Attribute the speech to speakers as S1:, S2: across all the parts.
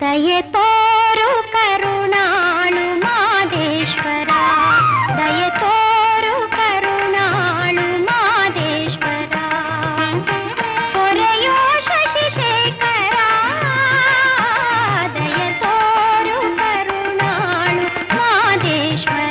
S1: ದಯೆ ತೋರು ಕರುಣಾಳು ಮಾದೇಶ್ವರ, ದಯೆ ತೋರು ಕರುಣಾಳು ಮಾದೇಶ್ವರ, ಕೊರೆಯೋ ಶಶಿಶೇಖರ, ದಯೆ ತೋರು ಕರುಣಾಳು ಮಾದೇಶ್ವರ.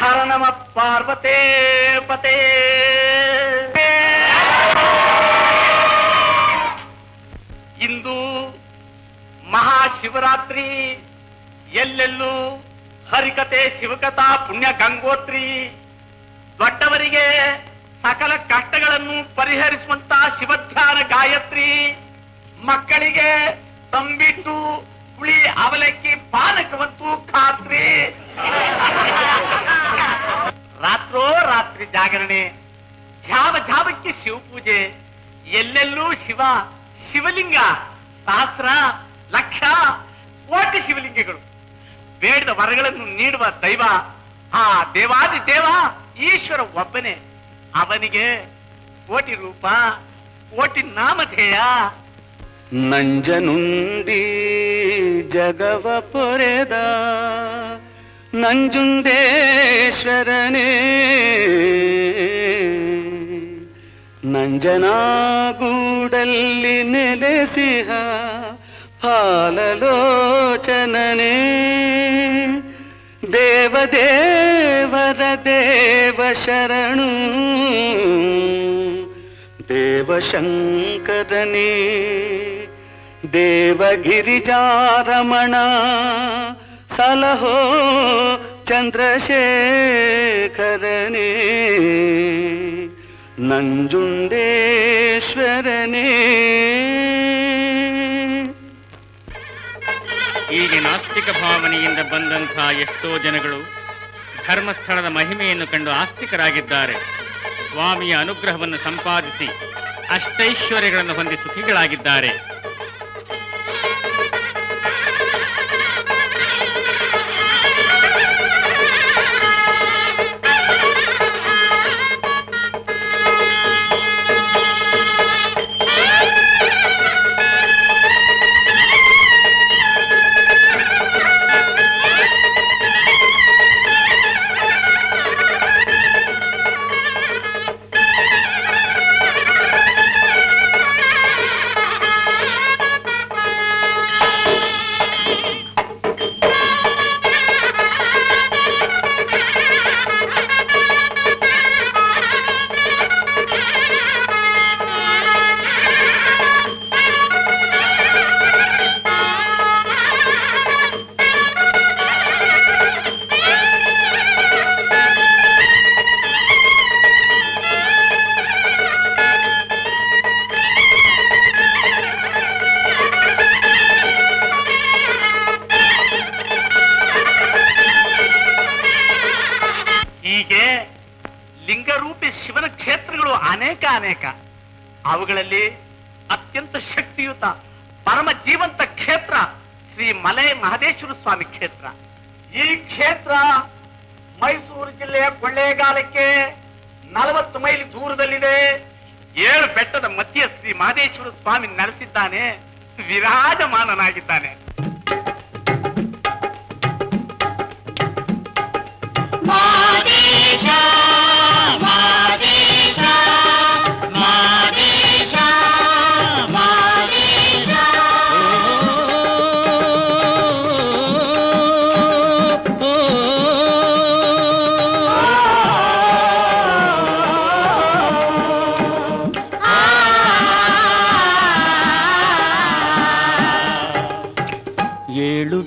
S2: ಹರ ನಮ ಪಾರ್ವತೇ ಪತೇ. ಇಂದು ಮಹಾಶಿವರಾತ್ರಿ, ಎಲ್ಲೆಲ್ಲೂ ಹರಿಕತೆ ಶಿವಕಥಾ ಪುಣ್ಯ ಗಂಗೋತ್ರಿ. ದೊಡ್ಡವರಿಗೆ ಸಕಲ ಕಷ್ಟಗಳನ್ನು ಪರಿಹರಿಸುವಂತ ಶಿವಧ್ಯಾನ ಗಾಯತ್ರಿ, ಮಕ್ಕಳಿಗೆ ತಂಬಿಟ್ಟು ಹುಳಿ ಅವಲಕ್ಕಿ ಪಾನಕವಂತೂ ಖಾತ್ರಿ. ರಾತ್ರೋ ರಾತ್ರಿ ಜಾಗರಣೆ, ಝಾವ ಝಾವಕ್ಕೆ ಶಿವಪೂಜೆ, ಎಲ್ಲೆಲ್ಲೂ ಶಿವ ಶಿವಲಿಂಗ, ಸಹಸ್ರ ಲಕ್ಷ ಕೋಟಿ ಶಿವಲಿಂಗಗಳು. ಬೇಡದ ವರಗಳನ್ನು ನೀಡುವ ದೈವ ಆ ದೇವಾದಿ ದೇವ ಈಶ್ವರ ಒಬ್ಬನೇ. ಅವನಿಗೆ ಕೋಟಿ ರೂಪ, ಕೋಟಿ ನಾಮಧೇಯ.
S3: ನಂಜನುಂಡಿ ಜಗವ ಪೊರೆದ ನಂಜುಂಡೇಶ್ವರನೇ, ನಂಜನಾಗೂಡಲ್ಲಿ ನೆಲೆಸಿಹ ಹಾಲಲೋಚನನೇ, ದೇವದೇವರ ದೇವ ಶರಣು ದೇವಶಂಕರನೇ, ದೇವಗಿರಿಜಾರಮಣ ಸಲಹೋ ಚಂದ್ರಶೇಖರನೇ, ನಂಜುಂಡೇಶ್ವರನೇ.
S4: ಈಗ ನಾಸ್ತಿಕ ಭಾವನೆಯಿಂದ ಬಂದಂಥ ಎಷ್ಟೋ ಜನಗಳು ಧರ್ಮಸ್ಥಳದ ಮಹಿಮೆಯನ್ನು ಕಂಡು ಆಸ್ತಿಕರಾಗಿದ್ದಾರೆ. ಸ್ವಾಮಿಯ ಅನುಗ್ರಹವನ್ನು ಸಂಪಾದಿಸಿ ಅಷ್ಟೈಶ್ವರ್ಯಗಳನ್ನು ಹೊಂದಿ ಸುಖಿಗಳಾಗಿದ್ದಾರೆ.
S2: ಲಿಂಗರೂಪಿ ಶಿವನ ಕ್ಷೇತ್ರಗಳು ಅನೇಕ ಅನೇಕ. ಅವುಗಳಲ್ಲಿ ಅತ್ಯಂತ ಶಕ್ತಿಯುತ ಪರಮ ಜೀವಂತ ಕ್ಷೇತ್ರ ಶ್ರೀ ಮಲೆ ಮಹದೇಶ್ವರ ಸ್ವಾಮಿ ಕ್ಷೇತ್ರ. ಈ ಕ್ಷೇತ್ರ ಮೈಸೂರು ಜಿಲ್ಲೆಯ ಕೊಳ್ಳೇಗಾಲಕ್ಕೆ 40 ಮೈಲಿ ದೂರದಲ್ಲಿದೆ. 7 ಬೆಟ್ಟದ ಮಧ್ಯೆ ಶ್ರೀ ಮಹದೇಶ್ವರ ಸ್ವಾಮಿ ನೆಲೆಸಿದ್ದಾನೆ, ವಿರಾಜಮಾನನಾಗಿದ್ದಾನೆ.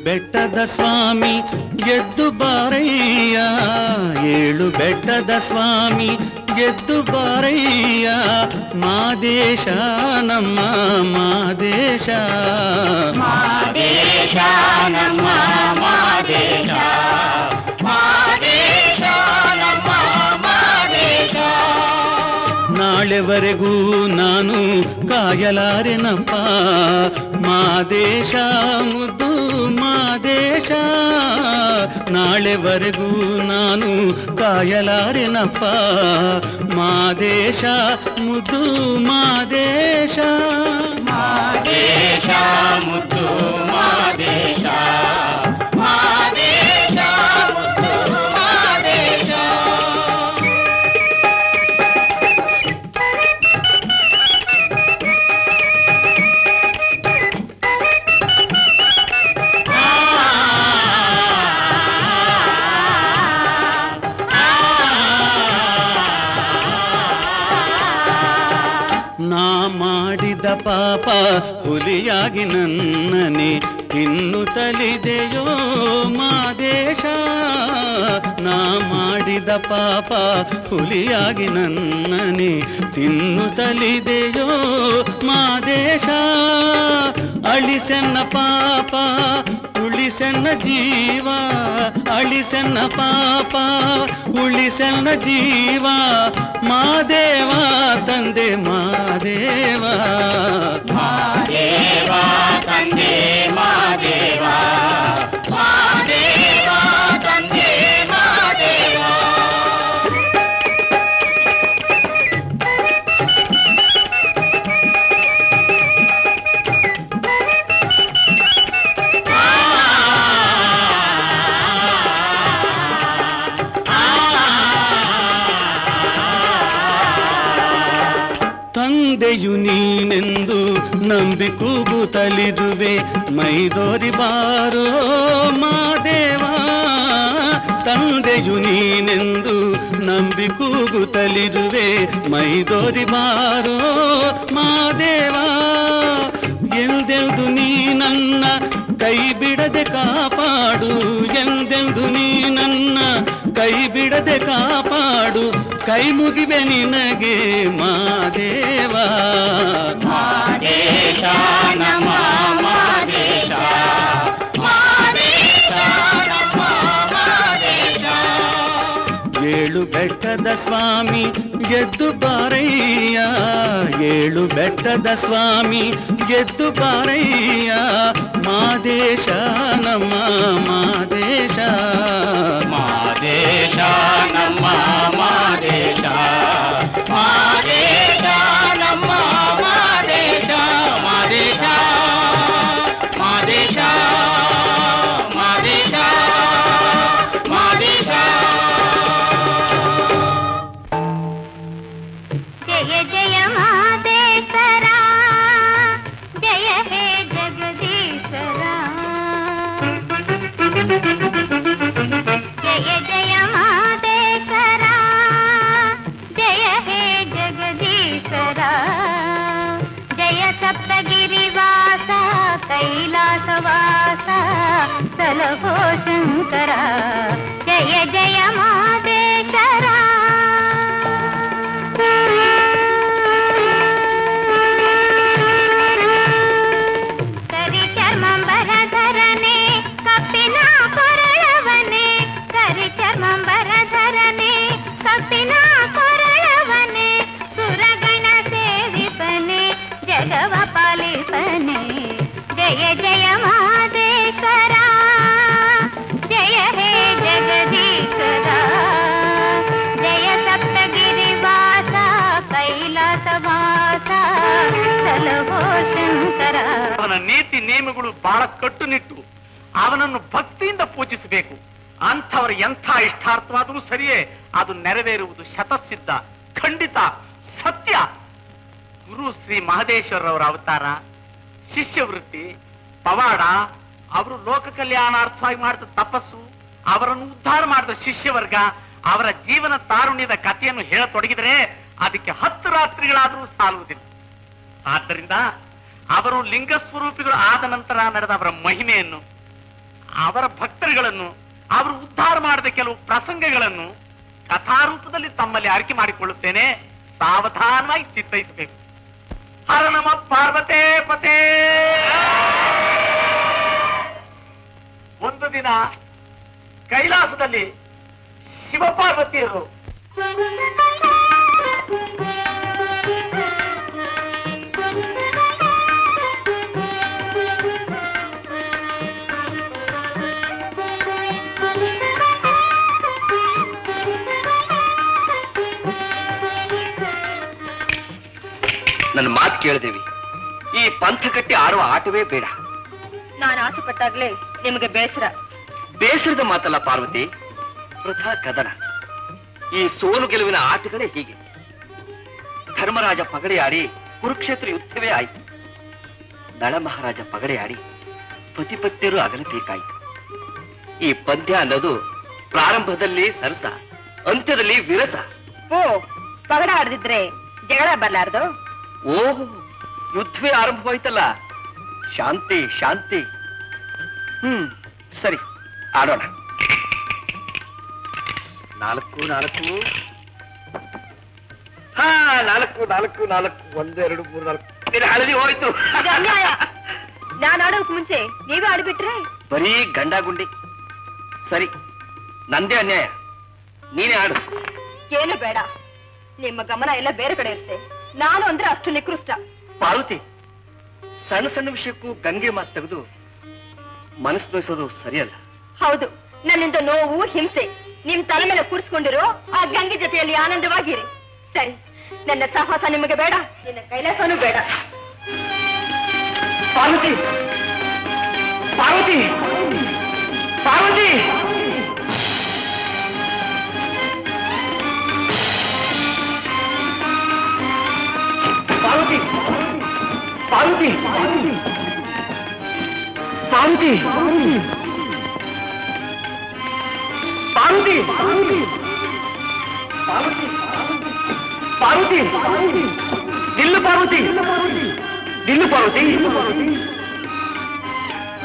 S3: ಬೆಟ್ಟದ ಸ್ವಾಮಿ ಎದ್ದು ಬಾರಯ್ಯ, 7 ಬೆಟ್ಟದ ಸ್ವಾಮಿ ಎದ್ದು ಬಾರಯ್ಯ, ಮಾದೇಶ ನಮ್ಮ ಮಾದೇಶ,
S1: ಮಾದೇಶ ನಮ್ಮ ಮಾದೇಶ, ಮಾದೇಶ ನಮ್ಮ ಮಾದೇಶ.
S3: ನಾಳೆವರೆಗೂ ನಾನು ಕಾಯಲಾರೆನಪ್ಪ ಮಾದೇಶ ಮುದ್ದು ಮಾದೇಶ, ನಾಳೆವರೆಗೂ ನಾನು ಕಾಯಲಾರೆನಪ್ಪ ಮಾದೇಶ ಮುದ್ದು ಮಾದೇಶ,
S1: ಮಾದೇಶ ಮುದ್ದು ಮಾದೇಶ, ಮಾದೇಶ ಮುದ್ದು ಮಾದೇಶ.
S3: ನಾ ಮಾಡಿದ ಪಾಪ ಹುಲಿಯಾಗಿ ನನ್ನನೆ ಇನ್ನು ತಲಿದೆಯೋ ಮಾದೇಶ, ನಾ ಮಾಡಿದ ಪಾಪ ಹುಲಿಯಾಗಿ ನನ್ನನೆ ತಿನ್ನು ತಲಿದೆಯೋ ಮಾದೇಶ, ಅಳಿಸೆನ್ನ ಪಾಪ ಉಳಿಸೆನ್ನ ಜೀವ, ಅಳಿಸೆನ್ನ ಪಾಪ ಉಳಿಸೆನ್ನ ಜೀವ, ಮಾದೇವ ತಂದೆ ಮಾದೇವ,
S1: ಮಾದೇವ ತಂದೆ ಮಾದೇವ, ಮಾದೇವ ತಂದೆ ಮಾದೇವ.
S3: ತಂದೆಯು ನೀನೆಂದು ನಂಬಿ ಕೂಗುತ್ತಲಿರುವೆ, ಮೈದೋರಿ ಬಾರೋ ಮಾದೇವ, ತಂದೆಯು ನೀನೆಂದು ನಂಬಿ ಕೂಗುತ್ತಲಿರುವೆ, ಮೈದೋರಿ ಬಾರೋ ಮಾದೇವ, ಎಂದೆಂದು ನೀ ನನ್ನ ಕೈ ಬಿಡದೆ ಕಾಪಾಡು, ಎಂದೆಂದು ನೀ ನನ್ನ ಕೈ ಬಿಡದೆ ಕಾಪಾಡು, ಕೈ ಮುಗಿವೆ ನಿನಗೆ ಮಾದೇವ,
S1: ಮಾದೇಶ ನಮ್ಮ ಮಾದೇಶ, ಮಾದೇಶ ನಮ್ಮ ಮಾದೇಶ.
S3: 7 ಬೆಟ್ಟದ ಸ್ವಾಮಿ ಎದ್ದು ಬಾರಯ್ಯ, 7 ಬೆಟ್ಟದ ಸ್ವಾಮಿ ಎದ್ದು ಬಾರಯ್ಯ, ಮಾದೇಶ ನಮ್ಮ ಮಾದೇಶ,
S1: ಮಾದೇಶ ನಮ್ಮ ಮಾದೇಶ, ಮಾದೇಶ ನಮ್ಮ ಮಾದೇಶ, ಮಾದೇಶ ಮಾದೇಶ ಮಾದೇಶ ಮಾದೇಶ. ಜಯ ಜಯ ಮಾದೇಶ್ವರ, ಜಯ ಹೇ ಜಗದೀಶ್ವರ, ಜಯ ಜಯ ಮಾದೇಶ್ವರ, ಜಯ ಹೇ ಜಗದೀಶ್ವರ, ಜಯ ಸಪ್ತಗಿರಿವಾಸ ಕೈಲಾಸವಾಸ ಸಲಹೋ ಶಂಕರ, ಜಯ ಜಯ ಮಾದೇಶ್ವರ. ಕರಿ ಚರ್ಮಂಬರಧರನೆ ಕಪ್ಪಿನ ಕೊರಳವನೆ, ಕರಿ ಚರ್ಮಂಬರಧರನೆ ಕಪ್ಪಿನ ಜಯ ಜಯ ಮಹದೇಶ್ವರ ಜಯ ಹೇ ಜಗದೀಶ್ವರ ಜಯ ಸಪ್ತಗಿರಿವಾಸ ಕೈಲಾಸವಾಸ ಸಲಹೋ ಶಂಕರ.
S2: ಅವನ ನೀತಿ ನಿಯಮಗಳು ಬಹಳ ಕಟ್ಟುನಿಟ್ಟು. ಅವನನ್ನು ಭಕ್ತಿಯಿಂದ ಪೂಜಿಸಬೇಕು. ಅಂಥವರ ಎಂಥ ಇಷ್ಟಾರ್ಥವಾದರೂ ಸರಿಯೇ, ಅದು ನೆರವೇರುವುದು ಶತಸಿದ್ಧ, ಖಂಡಿತ, ಸತ್ಯ. ಗುರು ಶ್ರೀ ಮಹದೇಶ್ವರರವರ ಅವತಾರ, ಶಿಷ್ಯವೃತ್ತಿ, ಪವಾಡ, ಅವರು ಲೋಕ ಕಲ್ಯಾಣಾರ್ಥವಾಗಿ ಮಾಡಿದ ತಪಸ್ಸು, ಅವರನ್ನು ಉದ್ಧಾರ ಮಾಡಿದ ಶಿಷ್ಯವರ್ಗ, ಅವರ ಜೀವನ ತಾರುಣ್ಯದ ಕಥೆಯನ್ನು ಹೇಳತೊಡಗಿದರೆ ಅದಕ್ಕೆ 10 ರಾತ್ರಿಗಳಾದರೂ ಸಾಲುವುದಿಲ್ಲ. ಆದ್ದರಿಂದ ಅವರು ಲಿಂಗ ಸ್ವರೂಪಿಗಳು ಆದ ನಂತರ ನಡೆದ ಅವರ ಮಹಿಮೆಯನ್ನು, ಅವರ ಭಕ್ತರುಗಳನ್ನು, ಅವರು ಉದ್ಧಾರ ಮಾಡಿದ ಕೆಲವು ಪ್ರಸಂಗಗಳನ್ನು ಕಥಾರೂಪದಲ್ಲಿ ತಮ್ಮಲ್ಲಿ ಆಯ್ಕೆ ಮಾಡಿಕೊಳ್ಳುತ್ತೇನೆ. ಸಾವಧಾನವಾಗಿ ಚಿತ್ತೈಸಬೇಕು. ಹರ ನಮ ಪಾರ್ವತೇ ಪತೇ. ಒಂದು ದಿನ ಕೈಲಾಸದಲ್ಲಿ ಶಿವಪಾರ್ವತಿಯರು
S5: ನನ್ನ ಮಾತು ಕೇಳಿದೇವಿ. ಈ ಪಂಥ ಕಟ್ಟಿ ಆಡುವ ಆಟವೇ ಬೇಡ.
S6: ನಾನು ಆಸೆ ಪಟ್ಟಾಗ್ಲೇ ನಿಮಗೆ ಬೇಸರ.
S5: ಬೇಸರದ ಮಾತಲ್ಲ ಪಾರ್ವತಿ, ವೃಥಾ ಕದನ. ಈ ಸೋಲು ಗೆಲುವಿನ ಆಟಗಳೇ ಹೀಗೆ. ಧರ್ಮರಾಜ ಪಗಡೆಯಾಡಿ ಕುರುಕ್ಷೇತ್ರ ಯುದ್ಧವೇ ಆಯಿತು. ನಳ ಮಹಾರಾಜ ಪಗಡೆಯಾಡಿ ಪತಿಪತ್ಯರು ಅಗಲಬೇಕಾಯಿತು. ಈ ಪಂದ್ಯ ಅನ್ನೋದು ಪ್ರಾರಂಭದಲ್ಲಿ ಸರಸ, ಅಂತ್ಯದಲ್ಲಿ ವಿರಸ.
S6: ಓ, ಪಗಡ ಆಡದಿದ್ರೆ ಜಗಳ ಬರ್ಲಾರ್ದು.
S5: ಓಹೋ, ಯುದ್ಧವೇ ಆರಂಭವಾಯ್ತಲ್ಲ. ಶಾಂತಿ ಶಾಂತಿ. ಸರಿ, ಆಡೋಣ. 4 4. ಹಾ, 4 4 4. 1 2 3 4. ಹಳದಿ ಹೋಯ್ತು.
S6: ಇದು ಅನ್ಯಾಯ. ನಾನು ಆಡೋಕ್ ಮುಂಚೆ ನೀವೇ ಆಡ್ಬಿಟ್ರೆ
S5: ಬರೀ ಗಂಡಾಗುಂಡಿ. ಸರಿ, ನಂದೇ ಅನ್ಯಾಯ. ನೀನೇ ಆಡು.
S6: ಏನು ಬೇಡ, ನಿಮ್ಮ ಗಮನ ಎಲ್ಲ ಬೇರೆ ಕಡೆ ಇರುತ್ತೆ. ನಾನು ಅಂದ್ರೆ ಅಷ್ಟು ನಿಕೃಷ್ಟ.
S5: ಪಾರ್ವತಿ, ಸಣ್ಣ ಸಣ್ಣ ವಿಷಯಕ್ಕೂ ಗಂಗೆ ಮಾತು ತೆಗೆದು ಮನಸ್ಸು ನೋಯಿಸೋದು ಸರಿಯಲ್ಲ.
S6: ಹೌದು, ನನ್ನಿಂದ ನೋವು, ಹಿಂಸೆ. ನಿಮ್ ತಲೆ ಮೇಲೆ ಕೂರಿಸ್ಕೊಂಡಿರೋ ಆ ಗಂಗೆ ಜೊತೆಯಲ್ಲಿ ಆನಂದವಾಗಿರಿ. ಸರಿ, ನನ್ನ ಸಾಹಸ ನಿಮಗೆ ಬೇಡ, ನಿನ್ನ ಕೈಲಾಸನೂ ಬೇಡ.
S5: ಪಾರ್ವತಿ, ಪಾರ್ವತಿ, ಪಾರ್ವತಿ. ಪಾರ್ವತಿ, ಪಾರ್ವತಿ, ಪಾರ್ವತಿ, ಪಾರ್ವತಿ, ಪಾರ್ವತಿ, ನಿಲ್ಲು ಪಾರ್ವತಿ, ನಿಲ್ಲು ಪಾರ್ವತಿ,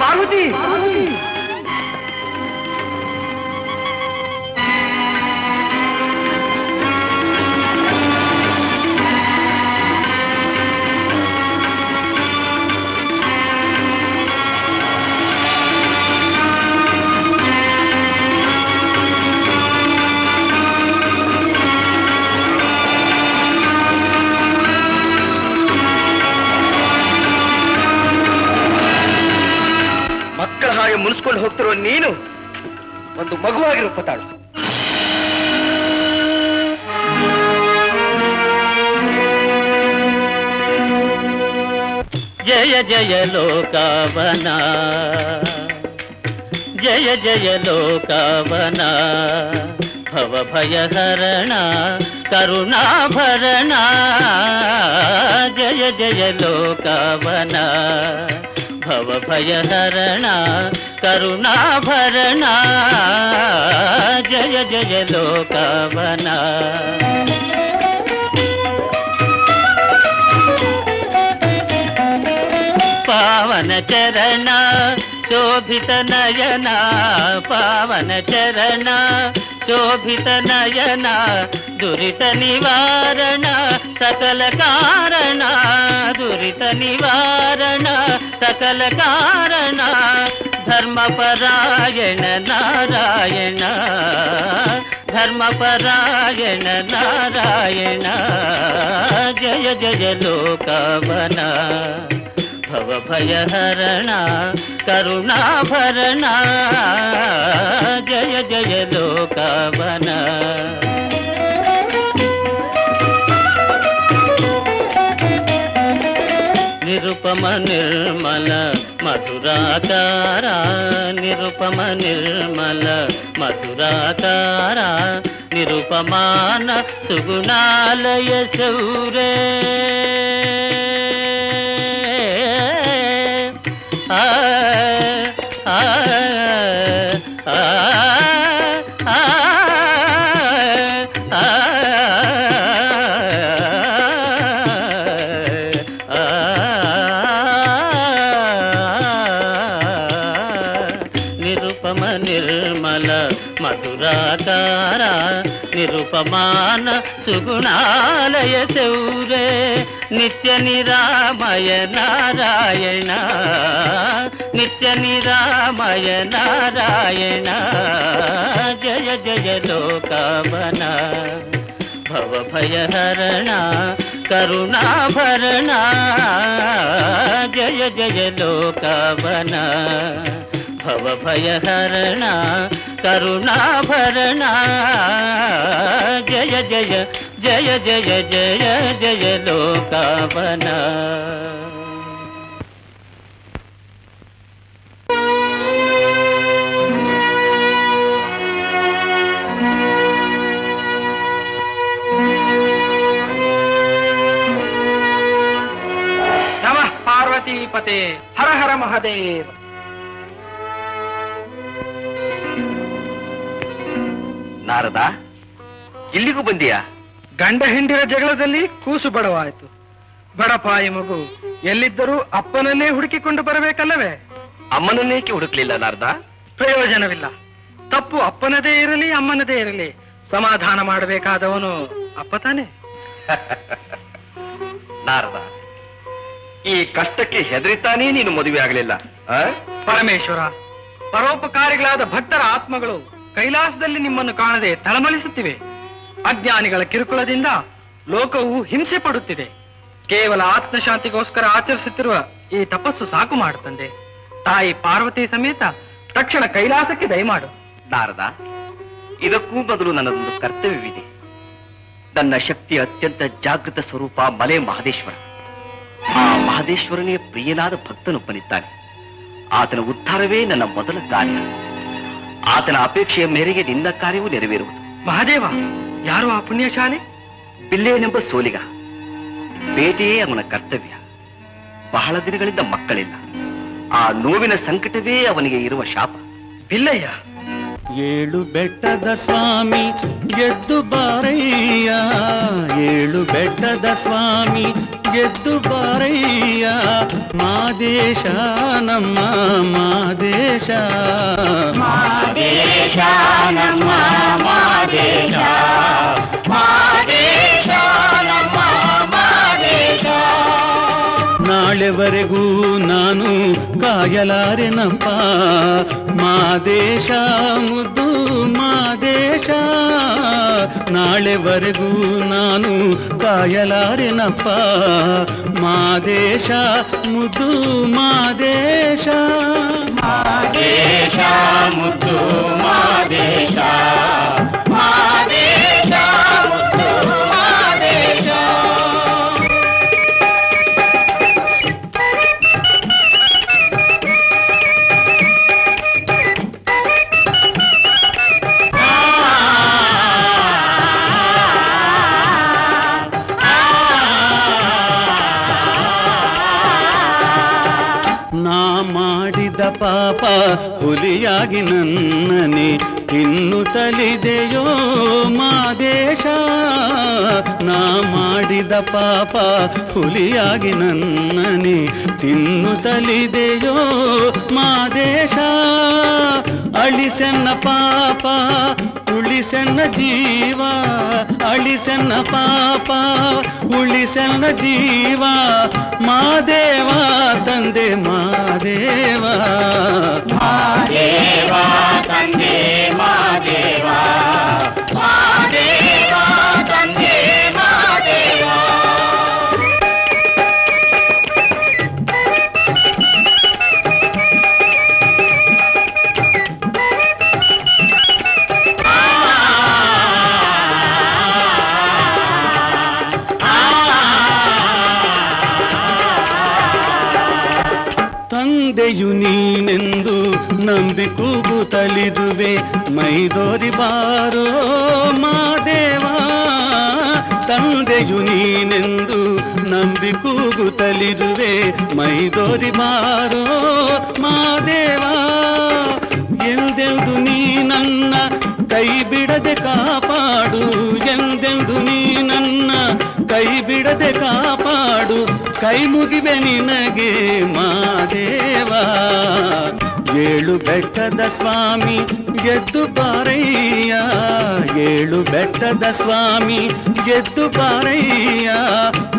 S5: ಪಾರ್ವತಿ. ಮಕ್ಕಳ ಹಾಗೆ ಮುನ್ಸ್ಕೊಂಡು ಹೋಗ್ತಿರೋ ನೀನು ಒಂದು ಮಗುವಾಗಿರೋ ಪತಾಳು.
S3: ಜಯ ಜಯ ಲೋಕವನ, ಜಯ ಜಯ ಲೋಕವನ, ಭವ ಭಯಹರಣ ಕರುಣಾಭರಣ. ಜಯ ಜಯ ಲೋಕವನ, ಭವ ಭಯಹರಣ ಕರುಣಾಭರಣ. ಜಯ ಜಯ ಲೋಕವನ. ಪಾವನ ಚರಣ ಶೋಭಿತ ನಯನ, ಪಾವನ ಚರಣ ಶೋಭಿತ ನಯನ, ದುರಿತ ನಿವಾರಣ ಸಕಲ ಕಾರಣ, ದುರಿತ ನಿವಾರಣ ಸಕಲ ಕಾರಣ. ಧರ್ಮಪರಾಯಣ ನಾರಾಯಣ, ಧರ್ಮಪರಾಯಣ ನಾರಾಯಣ. ಜಯ ಜಯ ಲೋಕವನ, ಭವಭಯಹರಣ ಕರುಣಾಭರಣ ಜಯ ಜಯ ಲೋಕವನ ನಿರುಪಮ ನಿರ್ಮಲ ಮಧುರಾಕಾರ ನಿರುಪಮ ನಿರ್ಮಲ ಮಧುರಾಕಾರ ನಿರುಪಮಾನ ಸುಗುಣಾಲಯ ಸೌರೇ ಆ ಆ ಆ ನಿರುಪಮ ನಿರ್ಮಲ ಮಧುರಾಕಾರ ನಿರುಪಮಾನ ಸುಗುಣಾಲಯ ಸೌರೇ ನಿತ್ಯ ನಿರಾಮಯ ನಾರಾಯಣ ನಿತ್ಯ ನಿರಾಮಯ ನಾರಾಯಣ ಜಯ ಜಯ ಲೋಕವನ ಭವಭಯಹರಣ ಕರುಣಾಭರಣ ಜಯ ಜಯ ಲೋಕವನ ಭವಭಯಹರಣ ಕರುಣಾಭರಣ ಜಯ ಜಯ ಜಯ ಜಯ ಜಯ ಜಯ ಲೋಕವನ
S2: ನಮಃ ಪಾರ್ವತೀಪತೆ ಹರ ಹರ ಮಹದೇವ.
S5: ನಾರದ, ಇಲ್ಲಿಗೂ ಬಂದಿಯಾ?
S2: ಗಂಡ ಹೆಂಡಿರ ಜಗಳದಲ್ಲಿ ಕೂಸು ಬಡವಾಯಿತು. ಬಡಪಾಯಿ ಮಗು ಎಲ್ಲಿದ್ದರೂ ಅಪ್ಪನನ್ನೇ ಹುಡುಕಿಕೊಂಡು ಬರಬೇಕಲ್ಲವೇ?
S5: ಅಮ್ಮನನ್ನೇಕೆ ಹುಡುಕ್ಲಿಲ್ಲ ನಾರದ?
S2: ಪ್ರಯೋಜನವಿಲ್ಲ. ತಪ್ಪು ಅಪ್ಪನದೇ ಇರಲಿ ಅಮ್ಮನದೇ ಇರಲಿ, ಸಮಾಧಾನ ಮಾಡಬೇಕಾದವನು ಅಪ್ಪ ತಾನೇ.
S5: ನಾರದ, ಈ ಕಷ್ಟಕ್ಕೆ ಹೆದರಿತಾನೇ ನೀನು ಮದುವೆ ಆಗಲಿಲ್ಲ?
S2: ಪರಮೇಶ್ವರ, ಪರೋಪಕಾರಿಗಳಾದ ಭಕ್ತರ ಆತ್ಮಗಳು ಕೈಲಾಸದಲ್ಲಿ ನಿಮ್ಮನ್ನು ಕಾಣದೆ ತಳಮಳಿಸುತ್ತಿವೆ. ಅಜ್ಞಾನಿಗಳ ಕಿರುಕುಳದಿಂದ ಲೋಕವು ಹಿಂಸೆ ಪಡುತ್ತಿದೆ. ಕೇವಲ ಆತ್ಮಶಾಂತಿಗೋಸ್ಕರ ಆಚರಿಸುತ್ತಿರುವ ಈ ತಪಸ್ಸು ಸಾಕು ಮಾಡುತ್ತಂದೆ. ತಾಯಿ ಪಾರ್ವತಿ ಸಮೇತ ತಕ್ಷಣ ಕೈಲಾಸಕ್ಕೆ ದಯಮಾಡು.
S5: ನಾರದ, ಇದಕ್ಕೂ ಮೊದಲು ನನ್ನದೊಂದು ಕರ್ತವ್ಯವಿದೆ. ನನ್ನ ಶಕ್ತಿಯ ಅತ್ಯಂತ ಜಾಗೃತ ಸ್ವರೂಪ ಮಲೆ ಮಹದೇಶ್ವರ. ಆ ಮಹದೇಶ್ವರನೇ ಪ್ರಿಯನಾದ ಭಕ್ತನೊಬ್ಬನಿದ್ದಾನೆ. ಆತನ ಉದ್ಧಾರವೇ ನನ್ನ ಮೊದಲ ಕಾರ್ಯ. ಆತನ ಅಪೇಕ್ಷೆಯ ಮೇರೆಗೆ ನಿನ್ನ ಕಾರ್ಯವೂ ನೆರವೇರುವುದು.
S2: ಮಹಾದೇವ, ಯಾರು ಆ ಪುಣ್ಯಶಾಲಿ?
S5: ಬಿಲ್ಲೇನೆಂಬ ಸೋಲಿಗ. ಬೇಟೆಯೇ ಅವನ ಕರ್ತವ್ಯ. ಬಹಳ ದಿನಗಳಿಂದ ಮಕ್ಕಳಿಲ್ಲ. ಆ ನೋವಿನ ಸಂಕಟವೇ ಅವನಿಗೆ ಇರುವ ಶಾಪ.
S2: ಬಿಲ್ಲಯ್ಯ,
S3: ಏಳು ಬೆಟ್ಟದ ಸ್ವಾಮಿ ಗೆದ್ದು ಬಾರಯ್ಯ, ಏಳು ಬೆಟ್ಟದ ಸ್ವಾಮಿ ಗೆದ್ದು ಬಾರಯ್ಯ, ಮಾದೇಶ ನಮ್ಮ ಮಾದೇಶ, ಮಾದೇಶ ನಮ್ಮ ಮಾದೇಶ, ಮಾದೇಶ ನಮ್ಮ ಮಾದೇಶ. ನಾಳೆವರೆಗೂ ನಾನು ಕಾಯಲಾರೆನಪ್ಪ ಮಾದೇಶ ಮುದ್ದು ಮಾದೇಶ, ನಾಳೆವರೆಗೂ ನಾನು ಕಾಯಲಾರೆನಪ್ಪ ಮಾದೇಶ ಮುದ್ದು ಮಾದೇಶ, ಮಾದೇಶ ಮುದ್ದು ಮಾದೇಶ, ಮಾದೇಶ ಮುದ್ದು ಮಾದೇಶ. ನಾ ಮಾಡಿದ ಪಾಪ ಹುಲಿಯಾಗಿ ನನ್ನನೆ ಇನ್ನು ತಲಿದೆಯೋ ಮಾದೇಶ, ನಾ ಮಾಡಿದ ಪಾಪ ಹುಲಿಯಾಗಿ ನನ್ನನೆ ಇನ್ನು ತಲಿದೆಯೋ ಮಾದೇಶ, ಅಳಿಸೆನ್ನ ಪಾಪ ಉಳಿಸೆನ್ನ ಜೀವ, ಅಳಿಸೆನ್ನ ಪಾಪ ಉಳಿಸೆನ್ನ ಜೀವ, ಮಾದೇವ ತಂದೆ ಮಾದೇವ, ಮಾದೇವ ತಂದೆ ಮಾದೇವ, ಮಾದೇವ ತಂದೆ ಮಾದೇವ. ತಂದೆಯು ನೀನೆಂದು ನಂಬಿ ಕೂಗುತ್ತಲಿರುವೆ ಮೈದೋರಿ ಬಾರೋ ಮಾದೇವಾ ತಂದೆಯು ನೀನೆಂದು ನಂಬಿ ಕೂಗುತ್ತಲಿರುವೆ ಮೈದೋರಿ ಬಾರೋ ಮಾದೇವಾ ಎಂದೆಂದು ನೀ ನನ್ನ ಕೈ ಬಿಡದೆ ಕಾಪಾಡು ಎಂದೆಂದು ನೀ ನನ್ನ ಕೈ ಬಿಡದೆ ಕಾಪಾಡು ಕೈ ಮುಗಿವೆ ನಿನಗೆ ಮಾದೇವಾ ಏಳು ಬೆಟ್ಟದ ಸ್ವಾಮಿ ಗೆದ್ದು ಬಾರಯ್ಯ ಏಳು ಬೆಟ್ಟದ ಸ್ವಾಮಿ ಗೆದ್ದು ಬಾರಯ್ಯ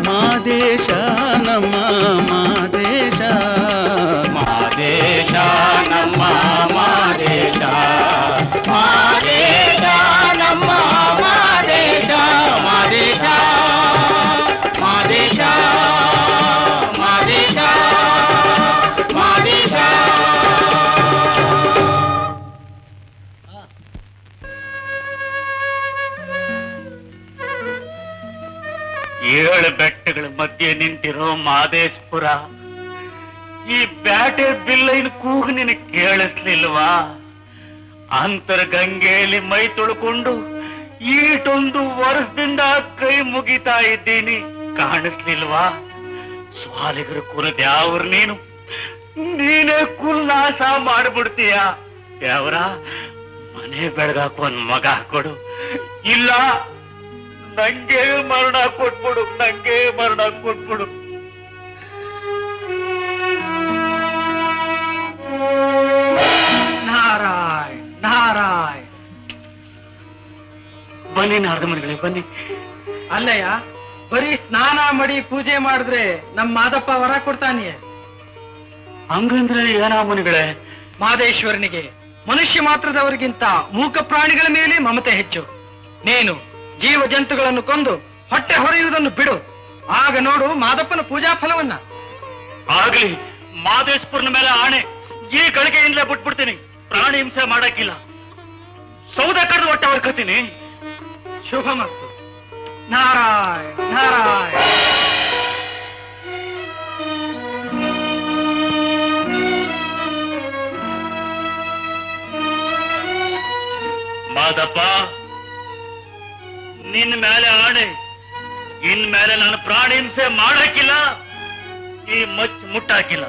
S3: ಮಾದೇಶ ನಮ್ಮ ಮಾದೇಶ ಮಾದೇಶ ನಮ್ಮ ಮಾದೇಶ ಮಾದೇಶ ನಮ್ಮ ಮಾದೇಶ ಮಾದೇಶ ಮಾದೇಶ ಮಾದೇಶ ಮಾದೇಶ ಏಳು ಬೆಟ್ಟಗಳ ಮಧ್ಯೆ ನಿಂತಿರೋ ಮಾದೇಶ್ಪುರ ಈ ಬ್ಯಾಟೆ ಬಿಲ್ಲೈನ ಕೂಗು ನಿನಗೆ ಕೇಳಿಸ್ಲಿಲ್ವಾ ಅಂತರ್ಗಂಗೆಯಲ್ಲಿ ಮೈ ತೊಳ್ಕೊಂಡು ಈಟೊಂದು ವರ್ಷದಿಂದ ಕೈ ಮುಗಿತಾ ಇದ್ದೀನಿ ಕಾಣಿಸ್ಲಿಲ್ವಾ ಸ್ವಾಲಿಗರ ಕುಲದ ಯಾವ್ರ ನೀನೇ ಕುಲ್ನಾಶ ಮಾಡ್ಬಿಡ್ತೀಯ ಯಾವ್ರ ಮನೆ ಬೆಳಗಾಕು ಒಂದ್ ಮಗ ಕೊಡು ಇಲ್ಲ ನಂಗೆ ಮರಣ ಕೊಟ್ಬಿಡು ನಂಗೆ ಮರಣ ಕೊಟ್ಬಿಡು
S2: ನಾರಾಯಣ್ ನಾರಾಯಣ್
S3: ಬನ್ನಿ ನಾರದ ಮನೆಗಳೇ ಬನ್ನಿ
S2: ಅಲ್ಲಯ್ಯ ಬರೀ ಸ್ನಾನ ಮಾಡಿ ಪೂಜೆ ಮಾಡಿದ್ರೆ ನಮ್ಮ ಮಾದಪ್ಪ ವರ ಕೊಡ್ತಾನೆ
S3: ಹಂಗಂದ್ರೆ ಏನಾ ಮುನಿಗಳೇ
S2: ಮಾದೇಶ್ವರನಿಗೆ ಮನುಷ್ಯ ಮಾತ್ರದವರಿಗಿಂತ ಮೂಕ ಪ್ರಾಣಿಗಳ ಮೇಲೆ ಮಮತೆ ಹೆಚ್ಚು ನೀನು ಜೀವ ಜಂತುಗಳನ್ನು ಕೊಂದು ಹೊಟ್ಟೆ ಹೊರೆಯುವುದನ್ನು ಬಿಡು ಆಗ ನೋಡು ಮಾದಪ್ಪನ ಪೂಜಾ ಫಲವನ್ನ
S3: ಆಗ್ಲಿ ಮಾದೇಶ್ಪುರನ ಮೇಲೆ ಆಣೆ ಈ ಗಳಿಗೆಯಿಂದಲೇ ಬಿಟ್ಬಿಡ್ತೀನಿ ಪ್ರಾಣಿ ಹಿಂಸೆ ಮಾಡಕ್ಕಿಲ್ಲ ಸೌದ ಕಡ್ದು ಹೊಟ್ಟೆ ಹೊರ್ಕತೀನಿ
S2: ಶುಭ ಮಸ್ತು ನಾರಾಯಣ ನಾರಾಯಣ
S3: ಮಾದಪ್ಪ ನಿನ್ನ ಮೇಲೆ ಆಣೆ ಇನ್ಮೇಲೆ ನಾನು ಪ್ರಾಣಿ ಹಿಂಸೆ ಮಾಡಕ್ಕಿಲ್ಲ ಈ ಮಚ್ ಮುಟ್ಟಾಕಿಲ್ಲ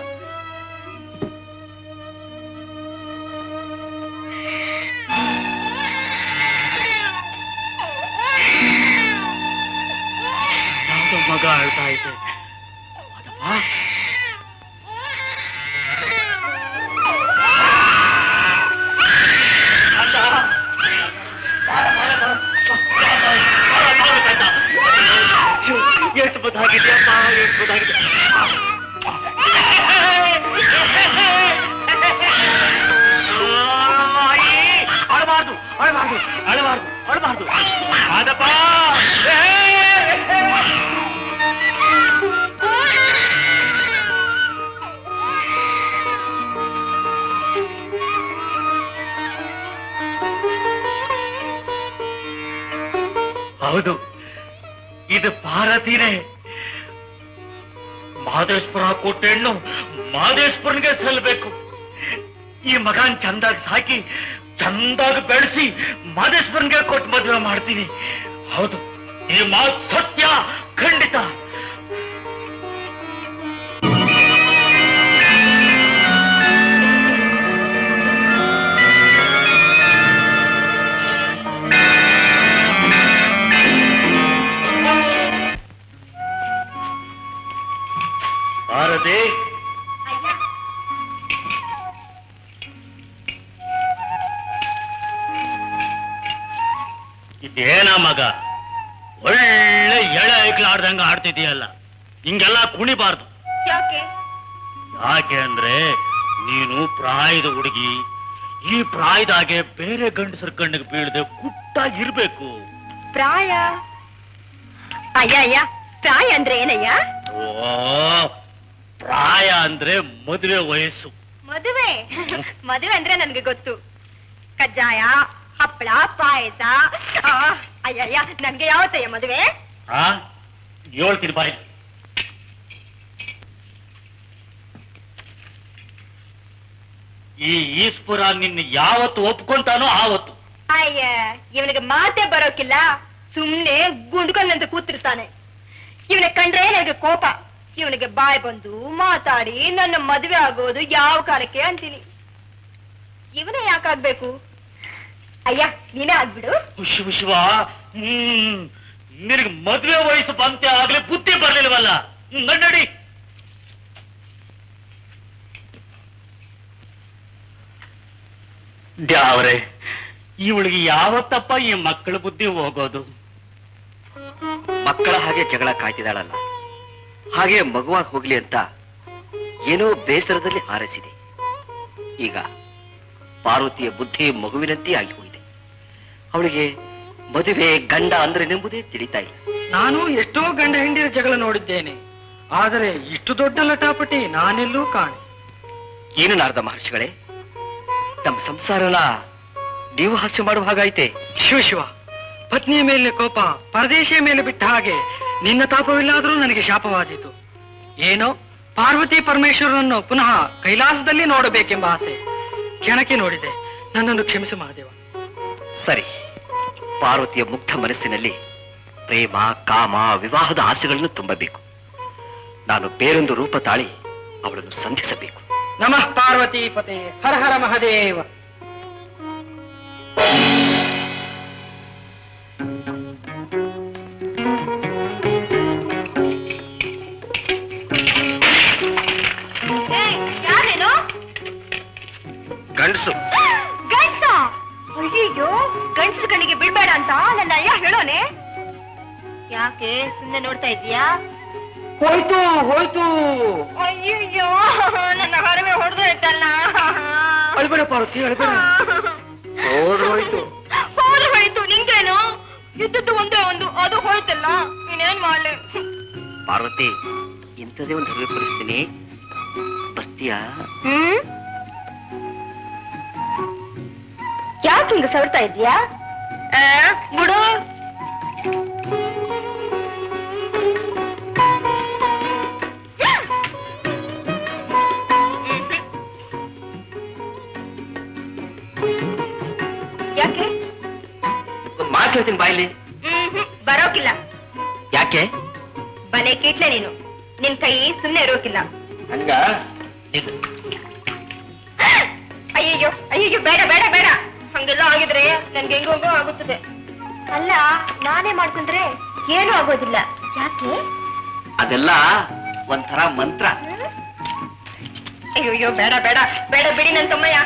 S3: ಯಾವ್ದೋ ಮಗ ಅಳ್ತಾ ಐತೆ ಮಾದಪ್ಪ ಎಷ್ಟು ಬದಾಗಿದೆಯಪ್ಪ ಎಷ್ಟು ಬದಾಗಿದೆ ಅಳಬಾರ್ದು ಅಳಬಾರ್ದು ಅಳಬಾರ್ದು ಅಳಬಾರ್ದು ಮಾದಪ್ಪ ಹೌದು ಇದು ಭಾರತೀನೇ ಮಾದೇಶ್ವರ ಕೊಟ್ಟ ಹೆಣ್ಣು ಮಾದೇಶ್ವರನಿಗೆ ಸಲ್ಲಬೇಕು ಈ ಮಗನ್ ಚಂದಾಗಿ ಸಾಕಿ ಚಂದಾಗಿ ಬೆಳೆಸಿ ಮಾದೇಶ್ವರನಿಗೆ ಕೊಟ್ಟು ಮದುವೆ ಮಾಡ್ತೀನಿ ಹೌದು ಈ ಮಾತು ಸತ್ಯ ಖಂಡಿತ ಭಾರತಿ ಇದೇನ ಮಗ ಒಳ್ಳೆ ಎಳೆ ಐಕ್ಲಾಡ್ದಂಗ ಆಡ್ತಿದೀಯಲ್ಲ ಹಿಂಗೆಲ್ಲ ಕುಣಿಬಾರ್ದು
S6: ಯಾಕೆ
S3: ಯಾಕೆ ಅಂದ್ರೆ ನೀನು ಪ್ರಾಯದ ಹುಡುಗಿ ಈ ಪ್ರಾಯದಾಗೆ ಬೇರೆ ಗಂಡಸರ ಕಣ್ಣಿಗೆ ಬೀಳದೆ ಕುಟ್ಟಾಗಿರ್ಬೇಕು
S6: ಪ್ರಾಯ ಅಯ್ಯ ಪ್ರಾಯ ಅಂದ್ರೆ ಏನಯ್ಯ
S3: ಓ ಪ್ರಾಯ ಅಂದ್ರೆ ಮದುವೆ ವಯಸ್ಸು
S6: ಮದುವೆ ಮದುವೆ ಅಂದ್ರೆ ನನ್ಗೆ ಗೊತ್ತು ಕಜ್ಜಾಯ ಹಪ್ಪಳ ಪಾಯಸ ಅಯ್ಯಯ್ಯ ನನ್ಗೆ ಯಾವತ್ತಯ್ಯ ಮದುವೆ
S3: ಹೇಳ್ತೀನಿ ಬಾಯಿ ಈ ಈಶ್ವರ ನಿನ್ನ ಯಾವತ್ತು ಒಪ್ಕೊಂತಾನೋ ಆವತ್ತು.
S6: ಅಯ್ಯ, ಇವನಿಗೆ ಮಾತೇ ಬರೋಕಿಲ್ಲ, ಸುಮ್ನೆ ಗುಂಡ್ಕೊಂಡಂತ ಕೂತಿರ್ತಾನೆ. ಇವನ ಕಂಡ್ರೆ ನನಗೆ ಕೋಪ. ಇವನಿಗೆ ಬಾಯ್ ಬಂದು ಮಾತಾಡಿ ನನ್ನ ಮದುವೆ ಆಗೋದು ಯಾವ ಕಾಲಕ್ಕೆ ಅಂತೀನಿ. ಇವನೇ ಯಾಕಾಗ್ಬೇಕು? ಅಯ್ಯ, ನೀನೇ ಆಗ್ಬಿಡು.
S3: ಶಿವ, ನಿನಗೆ ಮದುವೆ ವಯಸ್ಸು ಬಂತೆ ಆಗ್ಲಿ ಬುದ್ಧಿ ಬರ್ಲಿಲ್ವಲ್ಲ. ನಡಿ. ದ್ಯಾವ್ರೆ, ಇವಳಿಗೆ ಯಾವತ್ತಪ್ಪ ಈ ಮಕ್ಕಳ ಬುದ್ಧಿ ಹೋಗೋದು?
S5: ಮಕ್ಕಳ ಹಾಗೆ ಜಗಳ ಕಾಯ್ತಿದ್ದಾಳಲ್ಲ, ಹಾಗೆ ಮಗುವಾಗಿ ಹೋಗ್ಲಿ ಅಂತ ಏನೋ ಬೇಸರದಲ್ಲಿ ಹಾರೈಸಿದೆ. ಈಗ ಪಾರ್ವತಿಯ ಬುದ್ಧಿ ಮಗುವಿನಂತೆ ಆಗಿ ಹೋಗಿದೆ. ಅವಳಿಗೆ ಮದುವೆ ಗಂಡ ಅಂದ್ರೆನೆಂಬುದೇ ತಿಳಿತಾ ಇಲ್ಲ.
S2: ನಾನು ಎಷ್ಟೋ ಗಂಡ ಹೆಂಡಿರ ಜಗಳ ನೋಡಿದ್ದೇನೆ, ಆದರೆ ಇಷ್ಟು ದೊಡ್ಡ ಲಟಾಪಟಿ ನಾನೆಲ್ಲೂ ಕಾಣೆ.
S5: ಏನು ನಾರದ ಮಹರ್ಷಿಗಳೇ, ನಮ್ಮ ಸಂಸಾರನ ನೀವು ಹಾಸ್ಯ ಮಾಡುವ ಹಾಗಾಯ್ತೆ.
S2: ಶಿವ, ಪತ್ನಿಯ ಮೇಲೆ ಕೋಪ ಪರದೇಶಿಯ ಮೇಲೆ ಬಿಟ್ಟ ಹಾಗೆ ನಿನ್ನ ತಾಪವಿಲ್ಲಾದರೂ ನನಗೆ ಶಾಪವಾದೀತು. ಏನೋ ಪಾರ್ವತಿ ಪರಮೇಶ್ವರನನ್ನು ಪುನಃ ಕೈಲಾಸದಲ್ಲಿ ನೋಡಬೇಕೆಂಬ ಆಸೆ. ಕ್ಷಣಕ್ಕೆ ನೋಡಿದೆ, ನನ್ನನ್ನು ಕ್ಷಮಿಸು ಮಹಾದೇವ.
S5: ಸರಿ, ಪಾರ್ವತಿಯ ಮುಗ್ಧ ಮನಸ್ಸಿನಲ್ಲಿ ಪ್ರೇಮ, ಕಾಮ, ವಿವಾಹದ ಆಸೆಗಳನ್ನು ತುಂಬಬೇಕು. ನಾನು ಬೇರೊಂದು ರೂಪ ತಾಳಿ ಅವಳನ್ನು ಸಂಧಿಸಬೇಕು.
S2: ನಮಃ ಪಾರ್ವತಿ ಪತೆ, ಹರ ಹರ ಮಹಾದೇವ.
S6: ಯಾರೇನು?
S5: ಗಂಡಸು.
S6: ಗಂಡ್ಸ? ಅಯ್ಯೋ, ಗಂಡ್ಸ್ರ ಕಣ್ಣಿಗೆ ಬಿಡ್ಬೇಡ ಅಂತ ನನ್ನ ಅಯ್ಯ ಹೇಳೋನೆ. ಯಾಕೆ ಸುಮ್ಮನೆ ನೋಡ್ತಾ ಇದೀಯಾ?
S2: ಹೋಯ್ತು ಹೋಯ್ತು.
S6: ಅಯ್ಯಯ್ಯೋ, ನನ್ನ ಹೊರವೆ ಹೊಡೆದು ಇತ್ತಲ್ಲ.
S2: ಅಳ್ಬೇಡ ಪಾರ್ವತಿ, ಅಳ್ಬೇಡ. ಹೋಯ್ತು
S6: ಹೋಯ್ತು. ನಿಂಗೇನು? ಇದ್ದದ್ದು ಒಂದೇ ಒಂದು, ಅದು ಹೋಯ್ತಲ್ಲ. ಇನ್ನೇನ್ ಮಾಡ್ಲಿ?
S5: ಪಾರ್ವತಿ, ಇಂಥದೇ ಒಂದು ಹರಿವೆ ಪರಿಸ್ತೀನಿ, ಬರ್ತೀಯಾ?
S6: ಯಾಕೆ ಹಿಂಗ ಸವರ್ತಾ ಇದೀಯಾ? ಬಿಡು. ಯಾಕೆ?
S5: ಒಂದು ಮಾತು ಹೇಳ್ತೀನಿ ಬಾಯಿಲಿ.
S6: ಬರೋಕಿಲ್ಲ.
S5: ಯಾಕೆ?
S6: ಬಲೆ ಕಿಟ್ಲೆ ನೀನು. ನಿನ್ ಕೈ ಸುಮ್ನೆ ಇರೋಕಿಲ್ಲ.
S5: ಹಂಗ
S6: ಅಯ್ಯಯ್ಯೋ ಅಯ್ಯಯ್ಯೋ, ಬೇಡ ಬೇಡ ಬೇಡ. ಹಂಗೆಲ್ಲ ಆಗಿದ್ರೆ ನನ್ಗೆ ಹೆಂಗೋಗೋ ಆಗುತ್ತದೆ. ಅಲ್ಲ, ನಾನೇ ಮಾಡ್ಕೊಂಡ್ರೆ ಏನೂ ಆಗೋದಿಲ್ಲ. ಯಾಕೆ?
S5: ಅದೆಲ್ಲ ಒಂಥರ ಮಂತ್ರ.
S6: ಅಯ್ಯಯ್ಯೋ, ಬೇಡ ಬೇಡ ಬೇಡ, ಬಿಡಿ ನನ್ ತಮ್ಮಯ್ಯ.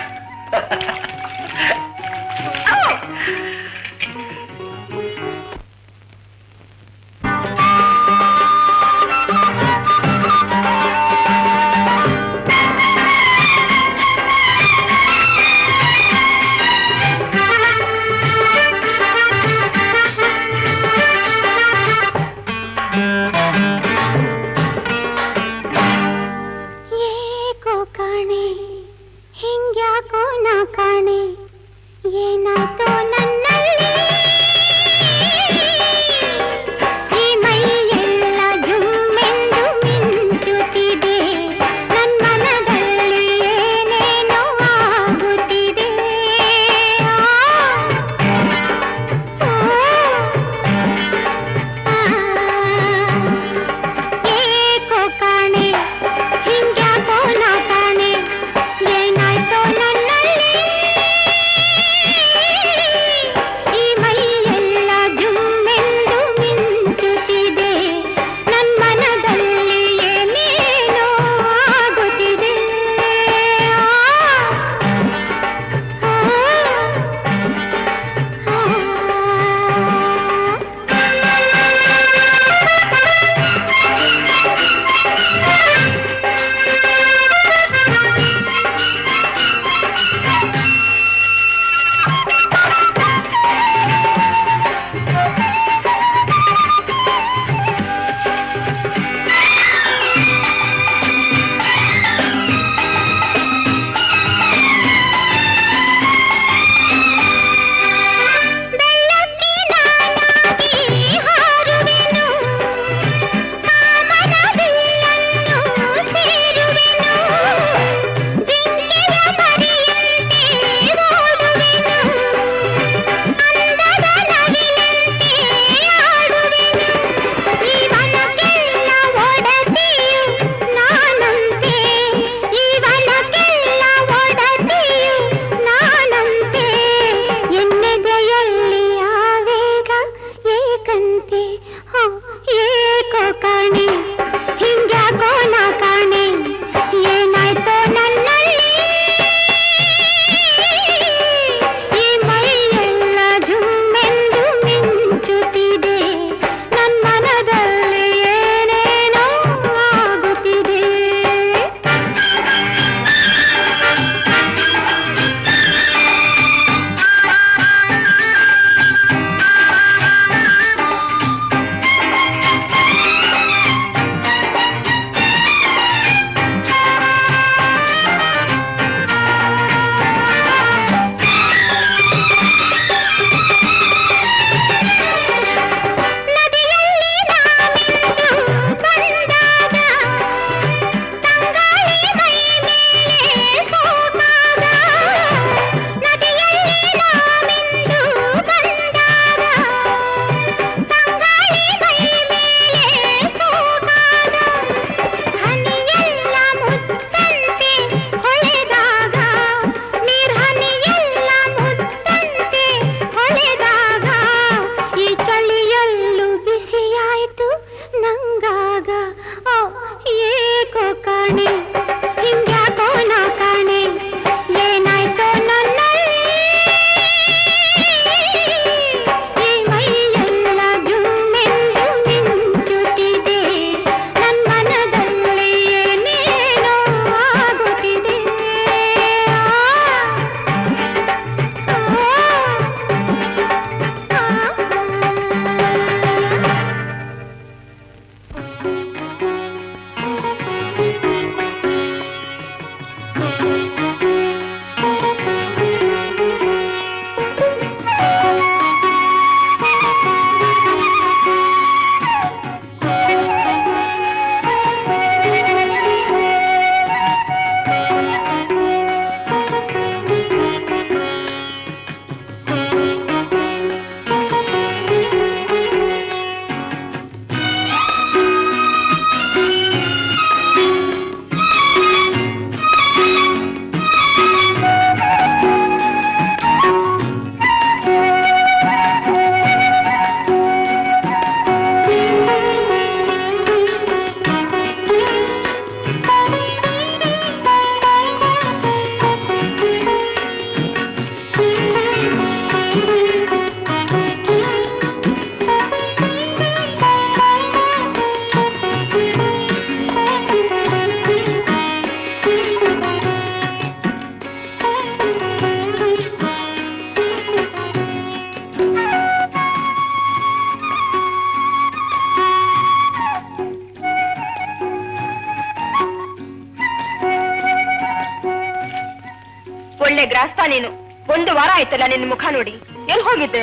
S6: ಒಳ್ಳೆ ಗ್ರಾಸ್ತ ನೀನು. 1 ವಾರ ಆಯ್ತಲ್ಲ ನಿನ್ನ ಮುಖ ನೋಡಿ. ಎಲ್ಲಿ ಹೋಗಿದ್ದೆ?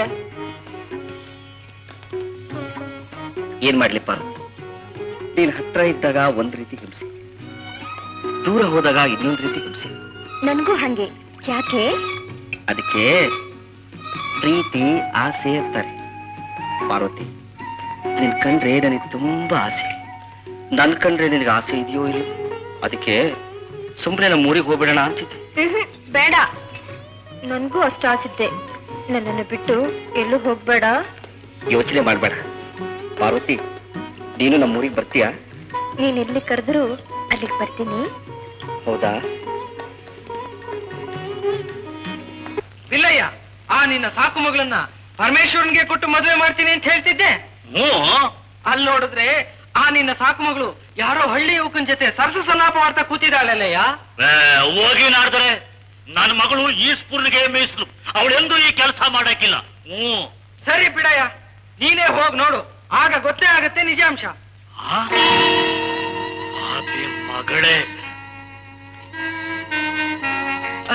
S5: ಏನ್ ಮಾಡ್ಲಿ ಪಾರ್ವತಿ, ನೀನ್ ಹತ್ರ ಇದ್ದಾಗ ಒಂದ್ ರೀತಿ ಹಿಂಸೆ, ದೂರ ಹೋದಾಗ ಇನ್ನೊಂದ್ ರೀತಿ ಹಿಂಸೆ.
S6: ನನ್ಗೂ ಹಂಗೆ. ಯಾಕೆ?
S5: ಅದಕ್ಕೆ ಪ್ರೀತಿ ಆಸೆ ಇರ್ತಾರೆ. ಪಾರ್ವತಿ, ನಿನ್ ಕಂಡ್ರೆ ನನಗೆ ತುಂಬಾ ಆಸೆ. ನನ್ ಕಂಡ್ರೆ ನಿನಗೆ ಆಸೆ ಇದೆಯೋ ಇಲ್ಲ, ಅದಕ್ಕೆ ಸುಮ್ಮನೆ ನಮ್ಮ ಊರಿಗೆ ಹೋಗ್ಬಿಡೋಣ ಅಂತಿದ್ದೆ.
S6: ಬೇಡ, ನನ್ಗೂ ಅಷ್ಟು ಆಸಿದ್ದೆ. ನನ್ನನ್ನು ಬಿಟ್ಟು ಎಲ್ಲೂ ಹೋಗ್ಬೇಡ.
S5: ಯೋಚನೆ ಮಾಡ್ಬೇಡ ಪಾರ್ವತಿ, ನೀನು ನಮ್ಮ ಊರಿಗೆ ಬರ್ತೀಯಾ?
S6: ನೀನ್ ಎಲ್ಲಿ ಕರೆದ್ರು ಅಲ್ಲಿಗೆ ಬರ್ತೀನಿ.
S5: ಹೌದಾ?
S2: ಬಿಲ್ಲಯ್ಯ, ಆ ನಿನ್ನ ಸಾಕು ಮಗಳನ್ನ ಪರಮೇಶ್ವರನ್ಗೆ ಕೊಟ್ಟು ಮದುವೆ ಮಾಡ್ತೀನಿ ಅಂತ ಹೇಳ್ತಿದ್ದೆ. ಅಲ್ಲಿ ನೋಡಿದ್ರೆ ಆ ನಿನ್ನ ಸಾಕು ಮಗಳು ಯಾರೋ ಹಳ್ಳಿ ಯುವಕನ ಜೊತೆ ಸರಸ ಸನ್ನಾಪ ಮಾಡ್ತಾ ಕೂತಿದ್ದಾಳಲ್ಲಯ್ಯ.
S3: ಹೋಗಿ ನಾಡ್ತಾರೆ. ನನ್ನ ಮಗಳು ಈ ಸ್ಪೂರ್ಣಿಗೆ ಮೀಸಲು, ಅವಳೆಂದು ಈ ಕೆಲಸ ಮಾಡಕ್ಕಿಲ್ಲ.
S2: ಸರಿ ಬಿಡಯ್ಯ, ನೀನೇ ಹೋಗ್ ನೋಡು, ಆಗ ಗೊತ್ತೇ ಆಗತ್ತೆ ನಿಜಾಂಶ.
S3: ಮಗಳೇ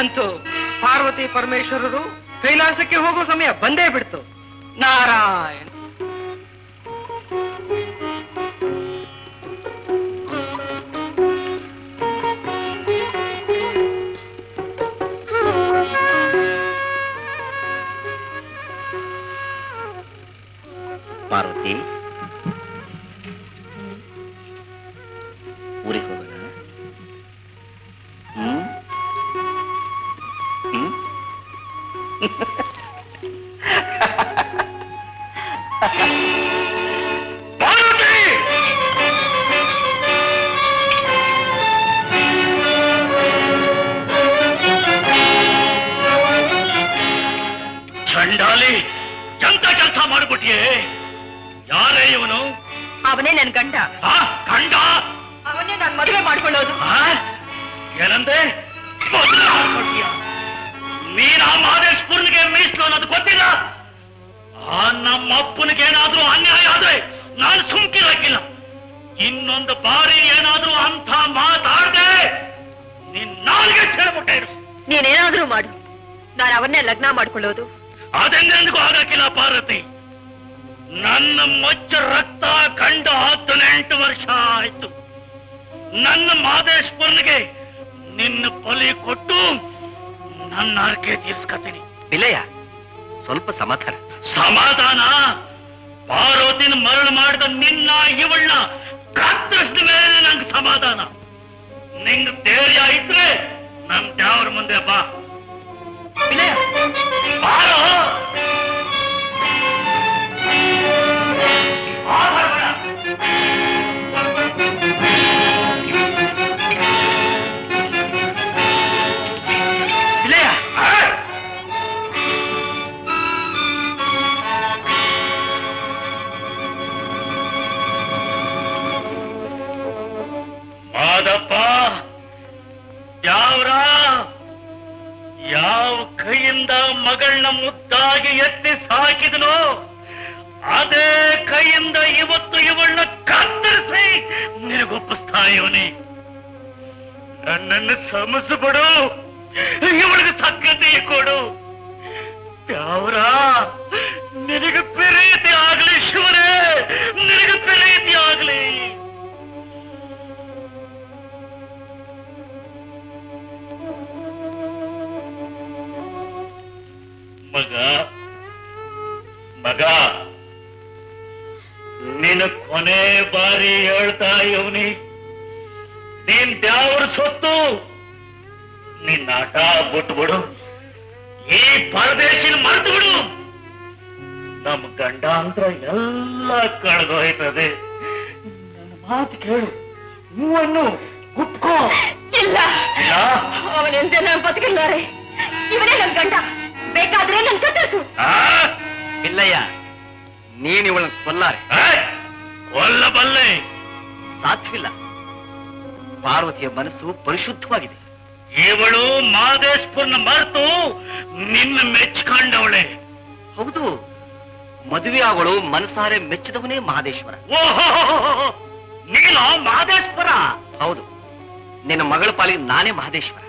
S2: ಅಂತೂ ಪಾರ್ವತಿ ಪರಮೇಶ್ವರರು ಕೈಲಾಸಕ್ಕೆ ಹೋಗೋ ಸಮಯ ಬಂದೇ ಬಿಡ್ತು. ನಾರಾಯಣ.
S5: ಪಾರ್ವತಿ, ಊರಿಗೆ ಹೋಗೋಣ.
S3: ಚಂಡಾಲಿ, ಎಂತ ಕೆಲಸ ಮಾಡ್ಬಿಟ್ಟಿಯೇ? ಯಾರೇ ಇವನು?
S6: ಅವನೇ ನನ್ ಗಂಡ.
S3: ಗಂಡ?
S6: ಅವನೇ ನಾನ್ ಮದುವೆ ಮಾಡ್ಕೊಳ್ಳೋದು.
S3: ಏನಂದೆ? ನೀನ್ ಆ ಮಹದೇಶ್ಪುರ್ನಿಗೆ ಮೀಸಲು ಅನ್ನೋದು ಗೊತ್ತಿಲ್ಲ? ಆ ನಮ್ಮ ಅಪ್ಪನಿಗೇನಾದ್ರೂ ಅನ್ಯಾಯ ಆದ್ರೆ ನಾನು ಸುಮ್ಕಿರಾಕಿಲ್ಲ. ಇನ್ನೊಂದು ಬಾರಿ ಏನಾದ್ರೂ ಅಂತ ಮಾತಾಡ್ದೆ ನಿನ್ ನಾಲ್ಗೆ ಸೇರ್ಬಿಟ್ಟೆ.
S6: ನೀನೇನಾದ್ರೂ ಮಾಡು, ನಾನು ಅವನ್ನೇ ಲಗ್ನ ಮಾಡ್ಕೊಳ್ಳೋದು.
S3: ಅದೆಂದೆಂದಿಗೂ ಆಗಕ್ಕಿಲ್ಲ ಪಾರ್ವತಿ. ನನ್ನ ಮೊಚ್ಚ ರಕ್ತ ಕಂಡ 18 ವರ್ಷ ಆಯ್ತು. ನನ್ನ ಮಹದೇಶ್ಪುರ್ನಿಗೆ ನಿನ್ನ ಬಲಿ ಕೊಟ್ಟು ನನ್ನ ಅರ್ಕೆ ತೀರ್ಸ್ಕತೀನಿ.
S5: ಬಿಲ್ಲಯ್ಯ, ಸ್ವಲ್ಪ ಸಮಾಧಾನ.
S3: ಸಮಾಧಾನ? ಪಾರ್ವತಿನ ಮರಳು ಮಾಡಿದ ನಿನ್ನ ಇವಳನ್ನ ಕತ್ತರಿಸಿದ ಮೇಲೆ ನಂಗೆ ಸಮಾಧಾನ. ನಿಂಗೆ ಧೈರ್ಯ ಇದ್ರೆ ನನ್ ದೇವ್ರ ಮುಂದೆ ಬಾ. ಬಾರೋ. ಮಾದಪ್ಪ, ಯಾವ್ರ ಯಾವ ಕೈಯಿಂದ ಮಗಳನ್ನ ಮುದ್ದಾಗಿ ಎತ್ತಿ ಸಾಕಿದನೋ ಅದೇ ಕೈಯಿಂದ ಇವತ್ತು ಇವಳನ್ನ ಕತ್ತರಿಸಿ ನಿನಗೊಪ್ಪಿಸ್ತಾ ಇವನೇ. ನನ್ನನ್ನು ಸಮಸ್ಬಿಡು, ಇವಳಿಗೆ ಸಕ್ಕತೆ ಕೊಡು. ಯಾವ್ರ ನಿನಗೆ ಪ್ರೀತಿ ಆಗ್ಲಿ ಶಿವರೇ, ನಿನಗೆ ಪ್ರೀತಿ ಆಗ್ಲಿ. ಮಗ ಮಗ, ನಿನ್ನ ಕೊನೆ ಬಾರಿ ಹೇಳ್ತಾ ಇವನಿ, ನೀನ್ ದ್ಯಾವ್ರ ಸೊತ್ತು, ನಿನ್ನ ಆಟ ಬಿಟ್ಬಿಡು, ಈ ಪರದೇಶಿನ ಮರೆತು ಬಿಡು. ನಮ್ ಗಂಡಾಂತರ ಎಲ್ಲ ಕಳೆದೋಯ್ತದೆ. ನನ್ನ ಮಾತು ಕೇಳು, ಹೂವನ್ನು ಕುಟ್ಕೋ.
S6: ಇಲ್ಲ, ಅವನೆಂದೇ ನಾನು ಬದುಕಿಲ್ಲಾರೆ. ಇವನೇ ನನ್ ಗಂಡ, ಬೇಕಾದ್ರೆ ನನ್ ಕತ್ತರಿಸು.
S5: ಬಿಲ್ಲಯ್ಯ, ನೀನ್ ಇವಳನ್ನ ಕೊಲ್ಲಾರೆ.
S3: ಕೊಲ್ಲಬಲ್ಲೆ?
S5: ಸಾಧ್ಯವಿಲ್ಲ. ಪಾರ್ವತಿಯ ಮನಸ್ಸು ಪರಿಶುದ್ಧವಾಗಿದೆ.
S3: ಇವಳು ಮಹದೇಶ್ಪುರ್ನ ಮರೆತು ನಿನ್ನ ಮೆಚ್ಕೊಂಡವಳೆ.
S5: ಹೌದು, ಮದುವೆ ಅವಳು ಮನಸಾರೆ ಮೆಚ್ಚಿದವನೇ ಮಹದೇಶ್ವರ.
S3: ಓಹೋ, ನೀನು ಮಹದೇಶ್ವರ?
S5: ಹೌದು, ನಿನ್ನ ಮಗಳ ಪಾಲಿಗೆ ನಾನೇ ಮಹದೇಶ್ವರ.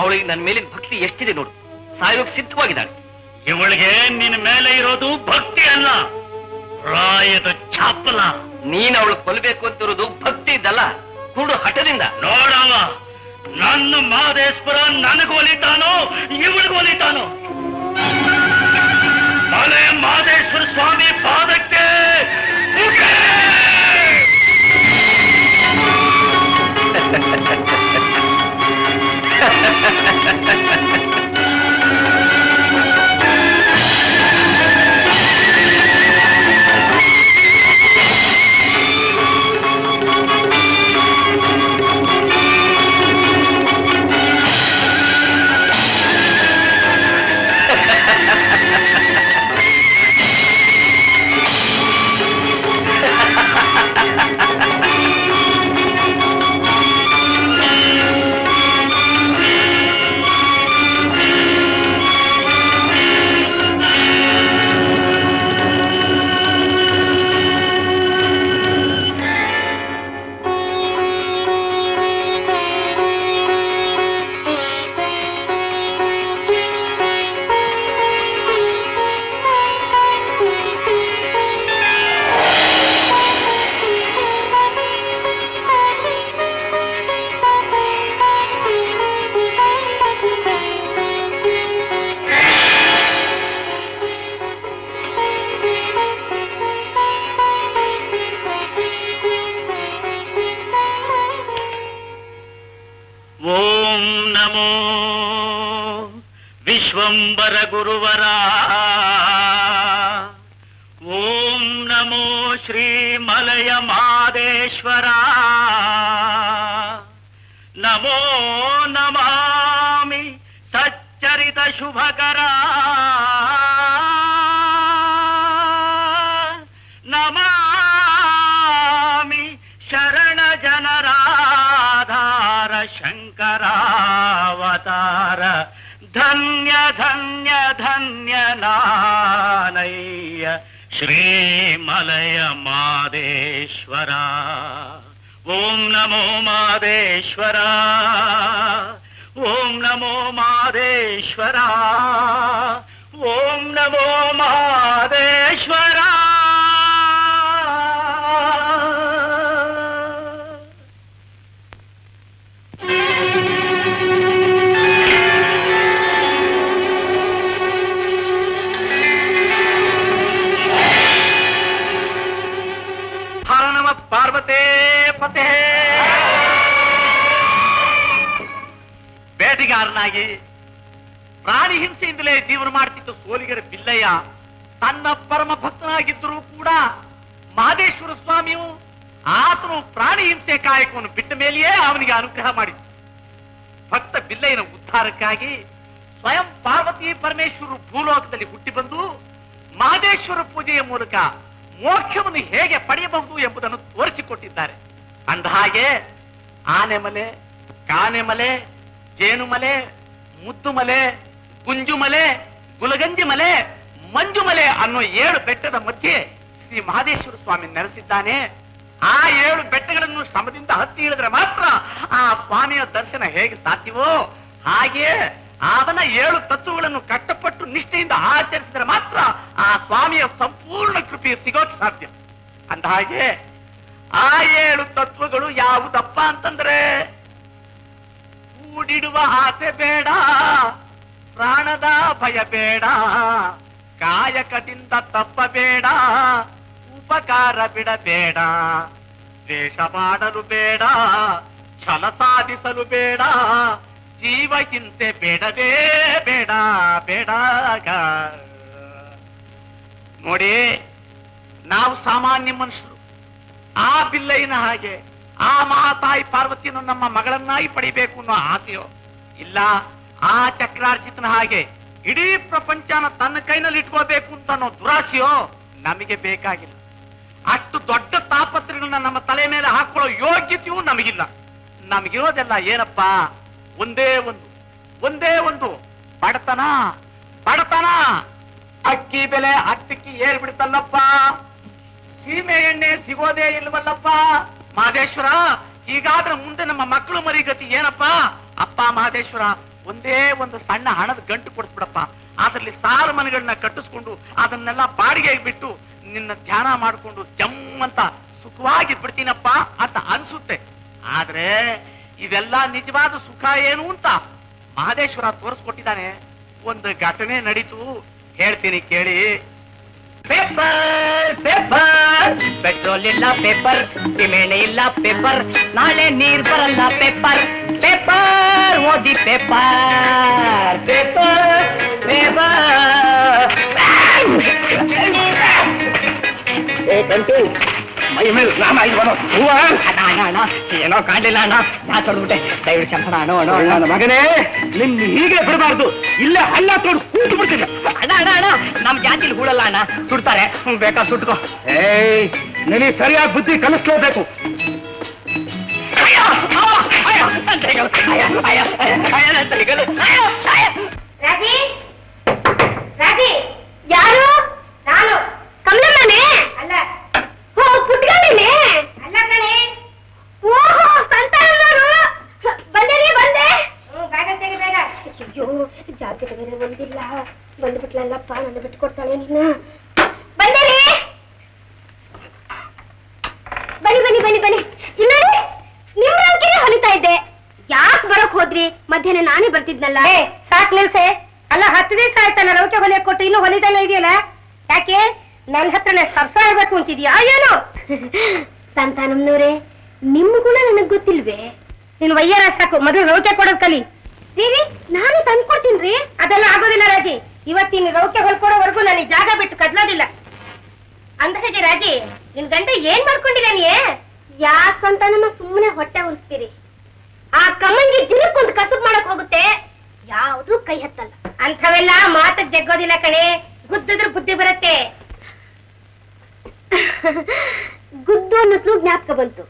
S5: ಅವಳಿಗೆ ನನ್ನ ಮೇಲಿನ ಭಕ್ತಿ ಎಷ್ಟಿದೆ ನೋಡು, ಸಾಯೋಕ್ ಸಿದ್ಧವಾಗಿದ್ದಾಳೆ.
S3: ಇವಳಿಗೆ ನಿನ್ನ ಮೇಲೆ ಇರೋದು ಭಕ್ತಿ ಅಲ್ಲ, ರಾಯದ ಚಾಪಲ.
S5: ನೀನ್ ಅವಳು ಕೊಲ್ಲಬೇಕು ಅಂತಿರೋದು ಭಕ್ತಿ ಇದ್ದಲ್ಲ, ಕುರುಡು ಹಠದಿಂದ.
S3: ನೋಡವ, ನನ್ನ ಮಹದೇಶ್ವರ ನನಗೆ ಒಲಿತಾನೋ ಇವಳಿಗೆ ಒಲಿತಾನೋ? ಮಲೆ ಮಹದೇಶ್ವರ ಸ್ವಾಮಿ ಪಾದಕ್ಕೆ ಮುಗೆ! ಓಂ ನಮೋ ವಿಶ್ವಂಬರ ಗುರುವರ, ಓಂ ನಮೋ ಶ್ರೀ ಮಲಯ ಮಾದೇಶ್ವರ, ನಮೋ ನಮಾಮಿ ಸಚ್ಚರಿತ ಶುಭಕರ, ನಮಾಮಿ ಶರಣ ಜನರಾಧಾರ ಶಂಕರಾವತಾರ, ಧನ್ಯ ಧನ್ಯ ಧನ್ಯ ನಾನಯ್ಯ ಶ್ರೀಮಲಯ ಮಾದೇಶ್ವರ. ಓಂ ನಮೋ ಮಾದೇಶ್ವರ, ಓಂ ನಮೋ ಮಾದೇಶ್ವರ, ಓಂ ನಮೋ ಮಾದೇಶ್ವರ. ಪಾರ್ವತೇ ಪತೆ. ಬೇಟೆಗಾರನಾಗಿ ಪ್ರಾಣಿ ಹಿಂಸೆಯಿಂದಲೇ ಜೀವನ ಮಾಡ್ತಿದ್ದ ಸೋಲಿಗರ ಬಿಲ್ಲಯ್ಯ ತನ್ನ ಪರಮ ಭಕ್ತನಾಗಿದ್ದರೂ ಕೂಡ ಮಹದೇಶ್ವರ ಸ್ವಾಮಿಯು ಆತನು ಪ್ರಾಣಿ ಹಿಂಸೆ ಕಾಯಕವನ್ನು ಬಿಟ್ಟ ಮೇಲೆಯೇ ಅವನಿಗೆ ಅನುಗ್ರಹ ಮಾಡಿದ. ಭಕ್ತ ಬಿಲ್ಲಯ್ಯನ ಉದ್ಧಾರಕ್ಕಾಗಿ ಸ್ವಯಂ ಪಾರ್ವತಿ ಪರಮೇಶ್ವರರು ಭೂಲೋಕದಲ್ಲಿ ಹುಟ್ಟಿ ಬಂದು ಮಹದೇಶ್ವರ ಪೂಜೆಯ ಮೂಲಕ ಮೋಕ್ಷವನ್ನು ಹೇಗೆ ಪಡೆಯಬಹುದು ಎಂಬುದನ್ನು ತೋರಿಸಿಕೊಟ್ಟಿದ್ದಾರೆ. ಅಂದ ಹಾಗೆ ಆನೆಮಲೆ, ಕಾನೆಮಲೆ, ಜೇನುಮಲೆ, ಮುದ್ದುಮಲೆ, ಗುಂಜುಮಲೆ, ಗುಲಗಂಜಿ ಮಲೆ, ಮಂಜುಮಲೆ ಅನ್ನೋ 7 ಬೆಟ್ಟದ ಮಧ್ಯೆ ಶ್ರೀ ಮಹದೇಶ್ವರ ಸ್ವಾಮಿ ನೆಲೆಸಿದ್ದಾನೆ. ಆ 7 ಬೆಟ್ಟಗಳನ್ನು ಶ್ರಮದಿಂದ ಹತ್ತಿ ಇಳಿದ್ರೆ ಮಾತ್ರ ಆ ಸ್ವಾಮಿಯ ದರ್ಶನ ಹೇಗೆ ಸಾಧ್ಯವೋ ಹಾಗೆ ಅವನ 7 ತತ್ವಗಳನ್ನು ಕಷ್ಟಪಟ್ಟು ನಿಷ್ಠೆಯಿಂದ ಆಚರಿಸಿದರೆ ಮಾತ್ರ ಆ ಸ್ವಾಮಿಯ ಸಂಪೂರ್ಣ ಕೃಪೆ ಸಿಗೋಕ್ ಸಾಧ್ಯ. ಅಂದ ಹಾಗೆ ಆ 7 ತತ್ವಗಳು ಯಾವುದಪ್ಪ ಅಂತಂದ್ರೆ, ಕೂಡಿಡುವ ಆಸೆ ಬೇಡ, ಪ್ರಾಣದ ಭಯ ಬೇಡ, ಕಾಯಕದಿಂದ ತಪ್ಪಬೇಡ, ಉಪಕಾರ ಬಿಡಬೇಡ, ದ್ವೇಷ ಮಾಡಲು ಬೇಡ, ಛಲ ಸಾಧಿಸಲು ಬೇಡ, ಜೀವ ಹಿಂಸೆ ಬೇಡವೇ ಬೇಡ ಬೇಡಾಗ. ನೋಡಿ, ನಾವು ಸಾಮಾನ್ಯ ಮನುಷ್ಯರು. ಆ ಬಿಲ್ಲಯ್ಯನ ಹಾಗೆ ಆ ಮಹಾತಾಯಿ ಪಾರ್ವತಿಯನ್ನು ನಮ್ಮ ಮಗಳನ್ನಾಗಿ ಪಡಿಬೇಕು ಅನ್ನೋ ಆಸೆಯೋ ಇಲ್ಲ, ಆ ಚಕ್ರಾರ್ಜಿತನ ಹಾಗೆ ಇಡೀ ಪ್ರಪಂಚನ ತನ್ನ ಕೈನಲ್ಲಿ ಇಟ್ಕೋಬೇಕು ಅಂತ ಅನ್ನೋ ದುರಾಸೆಯೋ ನಮಗೆ ಬೇಕಾಗಿಲ್ಲ. ಅಷ್ಟು ದೊಡ್ಡ ತಾಪತ್ರಗಳನ್ನ ನಮ್ಮ ತಲೆ ಮೇಲೆ ಹಾಕೊಳ್ಳೋ ಯೋಗ್ಯತೆಯೂ ನಮಗಿಲ್ಲ. ನಮಗಿರೋದೆಲ್ಲ ಏನಪ್ಪ, ಒಂದೇ ಒಂದು ಬಡತನ. ಬಡತನ ಅಕ್ಕಿ ಬೆಲೆ ಹತ್ತಕ್ಕಿ ಏರ್ಬಿಡ್ತಲ್ಲಪ್ಪ, ಸೀಮೆ ಎಣ್ಣೆ ಸಿಗೋದೇ ಇಲ್ವಲ್ಲಪ್ಪ. ಮಹದೇಶ್ವರ, ಹೀಗಾದ್ರೆ ಮುಂದೆ ನಮ್ಮ ಮಕ್ಕಳು ಮರಿ ಗತಿ ಏನಪ್ಪ? ಅಪ್ಪ ಮಹದೇಶ್ವರ, ಒಂದೇ ಒಂದು ಸಣ್ಣ ಹಣದ ಗಂಟು ಕೊಡಿಸ್ಬಿಡಪ್ಪ. ಅದರಲ್ಲಿ ಸಾಲು ಮನೆಗಳನ್ನ ಕಟ್ಟಿಸ್ಕೊಂಡು ಅದನ್ನೆಲ್ಲ ಬಾಡಿಗೆಗೆ ಬಿಟ್ಟು ನಿನ್ನ ಧ್ಯಾನ ಮಾಡಿಕೊಂಡು ಜಮ್ಮಂತ ಸುಖವಾಗಿದ್ಬಿಡ್ತೀನಪ್ಪ ಅಂತ ಅನ್ಸುತ್ತೆ. ಆದ್ರೆ ಇದೆಲ್ಲ ನಿಜವಾದ ಸುಖ ಏನು ಅಂತ ಮಹದೇಶ್ವರ ತೋರಿಸ್ಕೊಟ್ಟಿದ್ದಾನೆ. ಒಂದು ಘಟನೆ ನಡೀತು, ಹೇಳ್ತೀನಿ ಕೇಳಿ. ಪೇಪರ್ ಪೇಪರ್, ಪೆಟ್ರೋಲ್ ಇಲ್ಲ ಪೇಪರ್, ಸಿಮೆಂಟ್ ಇಲ್ಲ ಪೇಪರ್, ನಾಳೆ ನೀರ್ ಬರಲ್ಲ ಪೇಪರ್, ಪೇಪರ್ ಓದಿ ಪೇಪರ್, ಪೇಪರ್ ಪೇಪರ್. ಮೈ ಮೇಲೆ ನಾಮ ಇದ್ವನು ಹೂವ ಅಣ್ಣ ಏನೋ ಕಾಣಲಿಲ್ಲ ಅಣ್ಣ, ನಾ ತೊಡ್ಬಿಟ್ಟೆ, ದಯವಿಟ್ಟು ಚಂಪಣ ಅಣ್ಣ ಮಗನೇ, ನಿನ್ ಹೀಗೆ ಬಿಡಬಾರ್ದು, ಇಲ್ಲ ಅಲ್ಲ ತೊಡು ಕೂತು ಬಿಡ್ತೀನಿ. ಅಣ್ಣ ಅಣ್ಣ ಅಣ್ಣ, ನಮ್ ಜಾತಿಲಿ ಹೂಳಲ್ಲ ಅಣ್ಣ, ಸುಡ್ತಾರೆ, ಬೇಕಾ ಸುಟ್ಕೋ. ನಿನಗೆ ಸರಿಯಾಗಿ ಬುದ್ಧಿ ಕಲಿಸ್ಲೇಬೇಕು.
S1: ರಾಜಿ ರಾಜಿ, ಯಾರು? ನಾನು ಕಮಲಮ್ಮನೇ. ಅಲ್ಲ. ಓ ಪುಟ್ಗಣ್ಣನೇ. ಅಲ್ಲ ಕಣೆ. ಓಹೋ ಸಂತಾನದವರು. ಬಂದೇರಿ ಬಂದೆ. ಬೇಗ ತೆಗಿ ಬೇಗ. ಅಯ್ಯೋ ಜಾಕೆಟ್ ಬೇರೆ ಒಂದಿಲ್ಲ, ಬಂದ್ಬಿಟ್ಲಲ್ಲಪ್ಪ, ನನ್ನ ಬಿಟ್ಟು ಕೊಡ್ತಾಳೆ ನೀನು. ಬಂದೇರಿ. ಬನ್ನಿ ಬನ್ನಿ ಬನ್ನಿ ಬನ್ನಿ. ಇನ್ನೊಂದು ನಿಮ್ ರಂಕಿಗೆ ಹೊಲಿತಾ ಇದ್ದೆ, ಯಾಕೆ ಬರಕ್ ಹೋದ್ರಿ? ಮಧ್ಯಾಹ್ನ ನಾನೇ ಬರ್ತಿದ್ನಲ್ಲ. ಸಾಕ್ ನಿಲ್ಸೆ. ಅಲ್ಲ 10 ದಿವಸ ಆಯ್ತಲ್ಲ ರೌಕೆ ಹೊಲಿಯಕ್ ಕೊಟ್ಟು, ಇನ್ನೂ ಹೊಲಿತಾನೆ ಇದೆಯಲ್ಲ, ಯಾಕೆ? ನನ್ನ ಹತ್ರನೇ ಸರ್ಸ ಇರ್ಬೇಕು ಅಂತಿದ್ಯಾ ಏನೋ? ಸಂತಾನಮ್ನವ್ರೆ, ನಿಮ್ ಗುಣ ನನಗ್ ಗೊತ್ತಿಲ್ವೇ? ನಿನ್ ವಯ್ಯಾರ ಸಾಕು, ಮದುವೆ ರೌಕೆ ಕೊಡೋದ್ ಕಲಿ. ರೀ ನಾನು ತಂದ್ಕೊಡ್ತೀನ್ರಿ. ಅದೆಲ್ಲ ಆಗೋದಿಲ್ಲ ರಾಜಿ, ಇವತ್ತಿನ ರೌಕೆ ಹೊಲ್ಕೊಡೋವರೆಗೂ ನಾನು ಈ ಜಾಗ ಬಿಟ್ಟು ಕದ್ಲೋದಿಲ್ಲ. ಅಂದ್ರೆ ರಾಜಿ, ನಿನ್ ಗಂಡ ಏನ್ ಮಾಡ್ಕೊಂಡಿದ್ದಾನೆ? ಯಾಕಂತ ನಮ್ಮ ಸುಮ್ಮನೆ ಹೊಟ್ಟೆ ಉರಿಸ್ತೀರಿ? ಆ ಕಮ್ಮಂಗಿ ದಿನಕ್ಕೊಂದು ಕಸಬ್ ಮಾಡಕ್ ಹೋಗುತ್ತೆ, ಯಾವ್ದು ಕೈ ಹತ್ತಲ್ಲ. ಅಂಥವೆಲ್ಲ ಮಾತಕ್ ಜಗ್ಗೋದಿಲ್ಲ ಕಣೆ, ಗುದ್ದಿದ್ರೆ ಬುದ್ಧಿ ಬರುತ್ತೆ. ಗುದ್ದು ಅನ್ನೋದು ಜ್ಞಾಪಕ ಬಂತು.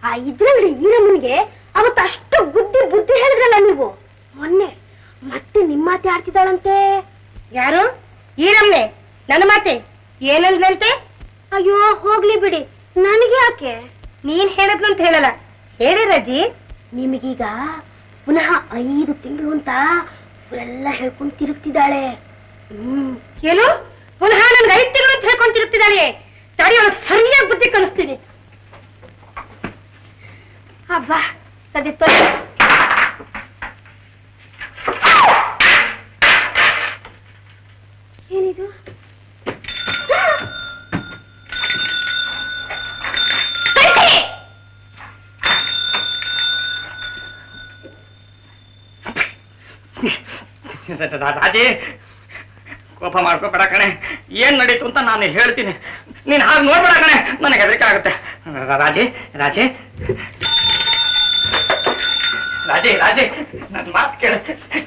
S1: ಆ ಇದ್ರಗಡೆ ಈರಮ್ಮನಿಗೆ ಅವತ್ತು ಅಷ್ಟು ಬುದ್ಧಿ ಹೇಳಿದ್ರಲ್ಲ ನೀವು, ಮೊನ್ನೆ ಮತ್ತೆ ನಿಮ್ಮ ಮಾತೆ ಆಡ್ತಿದ್ದಾಳಂತೆ. ಯಾರು? ಈರಮ್ಮೆ. ನನ್ನ ಮಾತೆ ಏನಂದ್ಲಂತೆ? ಅಯ್ಯೋ ಹೋಗ್ಲಿ ಬಿಡಿ, ನನಗೆ ಯಾಕೆ? ನೀನ್ ಹೇಳದ್ಲಂತ ಹೇಳಲ್ಲ, ಹೇಳಿ ರಜಿ. ನಿಮಗೀಗ ಪುನಃ 5 ತಿಂಗಳು ಅಂತ ಅವರೆಲ್ಲ ಹೇಳ್ಕೊಂಡು ತಿರುಗ್ತಿದ್ದಾಳೆ. ಏನು? ಪುನಃ ನನ್ಗೆ 5 ತಿಂಗಳು ಅಂತ ಹೇಳ್ಕೊಂಡು ತಿರುಗ್ತಿದ್ದಾಳೆ? ತಡಿ, ಅವಳಿಗೆ ಸರಿಯಾಗಿ ಬುದ್ಧಿ ಕಲಿಸ್ತೀನಿ. ಅಬ್ಬಾ ಸದ್ಯ ತೊಲೆ. ಏನಿದು?
S3: ರಾಜಿ, ಕೋಪ ಮಾಡ್ಕೋಬೇಡ ಕಣೆ, ಏನ್ ನಡೀತು ಅಂತ ನಾನು ಹೇಳ್ತೀನಿ, ನೀನ್ ಹಾಗೆ ನೋಡ್ಬೇಡ ಕಣೆ, ನನಗೆ ಹೆದರಿಕೆ ಆಗುತ್ತೆ. ರಾಜಿ ರಾಜಿ ರಾಜಿ ರಾಜಿ, ನನ್ನ ಮಾತು ಕೇಳ.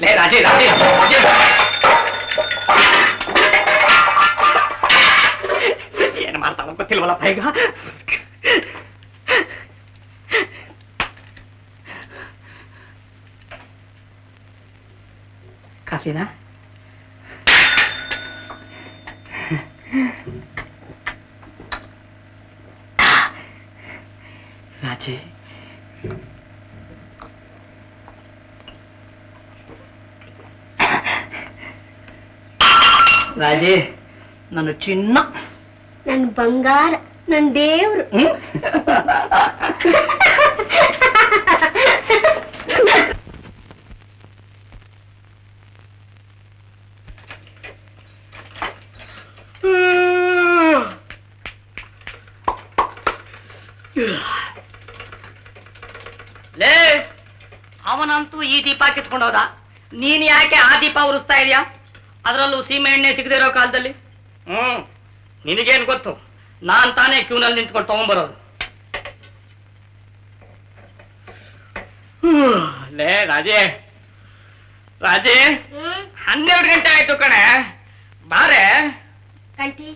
S3: ಲೇ ರಾಜಿ ರಾಜಿ, ಏನ್ ಮಾಡ್ತಾವ ಗೊತ್ತಿಲ್ವಲ್ಲಪ್ಪ ಈಗ. ಕಾಫಿನಾ? ರಾಜಿ, ರಾಜಿ ನನ್ನ ಚಿನ್ನ,
S1: ನನ್ ಬಂಗಾರ, ನನ್ ದೇವ್ರು.
S3: ಲೇ, ಅವನಂತೂ ಈ ದೀಪ ಕಿತ್ಕೊಂಡೋದ, ನೀನ್ ಯಾಕೆ ಆ ದೀಪ ಉರಿಸ್ತಾ ಇದೀಯಾ? ಅದರಲ್ಲೂ ಸೀಮೆ ಎಣ್ಣೆ ಸಿಗದಿರೋ ಕಾಲದಲ್ಲಿ. ನಿನಗೇನ್ ಗೊತ್ತು, ನಾನ್ ತಾನೇ ಕ್ಯೂನಲ್ಲಿ ನಿಂತ್ಕೊಂಡು ತಗೊಂಡ್ಬರೋದು. ಲೇ ರಾಜೇ ರಾಜೇ, 12 ಗಂಟೆ ಆಯ್ತು ಕಣೆ, ಬಾರೆ.
S1: ಕಂಟಿ,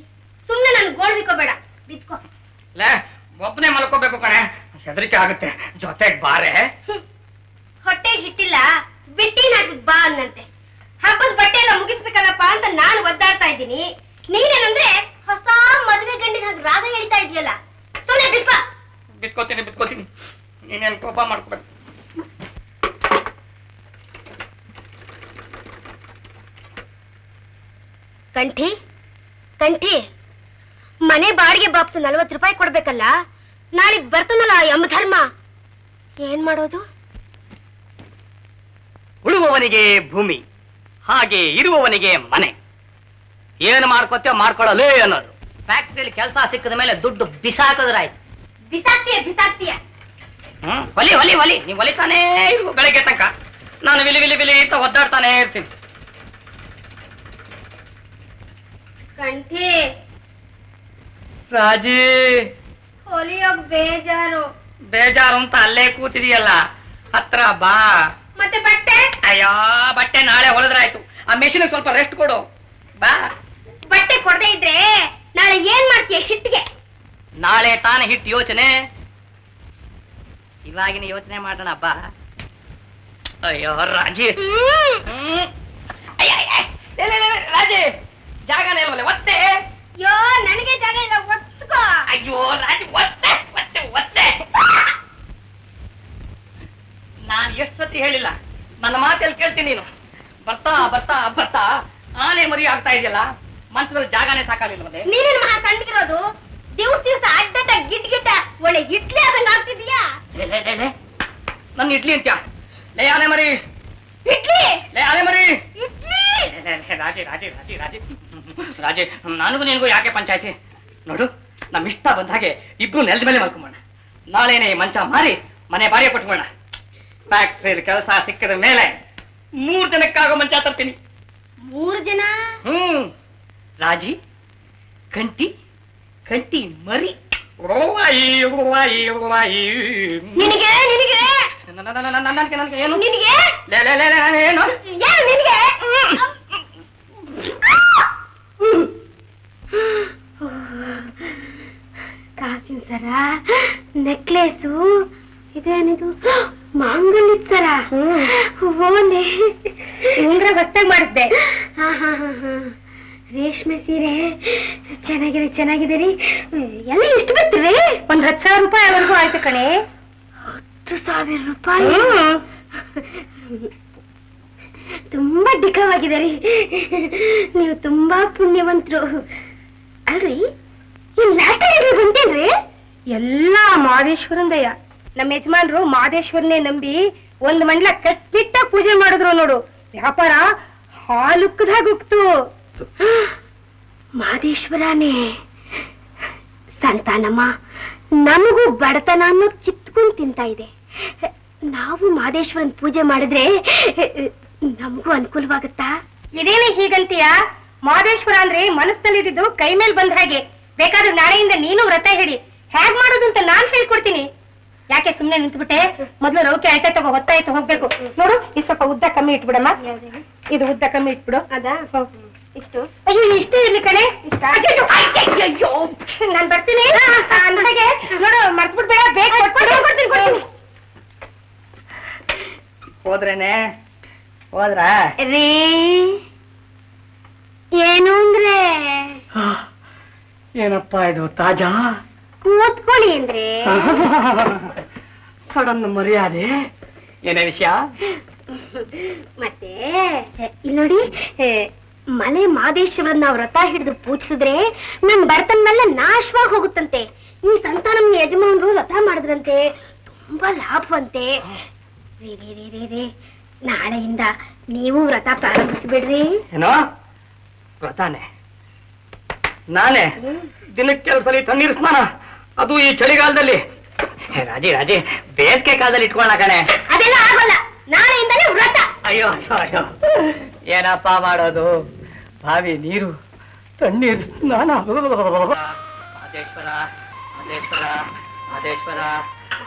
S1: ಸುಮ್ನೆ ನನ್ ಗೋಳ್ ಬಿಕ್ಕೋಬೇಡ, ಬಿತ್ಕೋ.
S3: ಲೇ, ಒಬ್ಬನೇ ಮಲ್ಕೋಬೇಕು ಕಣೆ, ಹೆದರಿಕೆ ಆಗುತ್ತೆ, ಜೊತೆಗ್ ಬಾರೆ.
S1: ಹೊಟ್ಟೆ ಹಿಟ್ಟಿಲ್ಲ, ಬಿಟ್ಟಿ ನಾಟಕಕ್ಕೆ ಬಾ ಅನ್ನಂತೆ. ಹಬ್ಬದ ಬಟ್ಟೆ ಎಲ್ಲ ಮುಗಿಸ್ಬೇಕಲ್ಲಪ್ಪ ಅಂತ ನಾನು ಒದ್ದಾಡ್ತಾ ಇದ್ದೀನಿ. ನೀನೇನಂದ್ರೆ ಹೊಸ ಮದುವೆ ಗಂಡಿನ ಹಾಗೆ ರಾಗ ಹೇಳ್ತಾ ಇದೆಯಲ್ಲ, ಸುಮ್ಮನೆ ಬಿಟ್ಕೋ.
S3: ಬಿತ್ಕೋತೀನಿ, ನೀನೇನ್ ಕೋಪ ಮಾಡ್ಕೋಬೇಕು.
S1: ಕಂಠಿ ಕಂಠಿ, ಮನೆ ಬಾಡಿಗೆ ಬಾಪ್ತು 40 ರೂಪಾಯಿ ಕೊಡ್ಬೇಕಲ್ಲ. ನಾಳೆಗ್ ಬರ್ತನಲ್ಲ ಯಮಧರ್ಮ, ಏನ್ ಮಾಡೋದು?
S5: ಉಳುವವನಿಗೆ ಭೂಮಿ, ಹಾಗೆ ಇರುವವನಿಗೆ ಮನೆ. ಏನು ಮಾಡ್ಕೊತೇವ ಮಾಡ್ಕೊಳ್ಳಲೇ ಅನ್ನೋದು.
S7: ಫ್ಯಾಕ್ಟ್ರಿಯಲ್ಲಿ ಕೆಲಸ ಸಿಕ್ಕಿದ ಮೇಲೆ ದುಡ್ಡು ಬಿಸಾಕಿದ್ರಾಯ್ತು.
S1: ಬಿಸಾಕ್ತೀಯ
S5: ಹೊಲಿ ಹೊಲಿ ಹೊಲಿ, ನೀವು ಹೊಲಿತಾನೇ ಇರು ಬೆಳಗ್ಗೆ ತನಕ. ನಾನು ವಿಲಿ ವಿಲಿ ವಿಲಿ ಅಂತ ಒದ್ದಾಡ್ತಾನೆ ಇರ್ತೀನಿ.
S1: ಕಂಠಿ,
S5: ರಾಜಿ,
S1: ಹೊಲಿಯೋಗ್ ಬೇಜಾರು.
S5: ಬೇಜಾರು ಅಂತ ಅಲ್ಲೇ ಕೂತಿದೀಯಲ್ಲ, ಹತ್ರ ಬಾ.
S1: ಮತ್ತೆ ಬಟ್ಟೆ?
S5: ಅಯ್ಯೋ, ಬಟ್ಟೆ ನಾಳೆ ಹೊಲದ್ರಾಯ್ತು. ಆ ಮೆಷಿನ್ ಸ್ವಲ್ಪ ರೆಸ್ಟ್ ಕೊಡು, ಬಾ.
S1: ಬಟ್ಟೆ ಕೊಡದೆ ಇದ್ರೆ ನಾಳೆ ಏನ್ ಮಾಡ್ತೀಯ ಹಿಟ್ಟಿಗೆ?
S5: ನಾಳೆ ತಾನೇ ಹಿಟ್ಟು ಯೋಚನೆ, ಇವಾಗಿನ ಯೋಚನೆ ಮಾಡೋಣ ಬಾ. ಅಯ್ಯೋ ರಾಜಿ, ರಾಜಿ ಜಾಗನೇ ಇಲ್ವಲ್ಲ, ಒತ್ತೆ.
S1: ಯೋ, ನನಗೆ ಜಾಗ ಇಲ್ಲ, ಒತ್ಕೋ.
S5: ಅಯ್ಯೋ ರಾಜಿ, ಒತ್ತೆ ಒತ್ತೆ ಒತ್ತೆ. ನಾನು ಎಷ್ಟು ಸತಿ ಹೇಳಿಲ್ಲ, ನನ್ನ ಮಾತೆಲ್ಲಿ ಕೇಳ್ತೀನಿ ನೀನು? ಬರ್ತಾ ಬರ್ತಾ ಬರ್ತಾ ಆನೆ ಮರಿ ಆಗ್ತಾ ಇದೆಯಲ್ಲ, ಮಂಚದಲ್ಲಿ ಜಾಗನೇ ಸಾಕಾಗಿಲ್ವದೆ.
S1: ನೀನೇನು ಮಹಾ ಸಣ್ಣಗಿರೋದು? ದಿವಸ ಅಡ್ಡಡ್ಡ ಗಿಟ್ ಗಿಟ್ಟ ಒಳ್ಳೆ ಇಡ್ಲಿ ಆದಂಗ ಆಗ್ತಿದ್ಯಾ?
S5: ನನ್ನ ಇಡ್ಲಿ ಅಂತ್ಯ? ಲೇ ಆನೆ ಮರಿ,
S1: ಇಡ್ಲಿ
S5: ಲೇ ಆನೆ ಮರಿ.
S1: ಇಡ್ಲಿ
S5: ರಾಜಿ ರಾಜಿ ರಾಜಿ ರಾಜಿ ರಾಜಿ, ನನಗೂ ನಿನಗೂ ಯಾಕೆ ಪಂಚಾಯ್ತಿ? ನೋಡು, ನಮ್ಮ ಇಷ್ಟ ಬಂದ ಹಾಗೆ ಇಬ್ರು ನೆಲದ ಮೇಲೆ ಮಲ್ಕೊಂಬೋಣ. ನಾಳೆನೆ ಮಂಚ ಮಾರಿ ಮನೆ ಬಾಡಿಗೆ ಕೊಟ್ಬೋಣ. ಫ್ಯಾಕ್ಟ್ರಿಯಲ್ಲಿ ಕೆಲಸ ಸಿಕ್ಕಿದ ಮೇಲೆ 3 ಜನಕ್ಕಾಗೋ ಮಂಚ ತರ್ತೀನಿ.
S1: 3 ಜನ?
S5: ರಾಜಿ, ಕಂಟಿ, ಕಂಟಿ ಮರಿ. ಓವಾಯಿ ಓವಾಯಿ ಓವಾಯಿ.
S1: ನಿನಗೆ ನಿನಗೆ
S5: ನನಗೆ ಏನು?
S1: ನಿನಗೆ
S5: ಲೇ ಲೇ ಲೇ ಲೇ, ಏನು
S1: ಏನು ನಿನಗೆ? ಕಾಸಿನ ಸರ, ನೆಕ್ಲೇಸು, ಇದೇನಿದು ಮಾಂಗಲ್ಯದ ಸರ. ಓನೆ ಉಂಗ್ರ ಹೊಸ್ತಾಗಿ ಮಾಡಿದ್ದೆ. ರೇಷ್ಮೆ ಸೀರೆ ಚೆನ್ನಾಗಿದೆ ಚೆನ್ನಾಗಿದೆ ರೀ. ಎಲ್ಲ ಎಷ್ಟು ಬರ್ತೀರಿ? ಒಂದು 10,000 ರೂಪಾಯಿವರೆಗೂ ಆಯ್ತು ಕಣೆ. 10,000 ರೂಪಾಯಿ? ತುಂಬಾ ಡಿಕವಾಗಿದೆ ರೀ. ನೀವು ತುಂಬಾ ಪುಣ್ಯವಂತರು ಅಲ್ರಿ. ಈ ಲಾಟರಿ ಬಂತೇನ್ರಿ? ಎಲ್ಲ ಮಾದೇಶ್ವರನ್ ದಯ. ನಮ್ಮ ಯಜಮಾನ್ರು ಮಾದೇಶ್ವರನೇ ನಂಬಿ 1 ಮಂಡಲ ಕಟ್ಬಿಟ್ಟ ಪೂಜೆ ಮಾಡಿದ್ರು ನೋಡು. ವ್ಯಾಪಾರ ಹಾಲುಕ್ಕದಾಗ ಹೋಗ್ತು. ಮಾದೇಶ್ವರನೇ ಸಂತಾನಮ್ಮ, ನಮಗೂ ಬಡತನ ಅನ್ನೋದು ಕಿತ್ಕೊಂಡು ತಿಂತಾ ಇದೆ. ನಾವು ಮಾದೇಶ್ವರನ್ ಪೂಜೆ ಮಾಡಿದ್ರೆ ನಮಗೂ ಅನುಕೂಲವಾಗುತ್ತಾ? ಇದೇನೇ ಹೀಗಂತೀಯ? ಮಾದೇಶ್ವರ ಅಂದ್ರೆ ಮನಸ್ಸಲ್ಲಿದ್ದು ಕೈ ಮೇಲೆ ಬಂದ ಹಾಗೆ. ಬೇಕಾದ್ರೆ ನಾಳೆಯಿಂದ ನೀನು ವ್ರತ ಹೇಳಿ. ಹೇಗ್ ಮಾಡೋದು ಅಂತ ನಾನ್ ಹೇಳ್ಕೊಡ್ತೀನಿ. ಯಾಕೆ ಸುಮ್ನೆ ನಿಂತ್ಬಿಟ್ಟೆ? ಮೊದ್ಲು ರೌಕೆ ಅಳತೆ ತಗೋ, ಹೊತ್ತಾಯ್ತು ಹೋಗ್ಬೇಕು. ನೋಡು, ಈ ಸ್ವಲ್ಪ ಉದ್ದ ಕಮ್ಮಿ ಇಟ್ಬಿಡಮ್ಮ. ಇದು ಉದ್ದ ಕಮ್ಮಿ ಇಟ್ಬಿಡು. ಅದಾ? ಇಷ್ಟು? ಅಯ್ಯೋ, ಇಷ್ಟೇ ಇರ್ಲಿ ಕಣೆ. ಅಯ್ಯೋ, ನಾನ್ ಬರ್ತೀನಿ. ಅಂದಾಗೆ ನೋಡು, ಮರ್ತ್ಬಿಡ್ಬೇಡ, ಬೇಗ ಕೊಡ್ತೀನಿ.
S5: ಹೋದ್ರೇನೆ? ಹೋದ್ರ
S1: ರೀ? ಏನು ಅಂದ್ರೆ
S5: ಏನಪ್ಪ ಇದು ತಾಜಾ?
S1: ಕೂತ್ಕೊಳ್ಳಿ ಅಂದ್ರೆ
S5: ಸಡನ್ ಮರ್ಯಾದೆ. ಏನೇ ವಿಷಯ?
S1: ಮತ್ತೆ ಇಲ್ಲಿ ನೋಡಿ, ಮಲೆ ಮಾದೇಶ್ವರನ್ನ ವ್ರತ ಹಿಡಿದು ಪೂಜಿಸಿದ್ರೆ ನಮ್ ಬಡತನ್ನೆಲ್ಲ ನಾಶವಾಗಿ ಹೋಗುತ್ತಂತೆ. ಈ ಸಂತಾನಮ್ಮ ಯಜಮಾನರು ವ್ರತ ಮಾಡಿದ್ರಂತೆ, ತುಂಬಾ ಲಾಭವಂತೆ. ರೀ ರೀ ರೀ ರೀ ರೀ, ನಾಳೆಯಿಂದ ನೀವು ವ್ರತ ಪ್ರಾರಂಭಿಸ್ಬಿಡ್ರಿ.
S5: ಏನೋ ವ್ರತಾನೆ? ನಾನೇ ದಿನಕ್ಕೆ ಕೆಲಸಲಿ ತಣ್ಣೀರು ಸ್ನಾನ, ಅದು ಈ ಚಳಿಗಾಲದಲ್ಲಿ. ರಾಜಿ ರಾಜಿ, ಬೇಸಿಗೆ ಕಾಲದಲ್ಲಿ ಇಟ್ಕೊಳ್ಳ ಕಣೆ.
S1: ಅದೆಲ್ಲ ಆಗೋಲ್ಲ, ನಾಳೆಯಿಂದಲೇ ವ್ರತ.
S5: ಅಯ್ಯೋ ಅಯ್ಯೋ ಅಯ್ಯೋ, ಏನಪ್ಪ ಮಾಡೋದು? ಬಾವಿ ನೀರು, ತಣ್ಣೀರು ಸ್ನಾನ. ಮಹದೇಶ್ವರ ಮಹದೇಶ್ವರ ಮಹದೇಶ್ವರ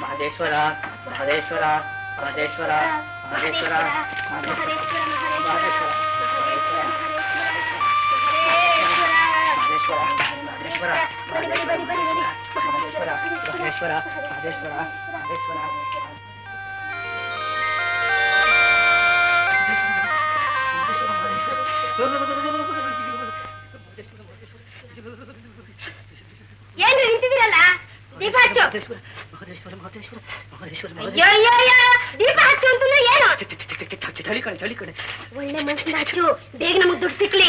S5: ಮಹದೇಶ್ವರ ಮಹದೇಶ್ವರ ಮಹದೇಶ್ವರ ಮಹದೇಶ್ವರ
S1: ಏನ್ರಿ ನಿಂತಿದ್ದೀರಲ್ಲ? ದೀಪ ಹಚ್ಚು. ಅಯ್ಯೋ ಅಯ್ಯೋ ಅಯ್ಯೋ, ದೀಪ ಹಚ್ಚು ಅಂತಂದ್ರೆ ಏನು?
S5: ಚಳಿ ಕಣೆ, ಚಳಿ ಕಣೆ.
S1: ಒಳ್ಳೆ ಮನ್ಸಿಂದ ಹಚ್ಚು, ಬೇಗ ನಮಗ್ ದುಡ್ಡು ಸಿಕ್ಲಿ.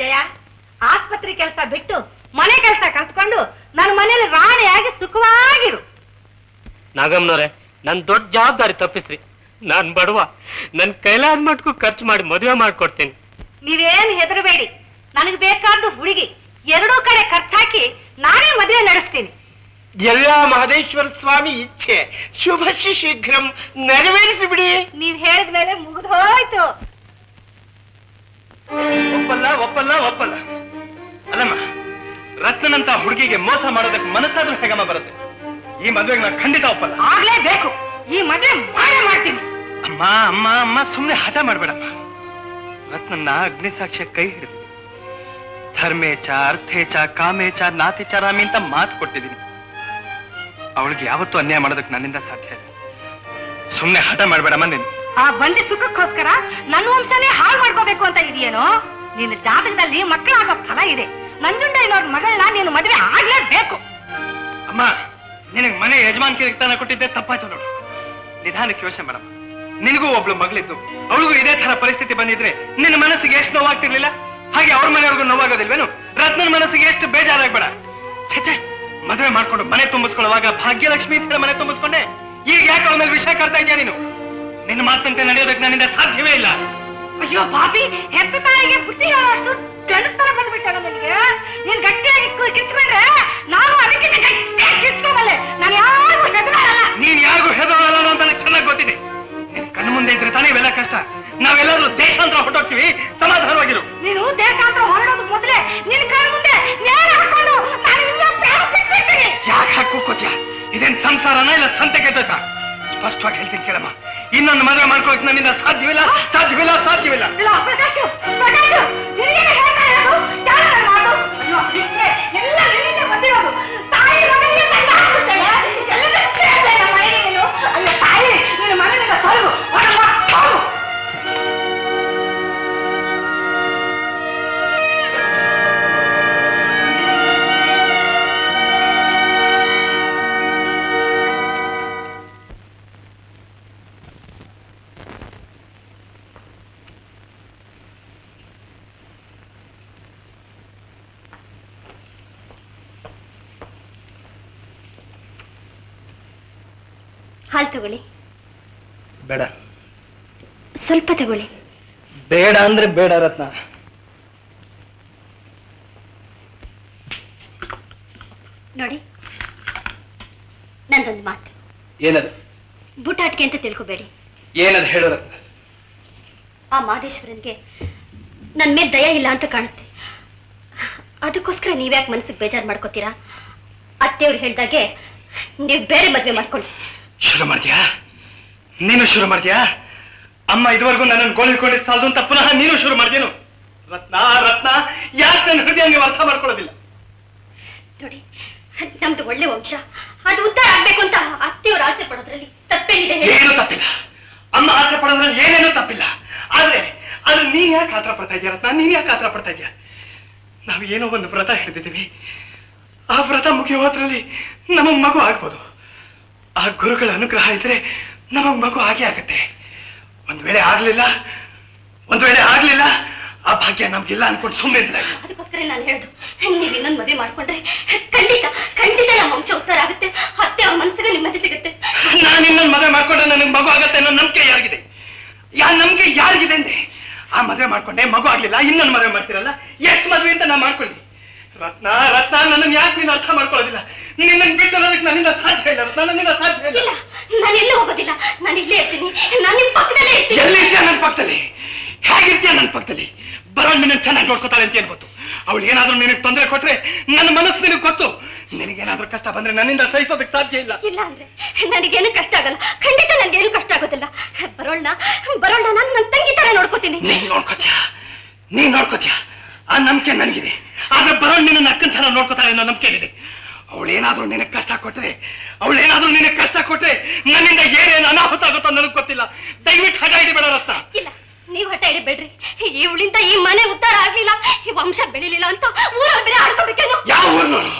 S1: ಜಯ, ಆಸ್ಪತ್ರೆ ಕೆಲಸ ಬಿಟ್ಟು ಮನೆ ಕೆಲಸ ಕಲ್ತ್ಕೊಂಡು ನನ್ನ ಮನೇಲಿ ರಾಣಿಯಾಗಿ ಸುಖವಾಗಿರು.
S3: ನಾಗಮ್ಮನವ್ರೆ, ನನ್ ದೊಡ್ಡ ಜವಾಬ್ದಾರಿ ತಪ್ಪಿಸ್ರಿ. ನಾನ್ ಬಡವ, ನನ್ ಕೈಲಾದ ಮಟ್ಕು ಖರ್ಚು ಮಾಡಿ ಮದುವೆ ಮಾಡ್ಕೊಡ್ತೀನಿ.
S1: ನೀವೇನು ಹೆದರಬೇಡಿ, ನನಗೆ ಬೇಕಾದ್ದು ಹುಡುಗಿ. ಎರಡೂ ಕಡೆ ಖರ್ಚಾಕಿ ನಾನೇ ಮದುವೆ ನಡೆಸ್ತೀನಿ.
S2: ಎಲ್ಲ ಮಹದೇಶ್ವರ ಸ್ವಾಮಿ ಇಚ್ಛೆ ಶುಭಶ್ರೀ ಶೀಘ್ರಂ ನೆರವೇರಿಸಿಬಿಡಿ.
S1: ನೀವ್ ಹೇಳಿದ ಮೇಲೆ ಮುಗಿದು ಹೋಯ್ತು.
S2: ಒಪ್ಪಲ್ಲ ಒಪ್ಪಲ್ಲ ಒಪ್ಪಲ್ಲ. ಅಲ್ಲಮ್ಮ, ರತ್ನನಂತ ಹುಡುಗಿಗೆ ಮೋಸ ಮಾಡೋದಕ್ಕೆ ಮನಸ್ಸಾದ್ರೂ ಹೇಗಮ್ಮ ಬರುತ್ತೆ? ಈ ಮದುವೆಗೆ ನಾನು ಖಂಡಿತ ಒಪ್ಪಲ್ಲ.
S1: ಆಗ್ಲೇಬೇಕು, ಈ ಮದುವೆ ಮಾಡೇ ಮಾಡ್ತೀನಿ.
S2: ಅಮ್ಮ ಅಮ್ಮ ಅಮ್ಮ, ಸುಮ್ಮನೆ ಹಠ ಮಾಡ್ಬೇಡಮ್ಮ. ರತ್ನನ್ನ ಅಗ್ನಿಸಾಕ್ಷ್ಯ ಕೈ ಹಿಡಿದು ಧರ್ಮೇಚ ಅರ್ಥೇಚ ಕಾಮೇಚ ನಾತಿಚ ರಾಮಿ ಅಂತ ಮಾತು ಕೊಟ್ಟಿದ್ದೀನಿ. ಅವಳಿಗೆ ಯಾವತ್ತೂ ಅನ್ಯಾಯ ಮಾಡೋದಕ್ಕೆ ನನ್ನಿಂದ ಸಾಧ್ಯ ಇಲ್ಲ. ಸುಮ್ಮನೆ ಹಠ ಮಾಡ್ಬೇಡಮ್ಮ. ನೀನು
S1: ಆ ಬಂದಿ ಸುಖಕ್ಕೋಸ್ಕರ ನನ್ನ ವಂಶನೇ ಹಾಳು ಮಾಡ್ಕೋಬೇಕು ಅಂತ ಇದೆಯೇನೋ? ನಿನ್ನ ಜಾತಕದಲ್ಲಿ ಮಕ್ಕಳಾಗೋ ಫಲ ಇದೆ. ನಂಜುಂಡ ಇರೋರ್ ಮಗಳನ್ನ ನೀನು ಮದುವೆ ಆಗ್ಲೇಬೇಕು.
S2: ಅಮ್ಮ, ನಿನಗೆ ಮನೆ ಯಜಮಾನ್ಕಿರಿಗೆ ತಾನ ಕೊಟ್ಟಿದ್ದೆ ತಪ್ಪಾಯ್ತು ನೋಡು. ನಿಧಾನಕ್ಕೆ ಯೋಚನೆ ಮಾಡಮ್ಮ. ನಿನಗೂ ಒಬ್ಳು ಮಗಳಿದ್ದು, ಅವಳಿಗೂ ಇದೇ ತರ ಪರಿಸ್ಥಿತಿ ಬಂದಿದ್ರೆ ನಿನ್ನ ಮನಸ್ಸಿಗೆ ಎಷ್ಟು ನೋವಾಗ್ತಿರ್ಲಿಲ್ಲ? ಹಾಗೆ ಅವ್ರ ಮನೆಯವ್ರಿಗೂ ನೋವಾಗೋದಿಲ್ವೇನು? ರತ್ನನ ಮನಸ್ಸಿಗೆ ಎಷ್ಟು ಬೇಜಾರಾಗ್ಬೇಡ. ಛೆ, ಮದುವೆ ಮಾಡ್ಕೊಂಡು ಮನೆ ತುಂಬಿಸ್ಕೊಳ್ಳುವಾಗ ಭಾಗ್ಯಲಕ್ಷ್ಮಿ ಅಂತ ಮನೆ ತುಂಬಿಸ್ಕೊಂಡೆ. ಈಗ ಯಾಕೆ ಅವಳ ಮೇಲೆ ವಿಷಯ ಕರ್ತಾ ಇದೆಯಾ ನೀನು? ನಿನ್ನ ಮಾತಂತೆ ನಡೆಯೋದಕ್ಕೆ ನನ್ನಿಂದ ಸಾಧ್ಯವೇ ಇಲ್ಲ.
S1: ಅಯ್ಯೋ ಪಾಪಿ, ಹೆತ್ತ ತಾಯಿಗೆ ಬುದ್ಧಿ ಹೇಳೋಷ್ಟು ಗಂಡಸ್ತರ ಬಂದ್ಬಿಟ್ಟ ನನಗೆ. ನೀನ್ ಗಟ್ಟಿಯಾಗಿ ಕಿತ್ಕೊಂಡ್ರೆ ನಾನು ಅದಕ್ಕೆ ಗಟ್ಟಿಯಾಗಿ ಕಿತ್ಕೊಂಬಲ್ಲೆ. ನಾನು ಯಾರಿಗೂ ಹೆದರಲ್ಲ.
S2: ನೀನ್ ಯಾರಿಗೂ ಹೆದರಲ್ಲ ಅಂತ ನನಗೆ ಚೆನ್ನಾಗಿ ಗೊತ್ತಿದೆ. ನಿನ್ ಕಣ್ಣು ಮುಂದೆ ಇದ್ರೆ ತಾನೇ ಇವೆಲ್ಲ ಕಷ್ಟ. ನಾವೆಲ್ಲರೂ ದೇಶಾಂತರ ಹೊರಟೋಗ್ತೀವಿ, ಸಮಾಧಾನವಾಗಿರು.
S1: ನೀನು ದೇಶಾಂತರ ಹೊರಡೋದಕ್ಕೆ ಮೊದಲೇ ನಿನ್ ಕಣ್ಣು ಮುಂದೆ ನೇರ ಹಾಕೊಂಡು ನಾನು ಇಲ್ಲ ಬೇಡ ಬಿಟ್ಬಿಡ್ತೀನಿ.
S2: ಯಾಕೆ ಹಾಕೋತ್ಯಾ? ಇದೇನ್ ಸಂಸಾರನ ಇಲ್ಲ ಸಂತೆ ಕೆಟ್ಟೋಯ್ತಾ? ಸ್ಪಷ್ಟವಾಗಿ ಹೇಳ್ತೀನಿ ಕೇಳಮ್ಮ, ಇನ್ನೊಂದು ಮದುವೆ ಮಾಡ್ಕೊಳಕ್ ನನ್ನಿಂದ ಸಾಧ್ಯವಿಲ್ಲ, ಸಾಧ್ಯವಿಲ್ಲ, ಸಾಧ್ಯವಿಲ್ಲ.
S1: ಇಲ್ಲ ಪ್ರಕಾಶು, ಪ್ರಕಾಶು, ನಿನಗೇನೆ ಹೇಳ್ತಾ ಇರೋದು? ಯಾರು ನನ್ನ ಮಾತು? ಅಯ್ಯೋ, ನಿನ್ನೆ ಎಲ್ಲ ನಿನ್ನಿಂದ ಬಂದಿರೋದು. ತಾಯಿ ಮಗನಿಗೆ ಗಂಡ ಹಾಕುತ್ತಲ್ಲ, ಎಲ್ಲದೂ ಕೇಳಿದೆ ನಮ್ಮ ಮನೆಗೆ ನೀನು. ಅಯ್ಯೋ ತಾಯಿ, ನಿನ್ನ ಮಗನಿಗೆ ತೊಲಗು, ಹೊರಮ್ಮ, ಹೋಗು. ಹಾಲು ತಗೊಳ್ಳಿ.
S2: ಬೇಡ.
S1: ಸ್ವಲ್ಪ ತಗೊಳ್ಳಿ.
S2: ಬೇಡ ಅಂದ್ರೆ ಬೇಡ ರತ್ನ.
S1: ನೋಡಿ, ನಂದೊಂದು ಮಾತು.
S2: ಏನದು?
S1: ಬೂಟಾಟಿಕೆ ಅಂತ ತಿಳ್ಕೊಬೇಡಿ.
S2: ಏನದು ಹೇಳು ರತ್ನ.
S1: ಆ ಮಾದೇಶ್ವರನ್ಗೆ ನನ್ ಮೇಲೆ ದಯ ಇಲ್ಲ ಅಂತ ಕಾಣುತ್ತೆ. ಅದಕ್ಕೋಸ್ಕರ ನೀವ್ಯಾಕೆ ಮನಸ್ಸಿಗೆ ಬೇಜಾರು ಮಾಡ್ಕೋತೀರಾ? ಅತ್ತೆಯವ್ರು ಹೇಳ್ದಾಗೆ ನೀವು ಬೇರೆ ಮದ್ವೆ ಮಾಡ್ಕೊಳ್ಳಿ.
S2: ಶುರು ಮಾಡ್ತೀಯಾ? ನೀನು ಶುರು ಮಾಡ್ತೀಯಾ? ಅಮ್ಮ ಇದುವರೆಗೂ ನನ್ನನ್ನು ಗೋಳಿಕೊಂಡಿದ್ದು ಸಾಲದು ಅಂತ ಪುನಃ ನೀನು ಶುರು ಮಾಡ್ತೀನು? ರತ್ನ, ರತ್ನ, ಯಾಕೆ ನನ್ನ ಹೃದಯ ನೀವು ಅರ್ಥ ಮಾಡ್ಕೊಳ್ಳೋದಿಲ್ಲ?
S1: ನೋಡಿ, ನಮ್ದು ಒಳ್ಳೆ ವಂಶ, ಅದು ಉದ್ಧಾರ ಆಗ್ಬೇಕು ಅಂತ ಅತ್ತೆಯವ್ರು ಆಸೆ ಪಡೋದ್ರಲ್ಲಿ ತಪ್ಪೇನಿದೆ?
S2: ಏನು ತಪ್ಪಿಲ್ಲ. ಅಮ್ಮ ಆಸೆ ಪಡೋದ್ರಲ್ಲಿ ಏನೇನೂ ತಪ್ಪಿಲ್ಲ. ಆದ್ರೆ ನೀನ್ ಯಾಕೆ ಆತರ ಪಡ್ತಾ ಇದೀಯ ರತ್ನ? ನೀನ್ ಯಾಕೆ ಆತರ ಪಡ್ತಾ ಇದೀಯ? ನಾವು ಏನೋ ಒಂದು ವ್ರತ ಹಿಡಿದಿದ್ದೀವಿ. ಆ ವ್ರತ ಮುಗಿಯೋದ್ರಲ್ಲಿ ನಮಗ್ ಮಗು ಆಗ್ಬೋದು. ಆ ಗುರುಗಳ ಅನುಗ್ರಹ ಇದ್ರೆ ನಮಗ್ ಮಗು ಆಗೇ ಆಗತ್ತೆ. ಒಂದ್ ವೇಳೆ ಆಗ್ಲಿಲ್ಲ, ಆ ಭಾಗ್ಯ ನಮ್ಗಿಲ್ಲ ಅನ್ಕೊಂಡು ಸುಮ್ಮನೆ ಇದ್ರೆ.
S1: ಅದಕ್ಕೋಸ್ಕರ ನಾನು ಹೇಳುದು, ನೀವ್ ಇನ್ನೊಂದು ಮದುವೆ ಮಾಡ್ಕೊಂಡ್ರೆ ಖಂಡಿತ ಖಂಡಿತ ನಮ್ಮ ವಂಶ ಉದ್ಧಾರ ಆಗುತ್ತೆ. ಅತ್ತೆ ಅವ್ರ ಮನಸ್ಸಿಗೆ ನೆಮ್ಮದಿ ಸಿಗುತ್ತೆ.
S2: ನಾನು ಇನ್ನೊಂದು ಮದುವೆ ಮಾಡ್ಕೊಂಡ್ರೆ ನನಗೆ ಮಗು ಆಗತ್ತೆ ಅನ್ನೋ ನಂಬಿಕೆ ಯಾರಿಗಿದೆ? ನಂಬಿಕೆ ಯಾರಿಗಿದೆ ಅಂದೆ? ಆ ಮದುವೆ ಮಾಡ್ಕೊಂಡೆ, ಮಗು ಆಗ್ಲಿಲ್ಲ, ಇನ್ನೊಂದು ಮದುವೆ ಮಾಡ್ತಿರಲ್ಲ. ಎಷ್ಟು ಮದುವೆ ಅಂತ ನಾನು ಮಾಡ್ಕೊಳ್ಳಿ? ರತ್ನ, ರತ್ನ, ನನ್ನನ್ನು ಯಾಕೆ ನೀನು ಅರ್ಥ ಮಾಡ್ಕೊಳ್ಳೋದಿಲ್ಲ? ನಿನ್ನನ್ನು ಬಿಟ್ಟು ಅನ್ನೋದಕ್ಕೆ ನನ್ನಿಂದ ಸಾಧ್ಯ ಇಲ್ಲ ರತ್ನ, ನನ್ನಿಂದ ಸಾಧ್ಯ ಇಲ್ಲ.
S1: ನಾನು ಎಲ್ಲೂ ಹೋಗೋದಿಲ್ಲ, ನಾನು ಇಲ್ಲೇ ಇರ್ತೀನಿ. ನಾನು ನಿಮ್ ಪಕ್ಕದಲ್ಲೇ ಇರ್ತೀನಿ.
S2: ಎಲ್ಲಿರ್ತೀಯ ನನ್ನ ಪಕ್ಕದಲ್ಲಿ? ಹೇಗಿರ್ತೀಯ ನನ್ನ ಪಕ್ಕದಲ್ಲಿ? ಬರೋಣ, ನಿನ್ನ ಚೆನ್ನಾಗಿ ನೋಡ್ಕೋತಾಳೆ ಅಂತ ಏನ್ ಗೊತ್ತು? ಅವಳು ಏನಾದ್ರೂ ನಿನಗೆ ತೊಂದರೆ ಕೊಟ್ರೆ ನನ್ನ ಮನಸ್ಸು ನಿನಗೆ ಗೊತ್ತು. ನಿನಗೇನಾದ್ರೂ ಕಷ್ಟ ಬಂದ್ರೆ ನನ್ನಿಂದ ಸಹಿಸೋದಕ್ಕೆ ಸಾಧ್ಯ ಇಲ್ಲ.
S1: ಇಲ್ಲ ಅಂದ್ರೆ ನನಗೇನು ಕಷ್ಟ ಆಗಲ್ಲ, ಖಂಡಿತ ನನಗೇನು ಕಷ್ಟ ಆಗೋದಿಲ್ಲ. ಬರೋಣ, ನಾನು ನನ್ನ ತಂಗಿ ತರ ನೋಡ್ಕೋತೀನಿ.
S2: ನೀನ್ ನೋಡ್ಕೋತೀಯ, ಆ ನಂಬಿಕೆ ನನಗಿದೆ. ಆದ್ರೆ ಬರೋಣ ನಿನ್ನ ಅಕ್ಕನ ತರ ನೋಡ್ಕೋತಾಳೆ ಅನ್ನೋ ನಂಬಿಕೆ ಇದೆ. ಅವಳೇನಾದ್ರೂ ನಿನಗೆ ಕಷ್ಟ ಕೊಟ್ರೆ ನನ್ನಿಂದ ಏನೇನು ಅನಾಹುತ ಆಗುತ್ತೋ ನನಗೆ ಗೊತ್ತಿಲ್ಲ. ದಯವಿಟ್ಟು ಹಠ ಹಿಡಿಬೇಡ ರತ್ನ.
S1: ಇಲ್ಲ, ನೀವು ಹಠ ಹಿಡಿಬೇಡ್ರಿ. ಇವಳಿಂದ ಈ ಮನೆ ಉದ್ಧಾರ ಆಗ್ಲಿಲ್ಲ, ಈ ವಂಶ ಬೆಳಿಲಿಲ್ಲ ಅಂತ ಊರಲ್ಲಿ ಬೇರೆ ಆಡ್ಕೋಬೇಕೇನು?
S2: ಯಾವ ಊರಿನೋರು?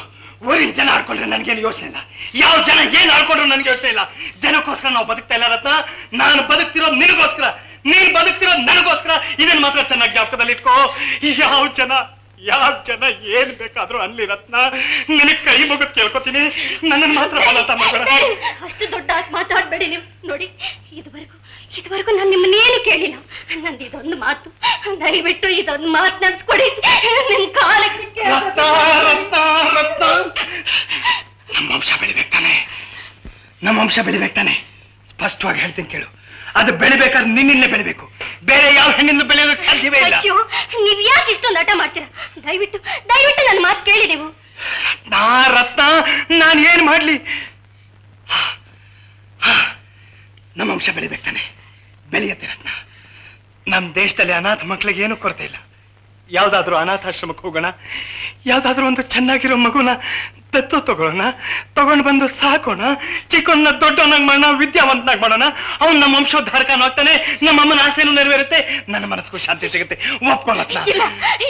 S2: ಊರಿನ ಜನ ಆಡ್ಕೊಂಡ್ರೆ ನನ್ಗೇನು ಯೋಚನೆ ಇಲ್ಲ. ಯಾವ ಜನ ಏನ್ ಆಡ್ಕೊಂಡ್ರು ನನ್ಗೆ ಯೋಚನೆ ಇಲ್ಲ. ಜನಕ್ಕೋಸ್ಕರ ನಾವು ಬದುಕ್ತಾ ಇಲ್ಲ ರತ್ನ. ನಾನು ಬದುಕ್ತಿರೋದು ನಿನಗೋಸ್ಕರ.
S3: ನೀನ್ ಬದುಕ್ತಿರೋ ನನಗೋಸ್ಕರ. ಇದನ್ನ ಮಾತ್ರ ಚೆನ್ನಾಗಿ ಜ್ಞಾಪಕದಲ್ಲಿ ಇಟ್ಕೋ. ಯಾವ ಜನ ಏನ್ ಬೇಕಾದ್ರೂ ಅನ್ಲಿ ರತ್ನ, ನಿನಗ್ ಕೈ ಮುಗಿದ್ ಕೇಳ್ಕೊತೀನಿ, ನನ್ನನ್ನು ಮಾತ್ರ ಬಲತ ಮಾಡಬೇಡ.
S1: ಅಷ್ಟು ದೊಡ್ಡ ಮಾತಾಡ್ಬೇಡಿ ನೀವು. ನೋಡಿ, ಇದುವರೆಗೂ ನಾನು ನಿಮ್ಮನ್ನೇನು ಕೇಳಿಲ್ಲ. ನಂದು ಇದೊಂದು ಮಾತು, ದಯವಿಟ್ಟು ಇದೊಂದು ಮಾತು ನಡ್ಸ್ಕೊಡಿ. ನಿಮ್ ಕಾಲಕ್ಕೆ
S2: ನಮ್ಮ ವಂಶ ಬೆಳಿಬೇಕು ತಾನೆ. ಸ್ಪಷ್ಟವಾಗಿ ಹೇಳ್ತೀನಿ ಕೇಳು, ಅದು ಬೆಳಿಬೇಕಾದ್ರೆ ನಿನ್ನಿಂದಲೇ ಬೆಳಿಬೇಕು, ಬೇರೆ ಯಾವ ಹೆಣ್ಣಿಂದ ಬೆಳೆಯೋದಕ್ಕೆ ಸಾಧ್ಯವೇ ಇಲ್ಲ.
S1: ಅಯ್ಯೋ, ನೀವ್ ಯಾಕೆ ಇಷ್ಟೊಂದು ಆಟ ಮಾಡ್ತೀರಾ? ದಯವಿಟ್ಟು ನನ್ನ ಮಾತು ಕೇಳಿ ನೀವು.
S2: ರತ್ನ, ನಾನು ಏನ್ ಮಾಡ್ಲಿ? ನಮ್ಮ ವಂಶ ಬೆಳಿಬೇಕು ತಾನೆ, ಬೆಳೆಯತ್ತೆ ರತ್ನ. ನಮ್ಮ ದೇಶದಲ್ಲಿ ಅನಾಥ ಮಕ್ಕಳಿಗೆ ಏನು ಕೊರತೆ ಇಲ್ಲ. ಯಾವ್ದಾದ್ರು ಅನಾಥಾಶ್ರಮಕ್ಕೆ ಹೋಗೋಣ, ಯಾವ್ದಾದ್ರು ಒಂದು ಚೆನ್ನಾಗಿರೋ ಮಗುನ ದತ್ತು ತಗೊಳ್ಳೋಣ, ತಗೊಂಡು ಬಂದು ಸಾಕೋಣ, ಚಿಕ್ಕವನ್ನ ದೊಡ್ಡವನಾಗ್ ಮಾಡೋಣ, ವಿದ್ಯಾವಂತನಾಗ್ ಮಾಡೋಣ. ಅವ್ನು ನಮ್ಮ ವಂಶೋದ್ಧಾರಕನಾಗ್ತಾನೆ, ನಮ್ಮ ಅಮ್ಮನ ಆಸೆನೂ ನೆರವೇರುತ್ತೆ, ನನ್ನ ಮನಸ್ಸಿಗೂ ಶಾಂತಿ ಸಿಗುತ್ತೆ. ಒಪ್ಕೊಳ್ಳತ್ನ?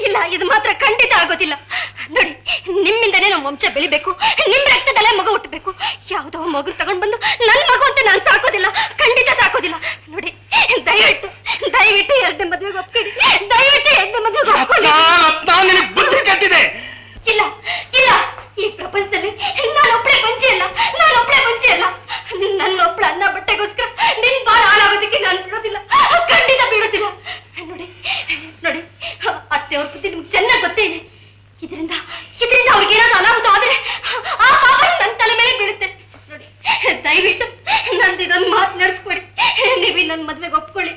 S1: ಇಲ್ಲ, ಇದು ಮಾತ್ರ ಖಂಡಿತ ಆಗೋದಿಲ್ಲ. ನೋಡಿ, ನಿಮ್ಮಿಂದನೇ ನಮ್ಮ ವಂಶ ಬೆಳಿಬೇಕು, ನಿಮ್ ರಕ್ತದಲ್ಲೇ ಮಗು ಹುಟ್ಟಬೇಕು. ಯಾವ್ದೋ ಮಗು ತಗೊಂಡ್ ಬಂದು ನನ್ ಮಗು ಅಂತ ನಾನು ಸಾಕೋದಿಲ್ಲ, ಖಂಡಿತ ಸಾಕೋದಿಲ್ಲ. ನೋಡಿ, ದಯವಿಟ್ಟು ಎರಡನೇ ಮದುವೆಗೆ ಒಪ್ಕೊಳ್ಳಿ. ದಯವಿಟ್ಟು ಎರಡನೇ ಮದುವೆಗೆ ಒಪ್ಕೊಳ್ಳಿ.
S2: ನಿನಗೆ ಬುದ್ಧಿ ಕೆಟ್ಟಿದೆ.
S1: ಇಲ್ಲ, ಈ ಪ್ರಪಂಚದಲ್ಲಿ ನಾನೊಬ್ಬಳೇ ಬಂಚಿ ಅಲ್ಲ. ನನ್ನೊಬ್ಬಳ ಅನ್ನ ಬಟ್ಟೆಗೋಸ್ಕರ ನಿಮ್ ಬಾಳ ಹಾಳಾಗೋದಕ್ಕೆ ನಾನು ಬಿಡೋದಿಲ್ಲ, ಖಂಡಿತ ಬಿಡೋದಿಲ್ಲ. ನೋಡಿ, ಅತ್ತೆಯವ್ರ ಬುದ್ಧಿ ನಿಮ್ಗೆ ಚೆನ್ನಾಗಿ ಗೊತ್ತೇ ಇದೆ. ಇದರಿಂದ ಅವ್ರಿಗೇನಾದ್ರು ಅನಾಹುತ ಆದ್ರೆ ಆ ಪಾಪ ನನ್ನ ತಲೆ ಮೇಲೆ ಬೀಳುತ್ತೆ. ನೋಡಿ, ದಯವಿಟ್ಟು ನಂದಿದೊಂದು ಮಾತು ನಡೆಸ್ಕೊಡಿ. ನೀವಿ ನನ್ನ ಮದ್ವೆಗೆ ಒಪ್ಕೊಳ್ಳಿ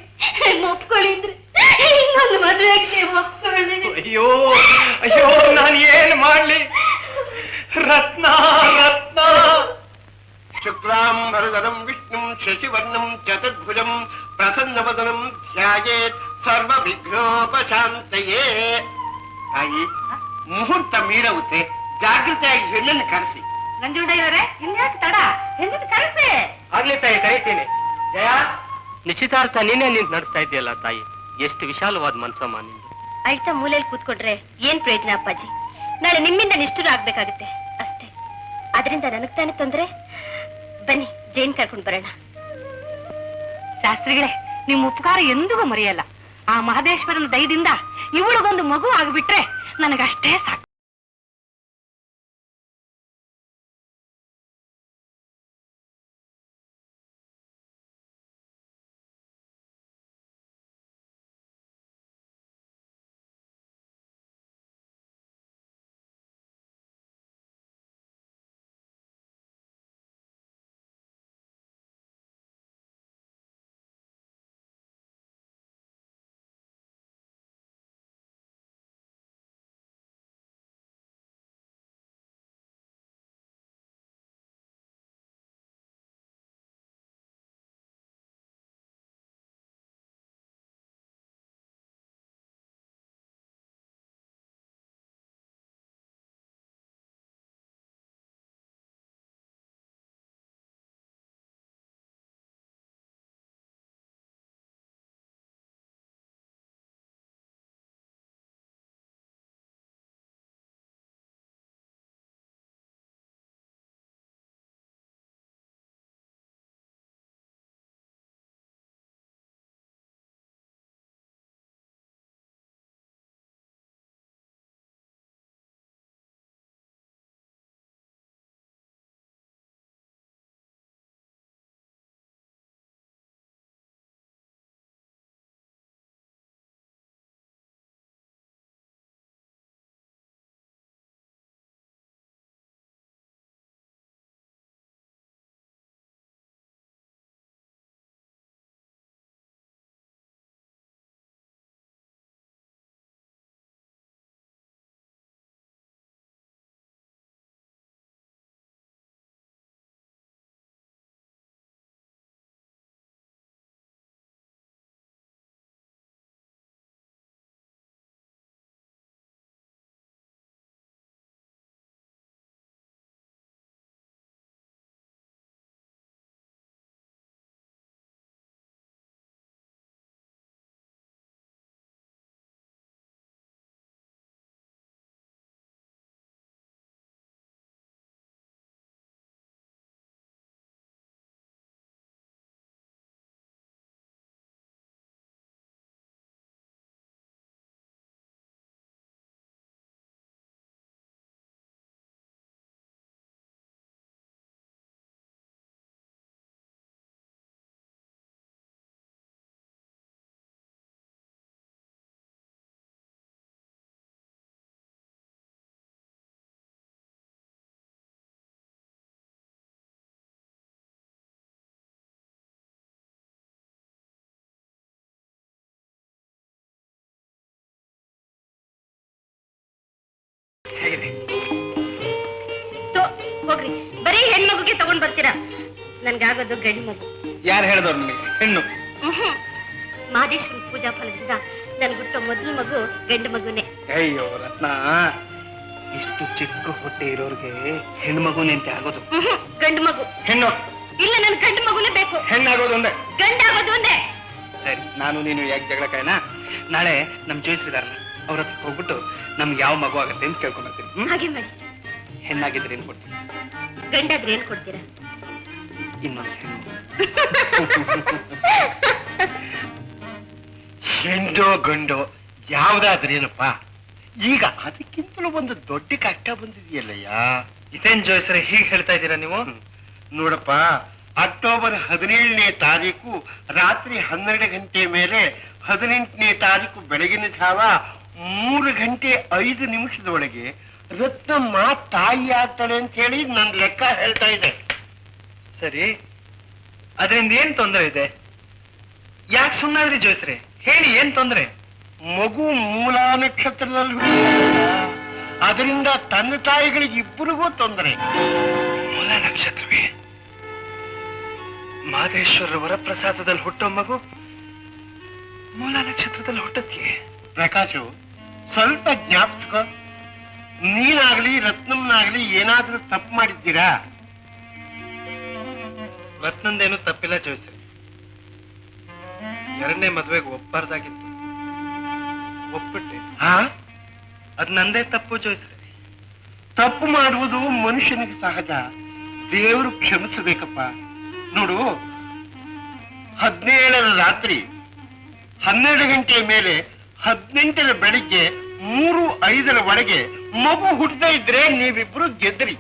S1: ಅಂದ್ರೆ ನನ್ನ ಮದ್ವೆಗೆ ನೀವು ಒಪ್ಕೊಳ್ಳಿ.
S2: ಅಯ್ಯೋ, ನಾನು ಏನ್ ಮಾಡ್ಲಿ? ರತ್ನ
S8: ಶುಕ್ಲಾಂಬರಧರಂ ವಿಷ್ಣುಂ ಶಶಿವರ್ಣಂ ಚತುರ್ಭುಜಂ ಪ್ರಸನ್ನವದನಂ ಧ್ಯಾಯೇತ್ ಸರ್ವ ವಿಘ್ನೋಪಶಾಂತಯೇ. ತಾಯಿ, ಮುಹೂರ್ತ ಮೀರವುತ್ತೆ, ಜಾಗೃತೆಯಾಗಿ ಹೆಣ್ಣನ್ನು ಕರೆಸಿ.
S6: ನಂಜುಂಡಯ್ಯವರೇ, ಇನ್ಯಾಕೆ ತಡ? ಹೆಣ್ಣನ್ನು ಕರೆಸಿ.
S5: ಆಗ್ಲಿ ತಾಯಿ, ಕರೀತೀನಿ. ಜಯ, ನಿಶ್ಚಿತಾರ್ಥ ನೀನೇ ನಿಂತು ನಡೆಸ್ತಾ ಇದೆಯಲ್ಲ ತಾಯಿ, ಎಷ್ಟು ವಿಶಾಲವಾದ ಮನ್ಸಮ್ಮ ನಿಂದು.
S1: ಅಳ್ತಾ ಮೂಲೆಯಲ್ಲಿ ಕೂತ್ಕೊಂಡ್ರೆ ಏನ್ ಪ್ರಯೋಜನ ಅಪ್ಪಾಜಿ? ನಾಳೆ ನಿಮ್ಮಿಂದ ನಿಷ್ಠುರ ಆಗ್ಬೇಕಾಗುತ್ತೆ ಅಷ್ಟೇ. ಅದರಿಂದ ನನಗ್ ತಾನೇ ತೊಂದ್ರೆ. ಬನ್ನಿ, ಜೈನ್ ಕರ್ಕೊಂಡು ಬರೋಣ.
S6: ಶಾಸ್ತ್ರಿಗಳೇ, ನಿಮ್ ಉಪಕಾರ ಎಂದಿಗೂ ಮರೆಯಲ್ಲ. ಆ ಮಹದೇಶ್ವರನ ದಯದಿಂದ ಇವಳಿಗೊಂದು ಮಗು ಆಗ್ಬಿಟ್ರೆ ನನಗಷ್ಟೇ ಸಾಕು.
S1: ಹೋಗಿ ತಗೊಂಡ್ ಬರ್ತೀರಾ. ನನ್ಗಾಗೋದು ಗಂಡು ಮಗು.
S2: ಯಾರು ಹೇಳಿದವ್ರು ನಿಮಗೆ ಹೆಣ್ಣು?
S1: ಮಹದೇಶ್ವರ ಪೂಜಾ ಫಲದಿಂದ ನನ್ಗುಟ್ಟೋ ಮೊದಲು ಮಗು ಗಂಡು ಮಗುನೇ.
S2: ಅಯ್ಯೋ ರತ್ನ, ಇಷ್ಟು ಚಿಕ್ಕ ಹೊಟ್ಟೆ ಇರೋರ್ಗೆ ಹೆಣ್ಮಗುನೇ ಅಂತ ಆಗೋದು.
S1: ಗಂಡು ಮಗು.
S2: ಹೆಣ್ಣು?
S1: ಇಲ್ಲ, ನನ್ ಗಂಡು ಮಗುನೇ ಬೇಕು.
S2: ಹೆಣ್ಣಾಗೋದು ಒಂದೇ.
S1: ಗಂಡಾಗೋದು ಒಂದೇ.
S2: ಸರಿ, ನಾನು ನೀನು ಯಾಕೆ ಜಗಳ ಕಾಯನ? ನಾಳೆ ನಮ್ ಜೋಯಿಸ್ರಿದಾರಲ್ಲ, ಅವ್ರ ಹತ್ರ ಹೋಗ್ಬಿಟ್ಟು ನಮ್ಗೆ ಯಾವ ಮಗು ಆಗತ್ತೆ ಅಂತ ಕೇಳ್ಕೊಂಡ್ಬರ್ತೀನಿ.
S1: ಹಾಗೆ ಮಾಡಿ.
S2: ಹೆಣ್ಣಾಗಿದ್ರೆ ಏನ್ ಕೊಡ್ತೀನಿ?
S1: ಗಂಡಾದ್ರೆ ಏನ್ ಕೊಡ್ತೀರಾ?
S2: ಇನ್ನೊಂದು ಹೆಣ್ಣು.
S8: ಹೆಣ್ಣೋ ಗಂಡೋ ಯಾವ್ದಾದ್ರೇನಪ್ಪ, ಈಗ ಅದಕ್ಕಿಂತಲೂ ಒಂದು ದೊಡ್ಡ ಕಷ್ಟ ಬಂದಿದೆಯಲ್ಲಯ್ಯ.
S2: ಇದೇನ್ ಜೋಯಿಸ್ರೆ ಹೀಗೆ ಹೇಳ್ತಾ ಇದ್ದೀರಾ ನೀವು?
S8: ನೋಡಪ್ಪ, ಅಕ್ಟೋಬರ್ 17ನೇ ತಾರೀಕು ರಾತ್ರಿ 12 ಗಂಟೆ ಮೇಲೆ 18ನೇ ತಾರೀಕು ಬೆಳಗಿನ ಜಾವ 3 ಗಂಟೆ 5 ನಿಮಿಷದೊಳಗೆ ರತ್ನಮ್ಮ ತಾಯಿ ಆಗ್ತಾಳೆ ಅಂತ ಹೇಳಿ ನನ್ ಲೆಕ್ಕ ಹೇಳ್ತಾ ಇದೆ.
S2: ಸರಿ, ಅದರಿಂದ ಏನ್ ತೊಂದರೆ ಇದೆ? ಯಾಕೆ ಸುಮ್ಮನಾದ್ರಿ ಜೋಯಿಸ್ರೆ? ಹೇಳಿ, ಏನ್ ತೊಂದರೆ?
S8: ಮಗು ಮೂಲ ನಕ್ಷತ್ರದಲ್ಲಿ ಹುಟ್ಟಿದೆಯಲ್ಲ, ಅದರಿಂದ ತಂದೆ ತಾಯಿಗಳಿಗೆ ಇಬ್ಬರಿಗೂ ತೊಂದರೆ.
S2: ಮೂಲ ನಕ್ಷತ್ರವೇ? ಮಹದೇಶ್ವರ ವರಪ್ರಸಾದದಲ್ಲಿ ಹುಟ್ಟೋ ಮಗು ಮೂಲ ನಕ್ಷತ್ರದಲ್ಲಿ ಹುಟ್ಟತ್ತೀಯೇ?
S8: ಪ್ರಕಾಶು, ಸ್ವಲ್ಪ ಜ್ಞಾಪಿಸ್ಕೊ. ನೀನಾಗ್ಲಿ ರತ್ನಮ್ನಾಗ್ಲಿ ಏನಾದ್ರೂ ತಪ್ಪು ಮಾಡಿದ್ದೀರಾ?
S2: ರತ್ನಂದೇನು ತಪ್ಪಿಲ್ಲ ಜೋಯಿಸ್ರೆ. ಎರಡನೇ ಮದ್ವೆಗೆ ಒಪ್ಪಬಾರ್ದಾಗಿತ್ತು, ಒಪ್ಪಿಟ್ಟೆ. ಅದ್ ನಂದೇ ತಪ್ಪು ಜೋಯಿಸ್ರೆ.
S8: ತಪ್ಪು ಮಾಡುವುದು ಮನುಷ್ಯನಿಗೆ ಸಹಜ, ದೇವರು ಕ್ಷಮಿಸಬೇಕಪ್ಪ. ನೋಡು, 17ರ ರಾತ್ರಿ 12 ಗಂಟೆ ಮೇಲೆ 18ರ ಬೆಳಿಗ್ಗೆ 3:05 ಒಳಗೆ ಮಗು ಹುಟ್ಟದೇ ಇದ್ರೆ ನೀವಿಬ್ರು ಗೆದ್ರಿ.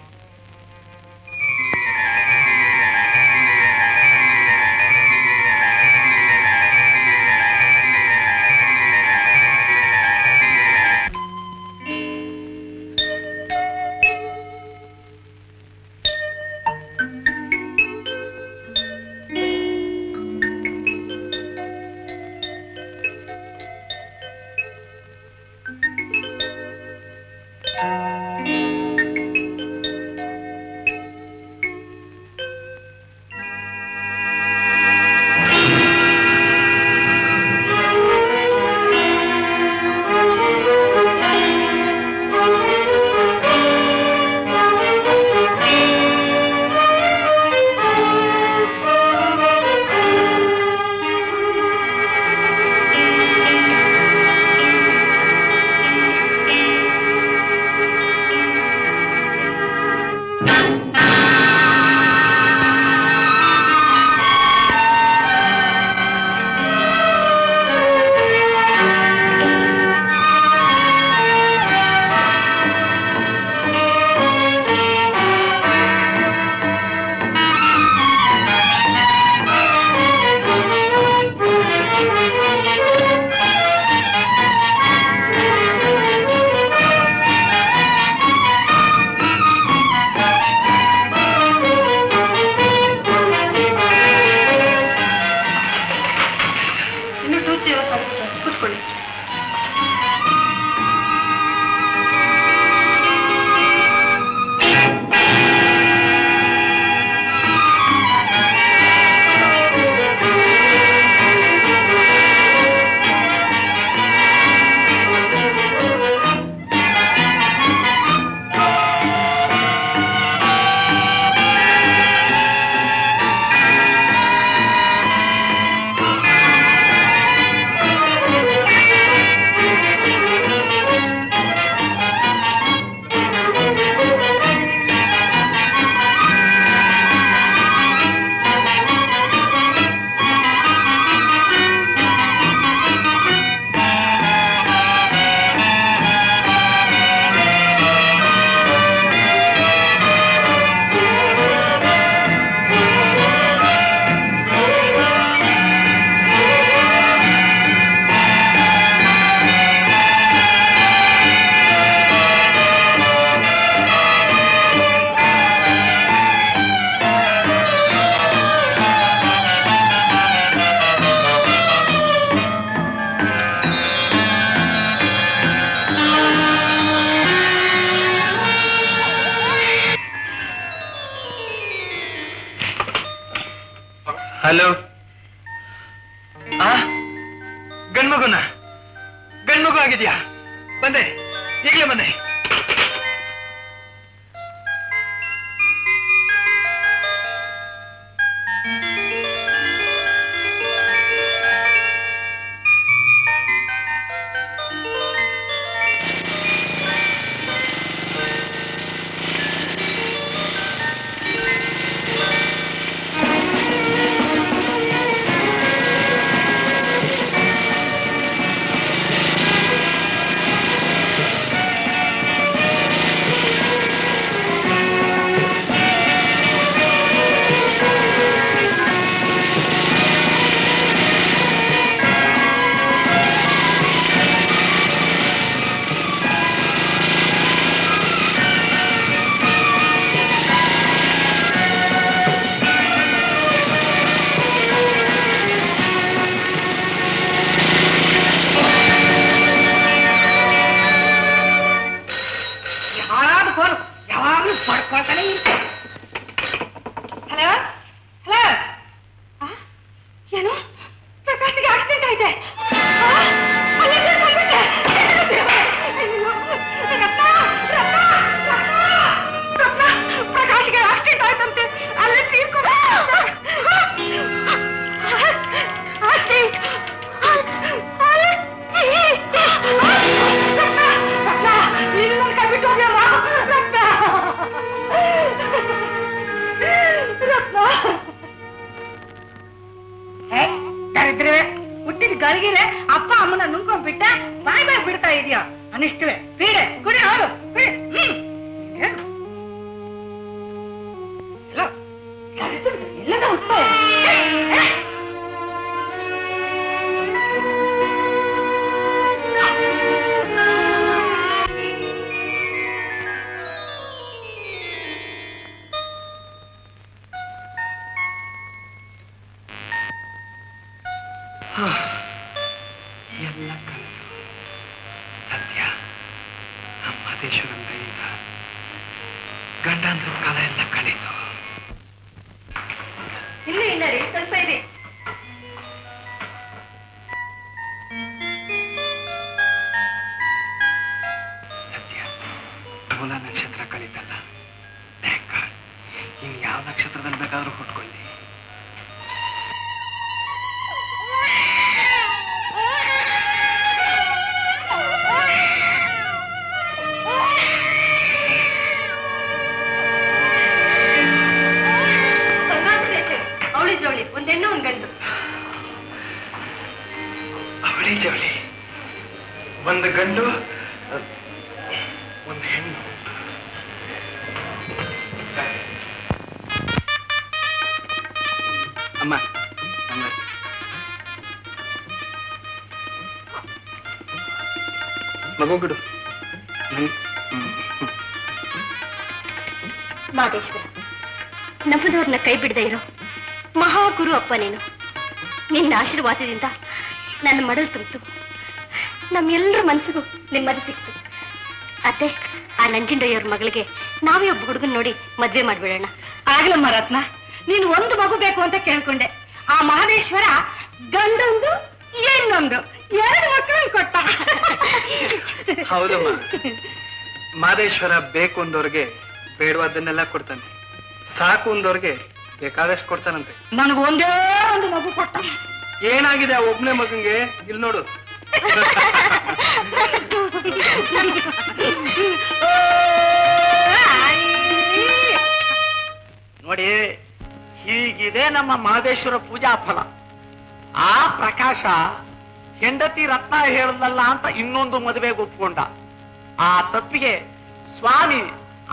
S2: ಹಲೋ. ಗಂಡ್ಮಗುನ ಗಂಡ್ಮಗು ಆಗಿದ್ಯಾ? ಬಂದೆ, ಈಗಲೇ ಬಂದೆ.
S6: ಹಲೋ ಹಲೋ, ಏನು ಪ್ರಕಾಶ್ಗೆ ಆಕ್ಸಿಡೆಂಟ್ ಆಯ್ತೆ? ಪ್ರಕಾಶ್ಗೆ ಆಕ್ಸಿಡೆಂಟ್ ಆಯ್ತಂತೆ, ಅಲ್ಲೇ ತೀರ್ಕೊಂಡು ಹುಟ್ಟಿದ ಗಳಿಗೆಲೆ ಅಪ್ಪ ಅಮ್ಮನ ನುಂಗ್ಕೊಂಡ್ಬಿಟ್ಟ, ಬಾಯ್ ಬಾಯ್ ಬಿಡ್ತಾ ಇದೀಯ ಅನಿಷ್ಟವೇ. ಪೀಡೆ ಕುಡಿ, ಹಾಲು ಎಲ್ಲದ ಹುಟ್ಟ
S2: ಎಲ್ಲ ಕನಸು ಸತ್ಯ. ನಮ್ಮ ಮಹದೇಶ್ವರಂದ ಈಗ ಗಂಡಂದ್ರ ಕಾಲ ಎಲ್ಲ ಕಳೀತು.
S6: ಇನ್ನೂ ಇಲ್ಲ ರೀ, ಸ್ವಲ್ಪ ಇದೆ.
S2: ಸತ್ಯ, ಮೂಲ ನಕ್ಷತ್ರ ಕಳೀತಲ್ಲ. ಇನ್ ಯಾವ ನಕ್ಷತ್ರದಲ್ಲಿ ಬೇಕಾದ್ರೂ ಹುಟ್ಕೊಳ್ಳಿ.
S6: ಅವಳಿ ಜೋಳಿ, ಒಂದೆಣ್ಣು ಒಂದ್ ಗಂಡು.
S2: ಅವಳಿ ಜವಳಿ, ಒಂದು ಗಂಡು ಒಂದು ಹೆಣ್ಣು. ಅಮ್ಮ, ಮಗು ಬಿಡು.
S1: ಮಾದೇಶ್ವರ, ನಂಬದವ್ರನ್ನ ಕೈ ಬಿಡದೆ ಇರೋ ಮಹಾಗುರು ಅಪ್ಪ ನೀನು. ನಿನ್ನ ಆಶೀರ್ವಾದದಿಂದ ನನ್ನ ಮಡಲು ತುಂಬಿತು. ನಮ್ಮೆಲ್ಲರ ಮನಸ್ಸಿಗೂ ನೆಮ್ಮದಿ ಸಿಕ್ತು. ಅತ್ತೆ, ಆ ನಂಜುಂಡಯ್ಯವ್ರ ಮಗಳಿಗೆ ನಾವೇ ಒಬ್ಬ ಹುಡುಗನ್ ನೋಡಿ ಮದ್ವೆ ಮಾಡ್ಬಿಡೋಣ.
S6: ಆಗ್ಲಮ್ಮ ರತ್ನ, ನೀನು ಒಂದು ಮಗು ಬೇಕು ಅಂತ ಕೇಳ್ಕೊಂಡೆ. ಆ ಮಹದೇಶ್ವರ ಗಂಡೊಂದು ಹೆಣ್ಣೊಂದು 2 ಮಕ್ಕಳನ್ನು ಕೊಟ್ಟ.
S2: ಹೌದಮ್ಮ, ಮಾದೇಶ್ವರ ಬೇಕು ಅಂದವ್ರಿಗೆ ಬೇಡವಾದನ್ನೆಲ್ಲ ಕೊಡ್ತಾನೆ, ಸಾಕು ಅಂದವ್ರಿಗೆ ಬೇಕಾದಷ್ಟು ಕೊಡ್ತಾನಂತೆ.
S6: ನನಗೆ ಒಂದೇ ಒಂದು ಮಗು ಕೊಟ್ಟ.
S2: ಏನಾಗಿದೆ ಆ ಒಬ್ನೇ ಮಗಂಗೆ? ಇಲ್ಲಿ ನೋಡು.
S3: ನೋಡಿ, ಹೀಗಿದೆ ನಮ್ಮ ಮಹದೇಶ್ವರ ಪೂಜಾ ಫಲ. ಆ ಪ್ರಕಾಶ ಹೆಂಡತಿ ರತ್ನ ಹೇಳದಲ್ಲ ಅಂತ ಇನ್ನೊಂದು ಮದುವೆಗೆ ಒಪ್ಕೊಂಡ. ಆ ತಪ್ಪಿಗೆ ಸ್ವಾಮಿ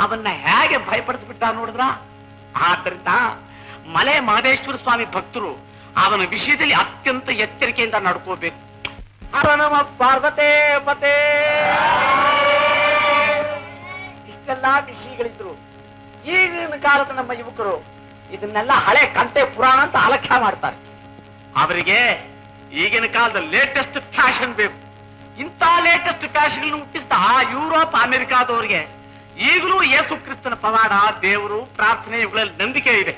S3: ಅವನ್ನ ಹೇಗೆ ಭಯಪಡಿಸ್ಬಿಟ್ಟ ನೋಡಿದ್ರ. ಆದ್ದರಿಂದ ಮಲೆ ಮಹದೇಶ್ವರ ಸ್ವಾಮಿ ಭಕ್ತರು ಅವನ ವಿಷಯದಲ್ಲಿ ಅತ್ಯಂತ ಎಚ್ಚರಿಕೆಯಿಂದ ನಡ್ಕೋಬೇಕು. ಹರ ನಮ ಪಾರ್ವತೇ ಪತೆ. ಇಷ್ಟೆಲ್ಲ ವಿಷಯಗಳಿದ್ರು ಈಗಿನ ಕಾಲದ ನಮ್ಮ ಯುವಕರು ಇದನ್ನೆಲ್ಲ ಹಳೆ ಕಂತೆ ಪುರಾಣ ಅಂತ ಅಲಕ್ಷ್ಯ ಮಾಡ್ತಾರೆ. ಅವರಿಗೆ ಈಗಿನ ಕಾಲದ ಲೇಟೆಸ್ಟ್ ಫ್ಯಾಷನ್ ಬೇಕು. ಇಂಥ ಲೇಟೆಸ್ಟ್ ಫ್ಯಾಷನ್ ಹುಟ್ಟಿಸಿದ ಯುರೋಪ್ ಅಮೆರಿಕಾದವರಿಗೆ ಈಗಲೂ ಯೇಸು ಕ್ರಿಸ್ತನ ಪವಾಡ, ದೇವರು, ಪ್ರಾರ್ಥನೆ ಇವುಗಳಲ್ಲಿ ನಂಬಿಕೆ ಇದೆ.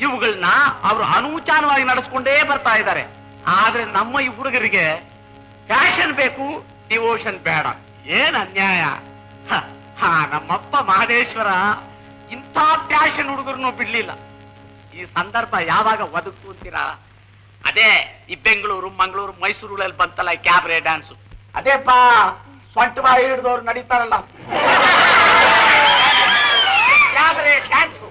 S3: ಇವುಗಳನ್ನ ಅವರು ಅನೂಚಾನವಾಗಿ ನಡೆಸ್ಕೊಂಡೇ ಬರ್ತಾ ಇದ್ದಾರೆ. ಆದ್ರೆ ನಮ್ಮ ಈ ಹುಡುಗರಿಗೆ ಫ್ಯಾಷನ್ ಬೇಕು, ಡಿವೋಷನ್ ಬೇಡ. ಏನ್ ಅನ್ಯಾಯ! ನಮ್ಮಪ್ಪ ಮಹದೇಶ್ವರ ಇಂಥ ಫ್ಯಾಷನ್ ಹುಡುಗರನ್ನು ಬಿಡ್ಲಿಲ್ಲ. ಈ ಸಂದರ್ಭ ಯಾವಾಗ ಒದಗ್ತು ಅಂತೀರಾ? ಅದೇ ಈ ಬೆಂಗಳೂರು, ಮಂಗಳೂರು, ಮೈಸೂರುಗಳಲ್ಲಿ ಬಂತಲ್ಲ ಈ ಕ್ಯಾಬ್ರೆ ಡ್ಯಾನ್ಸು. ಅದೇಪ್ಪ ಸೊಂಟ ಬಾಯಿ ಹಿಡಿದವ್ರು ನಡೀತಾರಲ್ಲ ಕ್ಯಾಬ್ರೆ ಡ್ಯಾನ್ಸು.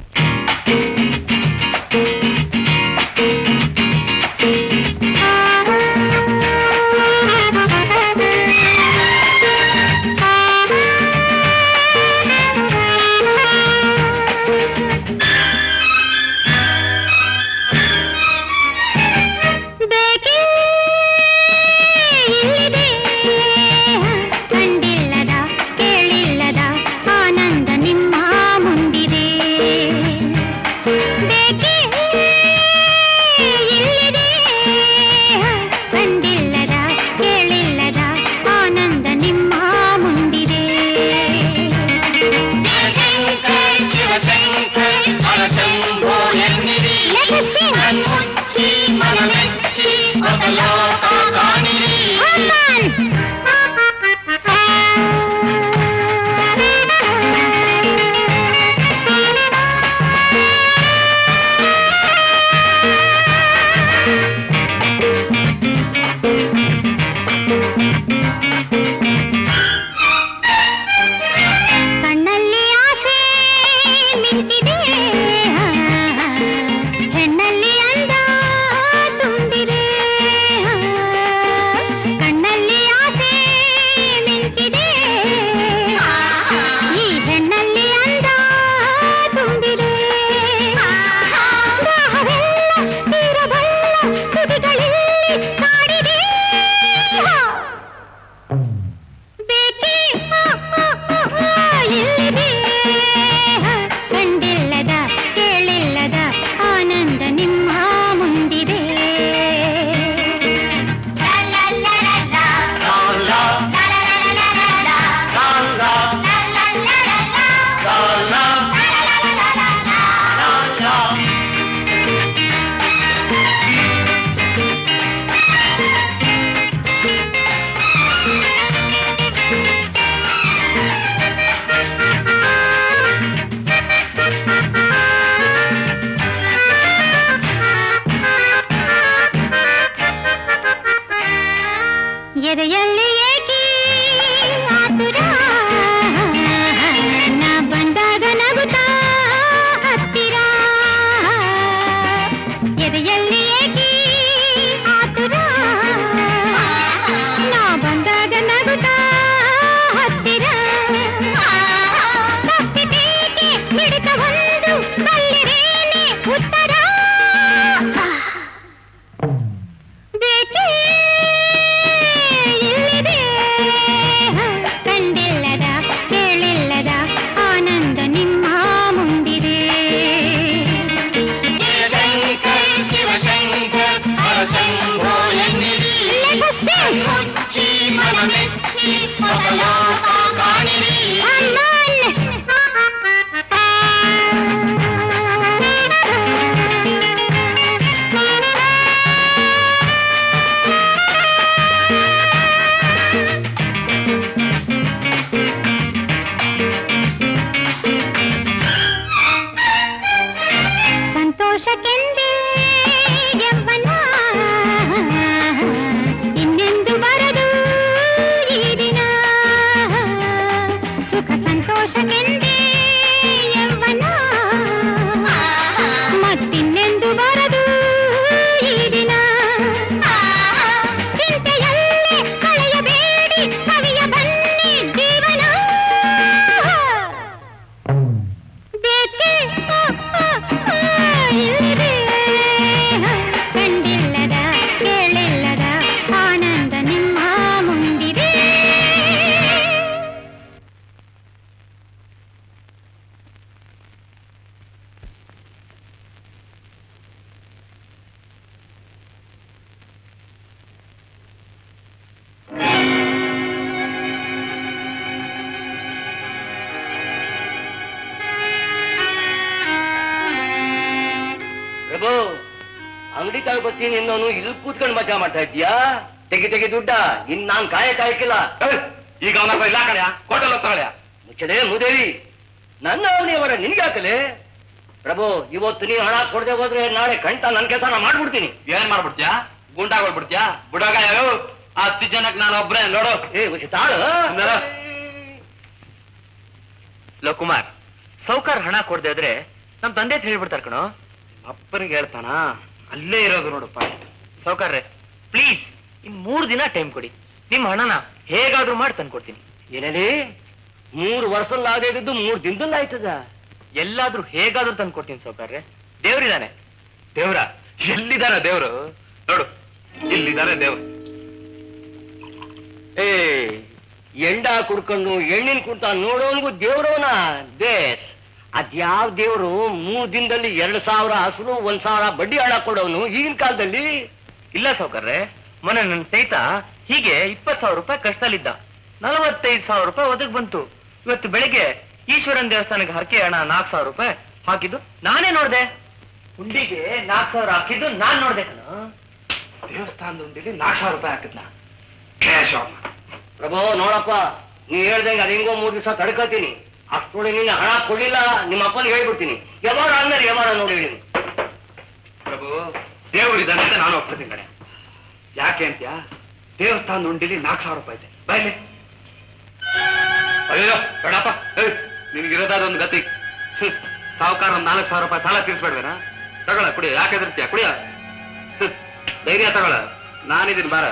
S5: ಪ್ರಭು ಅಂಗಡಿ ಕಾಯಿ ಬರ್ತೀನಿ ಇನ್ನೋನು ಇಲ್ಲಿ ಕೂತ್ಕೊಂಡು ಮಜಾ ಮಾಡ್ತಾ ಇದ್ದೀಯಾ? ತೆಗಿ ದುಡ್ಡ ಇನ್ ನಾನ್ ಕಾಯಕ್ಕಿಲ್ಲ.
S3: ಈಗ ಅವನ ಇಲ್ಲ ಕಳ್ಯ ಕೋಟಲ್ ತಗೊಳ್ಯ
S5: ಮುಚ್ಚದೆ ಮುದೇವಿ ನನ್ನ ಅವನಿಯವರ ನಿನ್ಗೆ ಹಾಕಲೆ. ಪ್ರಭು ಇವತ್ತು ನೀವು ಹಣ ಕೊಡದೆ ಹೋದ್ರೆ ನಾಳೆ ಕಂಟ ನನ್ ಕೆಲಸ ನಾ ಮಾಡ್ಬಿಡ್ತೀನಿ.
S3: ಏನ್ ಮಾಡ್ಬಿಡ್ತೀಯಾ? ಗುಂಡಾಗೋಗ್ಬಿಡ್ತೀಯಾ? ಬುಡಾಗ ಯಾರು 10 ಜನಕ್ಕೆ ನಾನು ಒಬ್ರೇ ನೋಡು.
S5: ತಾಳು
S3: ಲೋ ಕುಮಾರ್, ಸೌಕರ್ ಹಣ ಕೊಡದೆ ಇದ್ರೆ ನಮ್ ತಂದೆ ಹೇಳ್ಬಿಡ್ತಾರ ಕಣೋ. ಅಪ್ಪನಿಗೆ ಹೇಳ್ತಾನ ಅಲ್ಲೇ ಇರೋದು ನೋಡಪ್ಪ. ಸೌಕರ್ರೆ ಪ್ಲೀಸ್ ಇನ್ 3 ದಿನ ಟೈಮ್ ಕೊಡಿ, ನಿಮ್ ಹಣನ ಹೇಗಾದ್ರೂ ಮಾಡಿ ತಂದ್ಕೊಡ್ತೀನಿ.
S5: ಏನೇಳಿ 3 ವರ್ಷಲ್ಲಾಗದೇ ಇದ್ದು 3 ದಿನದಲ್ಲಿ ಆಯ್ತದ?
S3: ಎಲ್ಲಾದ್ರೂ ಹೇಗಾದ್ರೂ ತಂದ್ಕೊಡ್ತೀನಿ ಸೌಕರ್ರೆ. ದೇವ್ರಿದಾನೆ. ದೇವ್ರ ಎಲ್ಲಿದಾರ ದೇವ್ರು? ನೋಡು ಇಲ್ಲಿದಾರೆ ದೇವ್ರು.
S5: ಎಂಡ ಕುಡ್ಕೊಂಡು ಎಣ್ಣಿನ ಕುಂತ ನೋಡೋನ್ಗೂ ದೇವ್ರವನ ದೇಶ್. ಅದ್ಯಾವ ದೇವ್ರು 3 ದಿನದಲ್ಲಿ 2,000 ಹಸರು 1,000 ಬಡ್ಡಿ ಹಣ ಕೊಡೋನು ಈಗಿನ ಕಾಲದಲ್ಲಿ?
S3: ಇಲ್ಲ ಸೌಕರ್ರೆ, ಮೊನ್ನೆ ನನ್ನ ಸ್ನೇಹಿತ ಹೀಗೆ 20,000 ರೂಪಾಯಿ ಕಷ್ಟದಲ್ಲಿದ್ದ. 45,000 ರೂಪಾಯಿ ಒದಗ್ ಬಂತು. ಇವತ್ತು ಬೆಳಿಗ್ಗೆ ಈಶ್ವರನ್ ದೇವಸ್ಥಾನಕ್ಕೆ ಹರಕೆ ಹಣ 4,000 ರೂಪಾಯಿ ಹಾಕಿದ್ದು ನಾನೇ ನೋಡ್ದೆ.
S5: ಹುಂಡಿಗೆ 4,000 ಹಾಕಿದ್ದು ನಾನ್ ನೋಡ್ದೆ ಕಣ.
S3: ದೇವಸ್ಥಾನದ ಉಂಡಿಲಿ 4,000 ರೂಪಾಯಿ ಹಾಕಿದ್ನ. Cash of.
S5: ಪ್ರಭು ನೋಡಪ್ಪ, ನೀ ಹೇಳ್ದಂಗೆ ಅದು ಹೆಂಗೋ 3 ದಿವಸ ತಡ್ಕೊತೀನಿ. ಅಷ್ಟೊಳಗೆ ನೀನು ಹಣ ಕೊಡ್ಲಿಲ್ಲ ನಿಮ್ಮ ಅಪ್ಪನಿಗೆ ಹೇಳ್ಬಿಡ್ತೀನಿ. ಯಾವಾರ ಅಂದ್ಮೇಲೆ ಯಾವಾರ ನೋಡಿ ಹೇಳಿ.
S3: ಪ್ರಭು ದೇವರಿದ್ದಾನೆ ಅಂತ ನಾನು ಒಪ್ಕೊತೀನಿ ಕಣೆ. ಯಾಕೆ ಅಂತ್ಯಾ? ದೇವಸ್ಥಾನದ ಉಂಡಿಲಿ 4,000 ರೂಪಾಯಿ ಇದೆ. ಬಾಯ್ಲಿ. ಅಯ್ಯೋ ಬೇಡಪ್ಪ, ನಿನ್ಗಿರೋದಾದೊಂದು ಗತಿ. ಸಾವುಕಾರ 4,000 ರೂಪಾಯಿ ಸಾಲ ತೀರ್ಸ್ಬೇಡ್ವೇನಾ? ತಗೊಳ ಕುಡಿ, ಯಾಕೆ ಎದುರ್ತೀಯ? ಕುಡಿಯ ಧೈರ್ಯ ತಗೊಳ, ನಾನಿದ್ದೀನಿ ಬಾರ.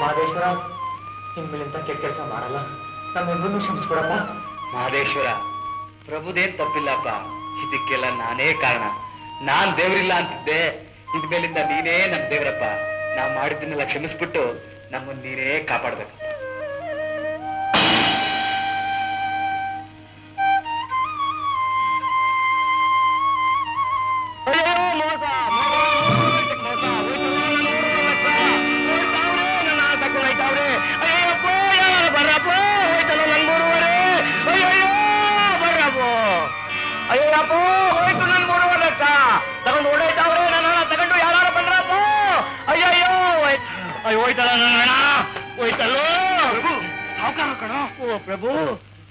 S2: ಮಹದೇಶ್ವರ, ಇನ್ಮೇಲಿಂತ ಕೆಟ್ಟ ಕೆಲಸ ಮಾಡಲ್ಲ, ನಮ್ಮಿಬ್ಬರನ್ನು ಕ್ಷಮಿಸ್ಬಿಡಪ್ಪ.
S3: ಮಹದೇಶ್ವರ
S5: ಪ್ರಭುದೇನ್ ತಪ್ಪಿಲ್ಲಪ್ಪ, ಇದಕ್ಕೆಲ್ಲ ನಾನೇ ಕಾರಣ. ನಾನ್ ದೇವ್ರಿಲ್ಲ ಅಂತಿದ್ದೆ, ಇದ್ಮೇಲಿಂದ ನೀನೇ ನಮ್ ದೇವ್ರಪ್ಪ. ನಾವ್ ಮಾಡಿದ್ದನ್ನೆಲ್ಲ ಕ್ಷಮಿಸ್ಬಿಟ್ಟು ನಮ್ಮನ್ನ ನೀನೇ ಕಾಪಾಡ್ಬೇಕಪ್ಪ.
S3: ಅಯ್ಯಪ್ಪ ಹೋಯ್ತು ನನ್ 3.5 ಲಕ್ಷ ತಗೊಂಡು ಓಡಾಯ್ತಾವ್ರೆ. ನನ್ನ ಹಣ ತಗೊಂಡು ಯಾರು ಬಂದ್ರಪ್ಪ. ಅಯ್ಯಯ್ಯೋ ಹೋಯ್ತಲ್ಲ ನನ್ನ ಹಣ, ಹೋಯ್ತಲ್ಲೋ
S2: ಸಾವುಕಾರ ಕಣೋ.
S3: ಓ ಪ್ರಭು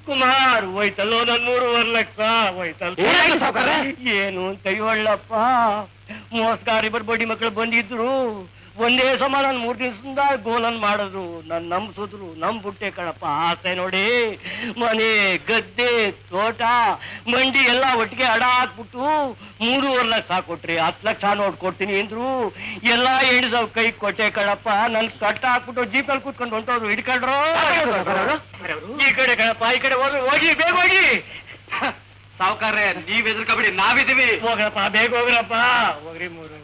S3: ಕುಮಾರ್, ಹೋಯ್ತಲ್ಲೋ ನನ್ 3.5 ಲಕ್ಷ ಹೋಯ್ತಲ್ಲ. ಏನು ಅಂತ ಹೇಳಪ್ಪ, ಮೋಸ್ಗಾರಿ ಬಡಿ ಮಕ್ಕಳು ಬಂದಿದ್ರು. ಒಂದೇ ಸಮ ನಾನು 3 ದಿವಸದಿಂದ ಗೋಲನ್ ಮಾಡಿದ್ರು, ನನ್ ನಂಬಿಸಿದ್ರು, ನಂಬಿಟ್ಟೆ ಕಣಪ್ಪ. ಆಸೆ ನೋಡಿ, ಮನೆ ಗದ್ದೆ ತೋಟ ಮಂಡಿ ಎಲ್ಲ ಒಟ್ಟಿಗೆ ಅಡ ಹಾಕ್ಬಿಟ್ಟು 3.5 ಲಕ್ಷ ಕೊಟ್ರಿ. 10 ಲಕ್ಷ ನೋಡ್ಕೊಡ್ತೀನಿ ಅಂದ್ರು. ಎಲ್ಲ ಎಣಿಸವ್ ಕೈ ಕೊಟ್ಟೆ ಕಣಪ್ಪ. ನನ್ ಕಟ್ಟ ಹಾಕ್ಬಿಟ್ಟು ಜೀಪಲ್ಲಿ ಕೂತ್ಕೊಂಡು ಹೊಂಟೋದ್ರು. ಹಿಡ್ಕೊಂಡ್ರು ಈ ಕಡೆ ಕಣಪ್ಪ, ಈ ಕಡೆ ಹೋಗಿ ಬೇಗ ಹೋಗಿ.
S5: ಸಾವುಕಾರ್ರೆ, ನೀವ್ ಎದುರ್ಕಬಿಡಿ, ನಾವಿದೀವಿ.
S3: ಹೋಗ್ರಪ್ಪ, ಬೇಗ ಹೋಗ್ರಪ್ಪ, ಹೋಗ್ರಿ 3.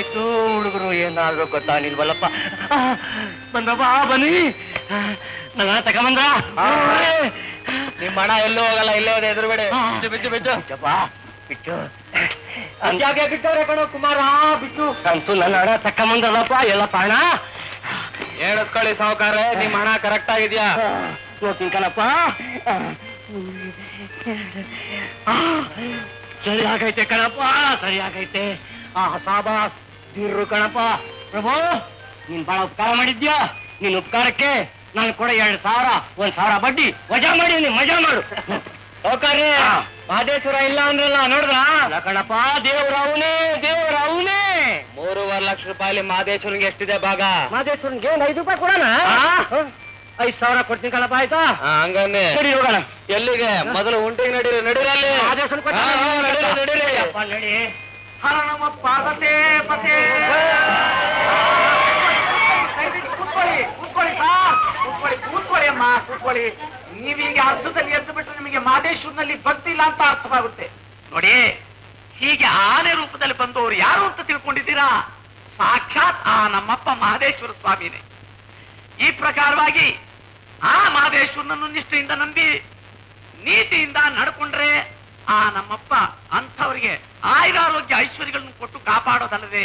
S3: ಎಷ್ಟು ಹುಡುಗರು ಏನಾದ್ರು ಗೊತ್ತಾಗಿಲ್ವಲ್ಲಪ್ಪ. ಬಂದ್ರಪ್ಪ ಬನ್ನಿ, ನನ್ನ ತಗೊಂಬಂದ್ರ. ನಿಮ್ಮ ಹಣ ಎಲ್ಲೂ ಹೋಗಲ್ಲ, ಇಲ್ಲೇ ಇದೆ, ಎದುರುಗಡೆ. ಬಿಟ್ಟು ಬಿಟ್ಟು ಬಿಟ್ಟು ಯಾಕೆ ಬಿಟ್ಟವ್ರೆ ಕಣೋ ಕುಮಾರ, ಬಿಟ್ಟು ಅಂತೂ ನನ್ನ ಹಣ ತಕೊಂಬಂದ್ರಲ್ಲಪ್ಪ. ಎಲ್ಲಪ್ಪ ಹಣ
S2: ಹೇಳಿಸ್ಕೊಳ್ಳಿ ಸಾವುಕಾರ, ನಿಮ್ ಹಣ ಕರೆಕ್ಟ್ ಆಗಿದ್ಯಾ?
S3: ನೋಡ್ತೀನಿ ಕಣಪ್ಪ. ಸರಿ ಆಗೈತೆ ಕಣಪ್ಪ, ಸರಿ ಆಗೈತೆ. ಸಾಬಾಸ್ ಬೀರ್ರು ಕಣಪ್ಪ. ಪ್ರಭು, ನೀನ್ ಬಹಳ ಉಪಕಾರ ಮಾಡಿದ್ಯಾ. ನಿನ್ ಉಪಕಾರಕ್ಕೆ ನಾನು ಕೂಡ 2,000, 1,000 ಬಡ್ಡಿ ವಜಾ ಮಾಡಿ ಮಜಾ ಮಾಡು. ಹೋಗ್ರಿ, ಮಹದೇಶ್ವರ ಇಲ್ಲ ಅಂದ್ರಲ್ಲ, ನೋಡ್ರ ಕಣಪ್ಪ. ದೇವ್ರವನೇ, ದೇವ್ರವನೇ.
S2: 3.5 ಲಕ್ಷ ರೂಪಾಯಿ ಮಹದೇಶ್ವರನ್ಗೆ ಎಷ್ಟಿದೆ ಭಾಗ?
S3: ಮಹದೇಶ್ವರನ್ಗೆ 5 ರೂಪಾಯಿ ಕೊಡೋಣ. 5,000 ಕೊಡ್ತೀನಿ ಕಣಪ್ಪ, ಆಯ್ತಾ?
S2: ಹಂಗನ್ನೇ.
S3: ಸರಿ ಹೋಗೋಣ.
S2: ಎಲ್ಲಿಗೆ? ಮೊದಲು ಉಂಟಿಗೆ ನಡೀರಿ, ನಡೀರಲ್ಲಿ.
S3: ಮಹದೇಶ್ವರನ್
S2: ನಡೀರಿ.
S3: ನಡಿ. ಹರ ನಮ ಪಾರ್ವತೇ ಪತೆ. ಕೂತ್ಕೊಳ್ಳಿ, ಕೂತ್ಕೊಳ್ಳಿ ಸಾರ್, ಕೂತ್ಕೊಳ್ಳಿ, ಕೂತ್ಕೊಳ್ಳಿ ಅಮ್ಮ, ಕೂತ್ಕೊಳ್ಳಿ. ನೀವೀಗ ಅರ್ಥದಲ್ಲಿ ಎದ್ದು ಬಿಟ್ರೆ ನಿಮಗೆ ಮಹದೇಶ್ವರನಲ್ಲಿ ಭಕ್ತಿ ಇಲ್ಲ ಅಂತ ಅರ್ಥವಾಗುತ್ತೆ. ನೋಡಿ, ಹೀಗೆ ಆನೆ ರೂಪದಲ್ಲಿ ಬಂದವರು ಯಾರು ಅಂತ ತಿಳ್ಕೊಂಡಿದ್ದೀರಾ? ಸಾಕ್ಷಾತ್ ಆ ನಮ್ಮಪ್ಪ ಮಹದೇಶ್ವರ ಸ್ವಾಮಿನೇ. ಈ ಪ್ರಕಾರವಾಗಿ ಆ ಮಹದೇಶ್ವರನನ್ನು ನಿಷ್ಠೆಯಿಂದ ನಂಬಿ ನೀತಿಯಿಂದ ನಡ್ಕೊಂಡ್ರೆ ಆ ನಮ್ಮಪ್ಪ ಅಂಥವರಿಗೆ ಆಯುರಾರೋಗ್ಯ ಐಶ್ವರ್ಯಗಳನ್ನು ಕೊಟ್ಟು ಕಾಪಾಡೋದಲ್ಲದೆ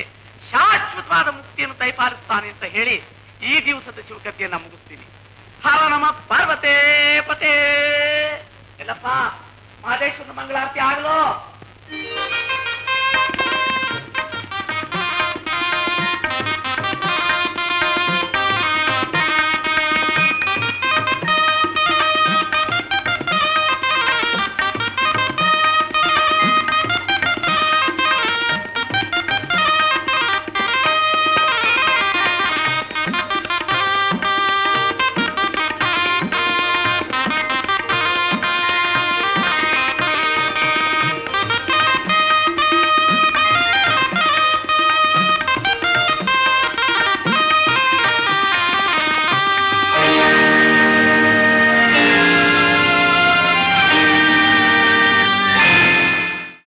S3: ಶಾಶ್ವತವಾದ ಮುಕ್ತಿಯನ್ನು ದಯಪಾಲಿಸ್ತಾನೆ ಅಂತ ಹೇಳಿ ಈ ದಿವಸದ ಶಿವಕಥೆಯನ್ನ ಮುಗಿಸ್ತೀನಿ. ಹರ ನಮ ಪಾರ್ವತೇ ಪತೆ. ಎಲ್ಲಪ್ಪ, ಮಹದೇಶ್ವರನ ಮಂಗಳಾರತಿ ಆಗಲೋ.